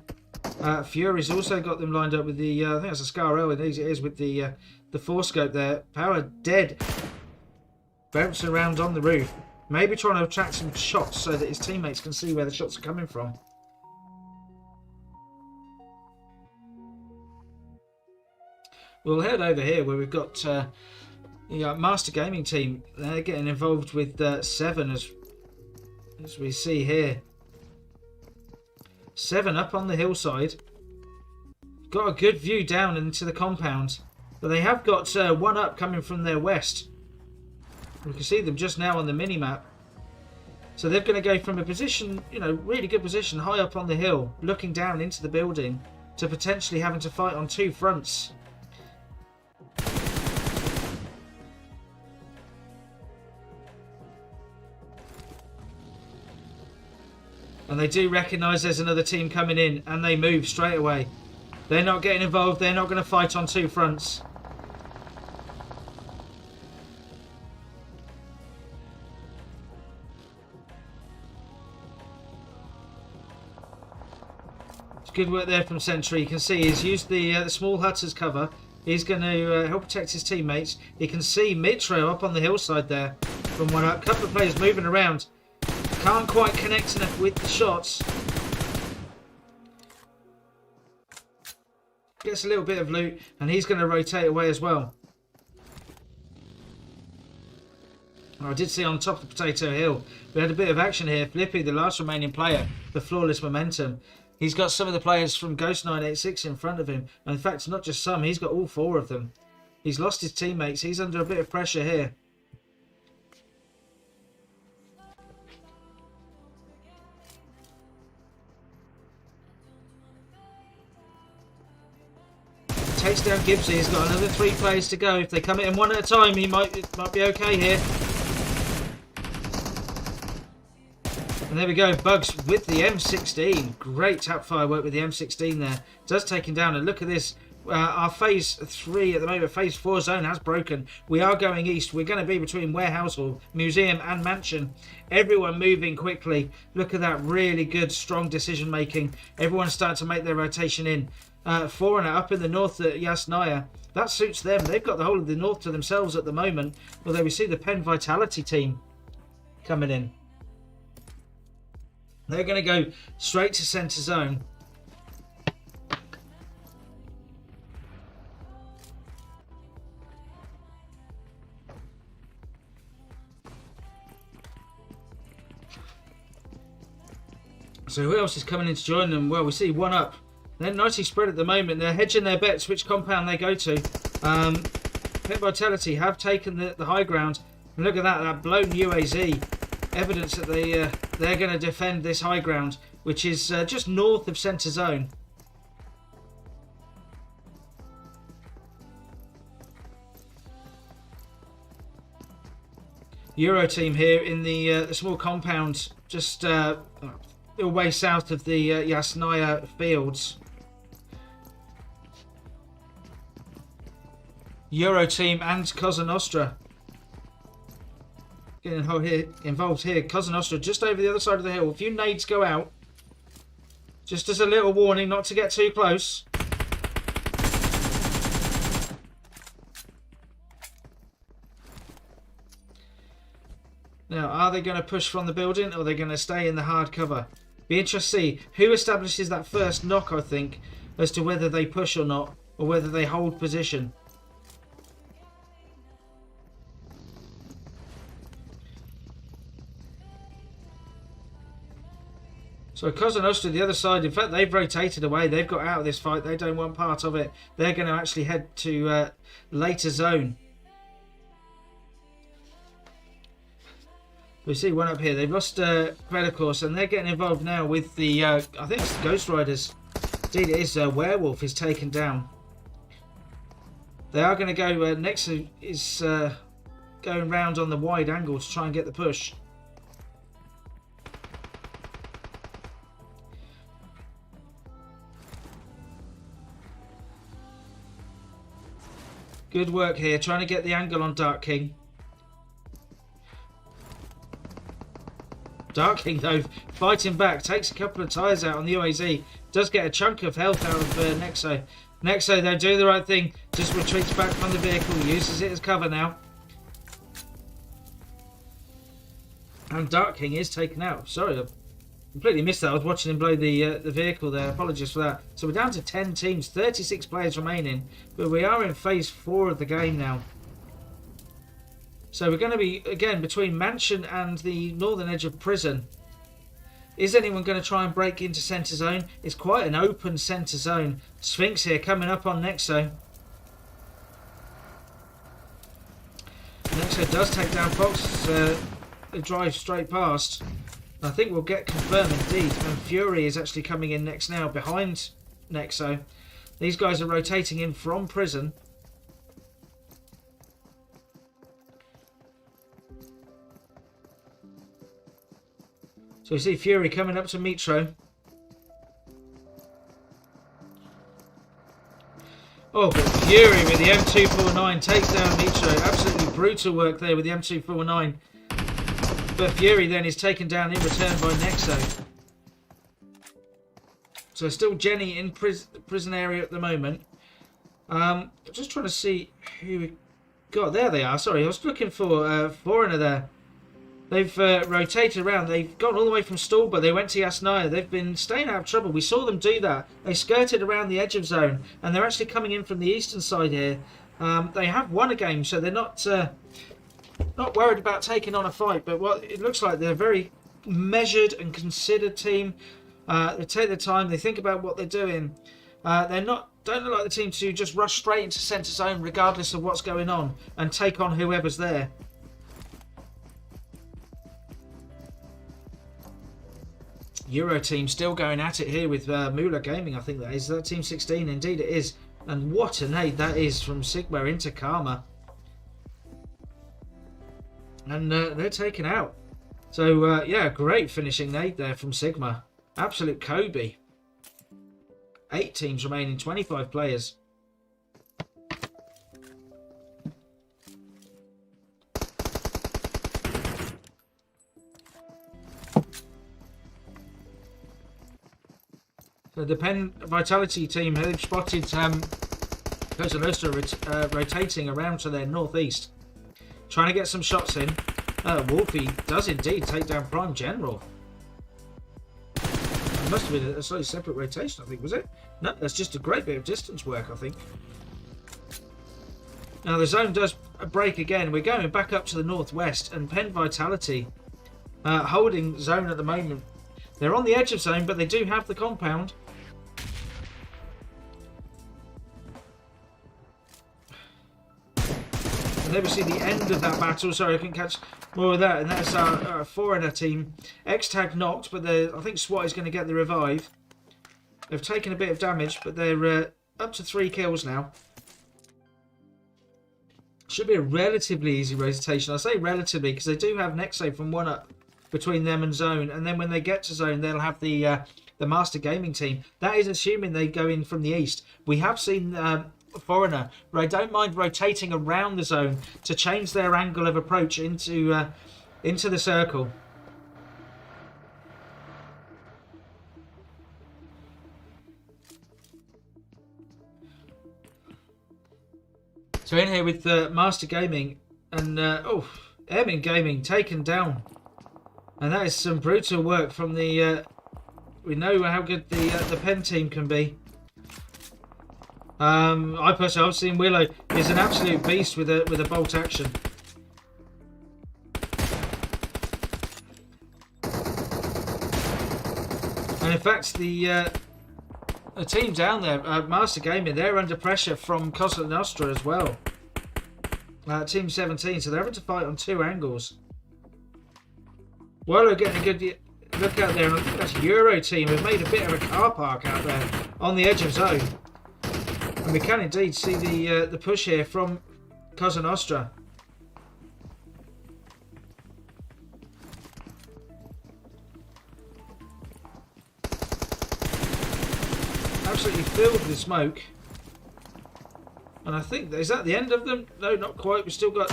Speaker 2: Fury's also got them lined up with the, I think that's a Scar L, it is with the 4-scope there. Power dead. Bouncing around on the roof. Maybe trying to attract some shots so that his teammates can see where the shots are coming from. We'll head over here where we've got Master Gaming team. They're getting involved with 7 as we see here. 7 up on the hillside. Got a good view down into the compound. But they have got 1 up coming from their west. We can see them just now on the mini-map. So they're going to go from a position, really good position, high up on the hill, looking down into the building, to potentially having to fight on 2 fronts. And they do recognise there's another team coming in, and they move straight away. They're not getting involved. They're not going to fight on 2 fronts. It's good work there from Sentry. You can see he's used the small hut as cover. He's going to help protect his teammates. You can see Mitro up on the hillside there from One Up. Couple of players moving around. Can't quite connect enough with the shots. Gets a little bit of loot, and he's going to rotate away as well. I did see on top of the Potato Hill, we had a bit of action here. Flippy, the last remaining player, the Flawless Momentum. He's got some of the players from Ghost 986 in front of him. And in fact, not just some, he's got all 4 of them. He's lost his teammates. He's under a bit of pressure here. Takes down Gibbsy. He's got another 3 players to go. If they come in one at a time, it might be okay here. And there we go, Bugs with the M16. Great tap fire work with the M16 there. Does take him down. And look at this. Our phase 3 at the moment, phase 4 zone has broken. We are going east. We're going to be between warehouse or museum and mansion. Everyone moving quickly. Look at that, really good, strong decision making. Everyone's starting to make their rotation in. Foreigner up in the north at Yasnaya. That suits them. They've got the whole of the north to themselves at the moment. Although we see the Penn Vitality team coming in. They're going to go straight to centre zone. So who else is coming in to join them? Well, we see one up. They're nicely spread at the moment. They're hedging their bets which compound they go to. Penn Vitality have taken the high ground. And look at that blown UAZ. Evidence that they're going to defend this high ground, which is just north of centre zone. Euro team here in the small compound, just away south of the Yasnaya fields. Euro team and Cosa Nostra getting involved here. Cosa Nostra just over the other side of the hill. A few nades go out. Just as a little warning not to get too close. Now, are they going to push from the building or are they going to stay in the hard cover? Be interesting to see who establishes that first knock, I think, as to whether they push or not, or whether they hold position. So Cosa Nostra, the other side, in fact, they've rotated away. They've got out of this fight. They don't want part of it. They're going to actually head to later zone. We see one up here. They've lost Predator Course, and they're getting involved now with the, I think it's the Ghost Riders. Indeed it is. Werewolf is taken down. They are going to go, Nexo is going round on the wide angle to try and get the push. Good work here, trying to get the angle on Dark King. Dark King, though, fighting back, takes a couple of tyres out on the UAZ, does get a chunk of health out of Nexo. Nexo, though, doing the right thing, just retreats back from the vehicle, uses it as cover now. And Dark King is taken out. Sorry, I completely missed that. I was watching him blow the vehicle there. Apologies for that. So we're down to 10 teams, 36 players remaining, but we are in phase 4 of the game now. So we're going to be, again, between Mansion and the northern edge of Prison. Is anyone going to try and break into centre zone? It's quite an open centre zone. Sphinx here coming up on Nexo. Nexo does take down Fox. They drive straight past. I think we'll get confirmed indeed. And Fury is actually coming in next now behind Nexo. These guys are rotating in from Prison. So we see Fury coming up to Mitro. Oh, but Fury with the M249 takes down Mitro. Absolutely brutal work there with the M249. But Fury then is taken down in return by Nexo. So still Jenny in prison area at the moment. Just trying to see who we got. There they are. Sorry, I was looking for Foreigner there. They've rotated around. They've gone all the way from Stallba. They went to Yasnaya. They've been staying out of trouble. We saw them do that. They skirted around the edge of zone, and they're actually coming in from the eastern side here. They have won a game, so they're not worried about taking on a fight. But what it looks like, they're a very measured and considered team. They take their time. They think about what they're doing. Don't look like the team to just rush straight into centre zone, regardless of what's going on, and take on whoever's there. Euro team still going at it here with Mula Gaming, I think that is. That Team 16, indeed it is. And what a nade that is from Sigma into Karma. And they're taken out. So, yeah, great finishing nade there from Sigma. Absolute Kobe. 8 teams remaining, 25 players. So the Penn Vitality team, who've spotted Costa rotating around to their northeast, trying to get some shots in. Wolfie does indeed take down Prime General. It must have been a slightly separate rotation, I think, was it? No, that's just a great bit of distance work, I think. Now the zone does break again. We're going back up to the northwest, and Penn Vitality holding zone at the moment. They're on the edge of zone, but they do have the compound. And there we see the end of that battle. Sorry, I couldn't catch more of that. And that's our Foreigner team. X-Tag knocked, but I think SWAT is going to get the revive. They've taken a bit of damage, but they're up to 3 kills now. Should be a relatively easy rotation. I say relatively because they do have next save from 1 up between them and zone, and then when they get to zone, they'll have the Master Gaming team. That is assuming they go in from the east. We have seen Foreigner, but I don't mind rotating around the zone to change their angle of approach into the circle. So in here with Master Gaming and M Gaming taken down. And that is some brutal work from the... we know how good the Penn team can be. I personally, I've seen Willow is an absolute beast with a bolt action. And in fact, the team down there, Master Gaming, they're under pressure from Cosa Nostra as well. Team 17, so they're having to fight on 2 angles. Willow getting a good look out there, and I think that's Euro team. We've made a bit of a car park out there on the edge of zone. And we can indeed see the push here from Cosa Nostra. Absolutely filled with smoke. And I think, is that the end of them? No, not quite. We've still got...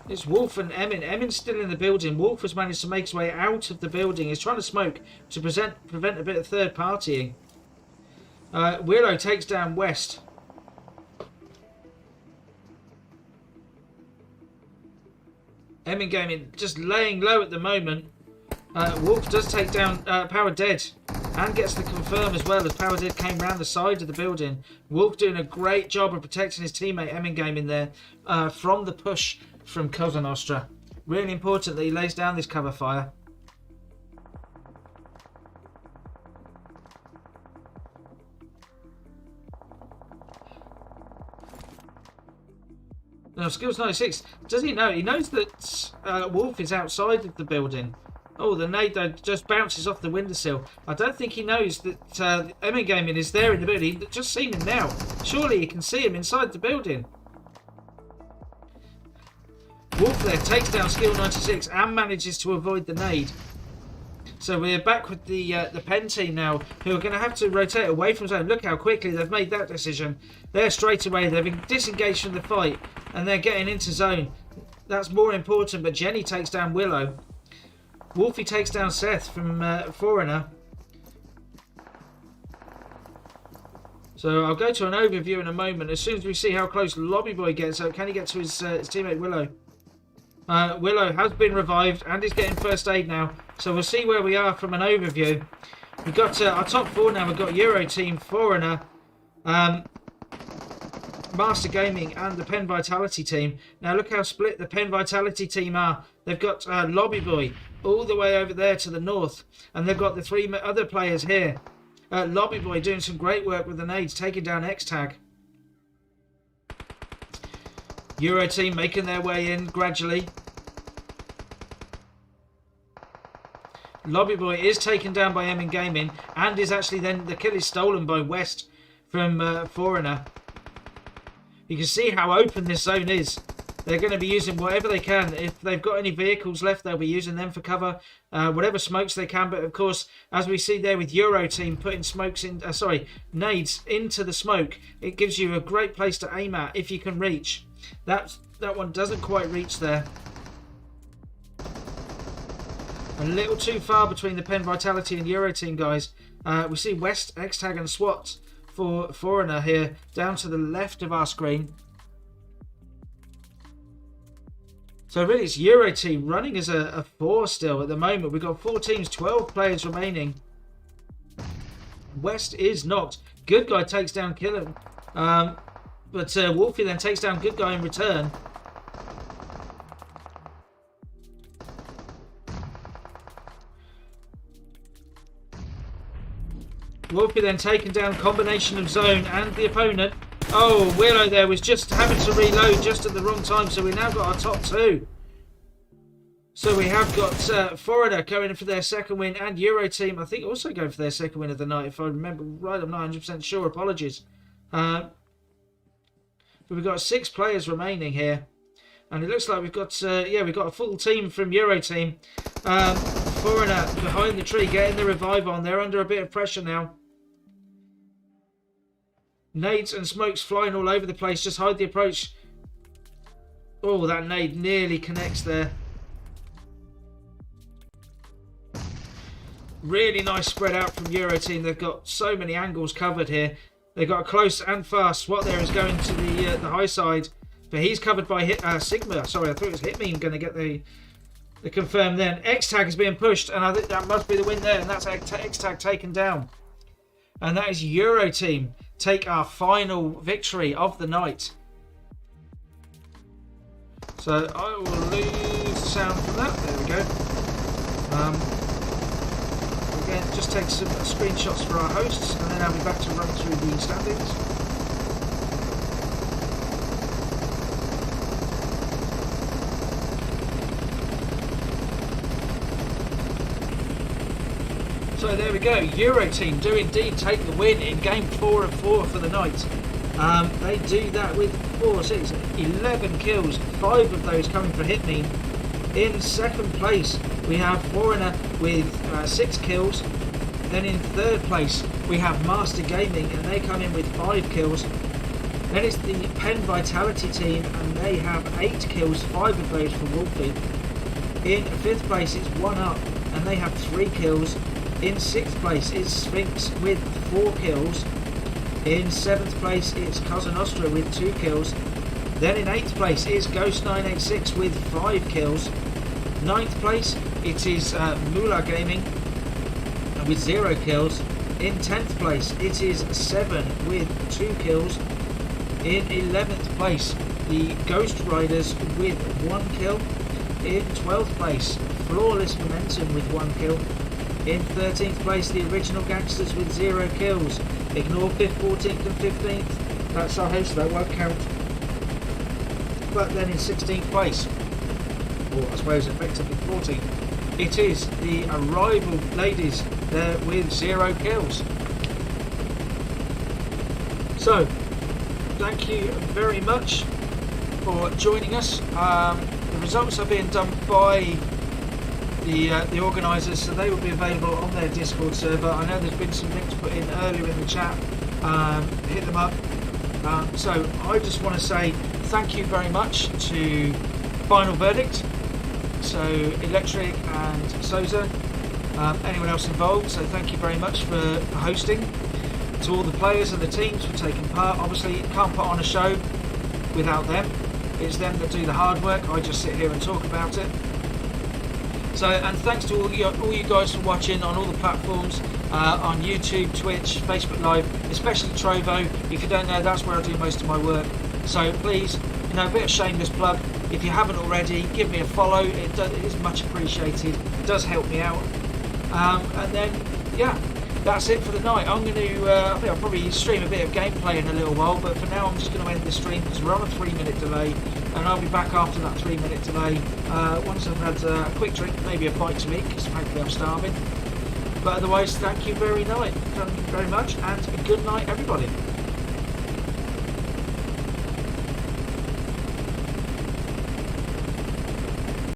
Speaker 2: it's Wolf and Emin. Emin's still in the building. Wolf has managed to make his way out of the building. He's trying to smoke to prevent a bit of third partying. Willow takes down West. Emin Gaming just laying low at the moment. Wolf does take down Power Dead and gets the confirm as well, as Power Dead came round the side of the building. Wolf doing a great job of protecting his teammate Emin Gaming there from the push from Cosa Nostra. Really important that he lays down this cover fire. Now, Skills 96, does he know? He knows that Wolf is outside of the building. Oh, the nade though just bounces off the windowsill. I don't think he knows that Emin Gaming is there in the building. He's just seen him now. Surely he can see him inside the building. Wolf there takes down Skill 96 and manages to avoid the nade. So we're back with the Penn team now, who are going to have to rotate away from zone. Look how quickly they've made that decision. They're straight away. They've been disengaged from the fight, and they're getting into zone. That's more important, but Jenny takes down Willow. Wolfie takes down Seth from Foreigner. So I'll go to an overview in a moment. As soon as we see how close Lobby Boy gets, can he get to his teammate Willow? Willow has been revived and is getting first aid now. So we'll see where we are from an overview. We've got our top 4 now. We've got Euro Team, Foreigner, Master Gaming and the Penn Vitality team. Now look how split the Penn Vitality team are. They've got Lobby Boy all the way over there to the north. And they've got the 3 other players here. Lobby Boy doing some great work with the nades, taking down X-Tag. Euro team making their way in gradually. Lobby Boy is taken down by Emin Gaming and is actually then, the kill is stolen by West from Foreigner. You can see how open this zone is. they're going to be using whatever they can. If they've got any vehicles left, they'll be using them for cover, whatever smokes they can. But of course, as we see there with Euro Team putting smokes in, nades into the smoke, it gives you a great place to aim at if you can reach. That one doesn't quite reach there. A little too far between the Pen Vitality and Euro Team guys. We see West, X-Tag and SWAT for Foreigner here, down to the left of our screen. So really it's Euro Team running as a 4 still at the moment. We've got 4 teams, 12 players remaining. West is knocked. Good Guy takes down Killer. But Wolfie then takes down Good Guy in return. Wolfie then taken down, combination of zone and the opponent. Oh, Willow there was just having to reload just at the wrong time, so we now got our top 2. So we have got Foreigner going in for their second win, and Euro Team, I think, also going for their second win of the night, if I remember right. I'm not 100% sure, apologies. But we've got 6 players remaining here. And it looks like we've got, we've got a full team from Euro Team. Foreigner behind the tree, getting the revive on. They're under a bit of pressure now. Nades and smokes flying all over the place. Just hide the approach. Oh, that nade nearly connects there. Really nice spread out from Euro Team. They've got so many angles covered here. They've got a close and fast. SWAT there is going to the high side. But he's covered by Sigma. Sorry, I thought it was Hitmean going to get the confirm then. X-Tag is being pushed, and I think that must be the win there, and that's X-Tag taken down. And that is Euro Team take our final victory of the night. So I will lose the sound from that. There we go. Again, just take some screenshots for our hosts, and then I'll be back to run through the standings. So there we go, Euro Team do indeed take the win in game 4 of 4 for the night. They do that with 11 kills, 5 of those coming for Hitmean. In second place we have Foreigner with 6 kills. Then in third place we have Master Gaming, and they come in with 5 kills. Then it's the Pen Vitality team, and they have 8 kills, 5 of those for Wolfie. In fifth place it's One Up, and they have 3 kills. In 6th place it's Sphinx with 4 kills. In 7th place it's Cousin Ostra with 2 kills. Then in 8th place is Ghost986 with 5 kills. 9th place it is Mula Gaming with 0 kills. In 10th place it is 7 with 2 kills. In 11th place the Ghost Riders with 1 kill. In 12th place Flawless Momentum with 1 kill. In 13th place, the Original Gangsters with 0 kills. Ignore 5th, 14th and 15th. That's our host, that won't count. But then in 16th place, or I suppose effectively 14th, it is the Arrival Ladies there with 0 kills. So, thank you very much for joining us. The results are being done by the organisers, so they will be available on their Discord server. I know there's been some links put in earlier in the chat. Hit them up. So I just want to say thank you very much to Final Verdict, so Electric and Soza, anyone else involved. So thank you very much for hosting. To all the players and the teams for taking part. Obviously, can't put on a show without them. It's them that do the hard work. I just sit here and talk about it. So, and thanks to all you guys for watching on all the platforms, on YouTube, Twitch, Facebook Live, especially Trovo. If you don't know, that's where I do most of my work. So please, a bit of shameless plug. If you haven't already, give me a follow. It is much appreciated. It does help me out. And then, yeah, that's it for the night. I'm going to, I think I'll probably stream a bit of gameplay in a little while, but for now I'm just going to end the stream because we're on a 3-minute delay. And I'll be back after that 3-minute delay once I've had a quick drink, maybe a bite to eat, because frankly I'm starving. But otherwise, thank you very much, and good night, everybody.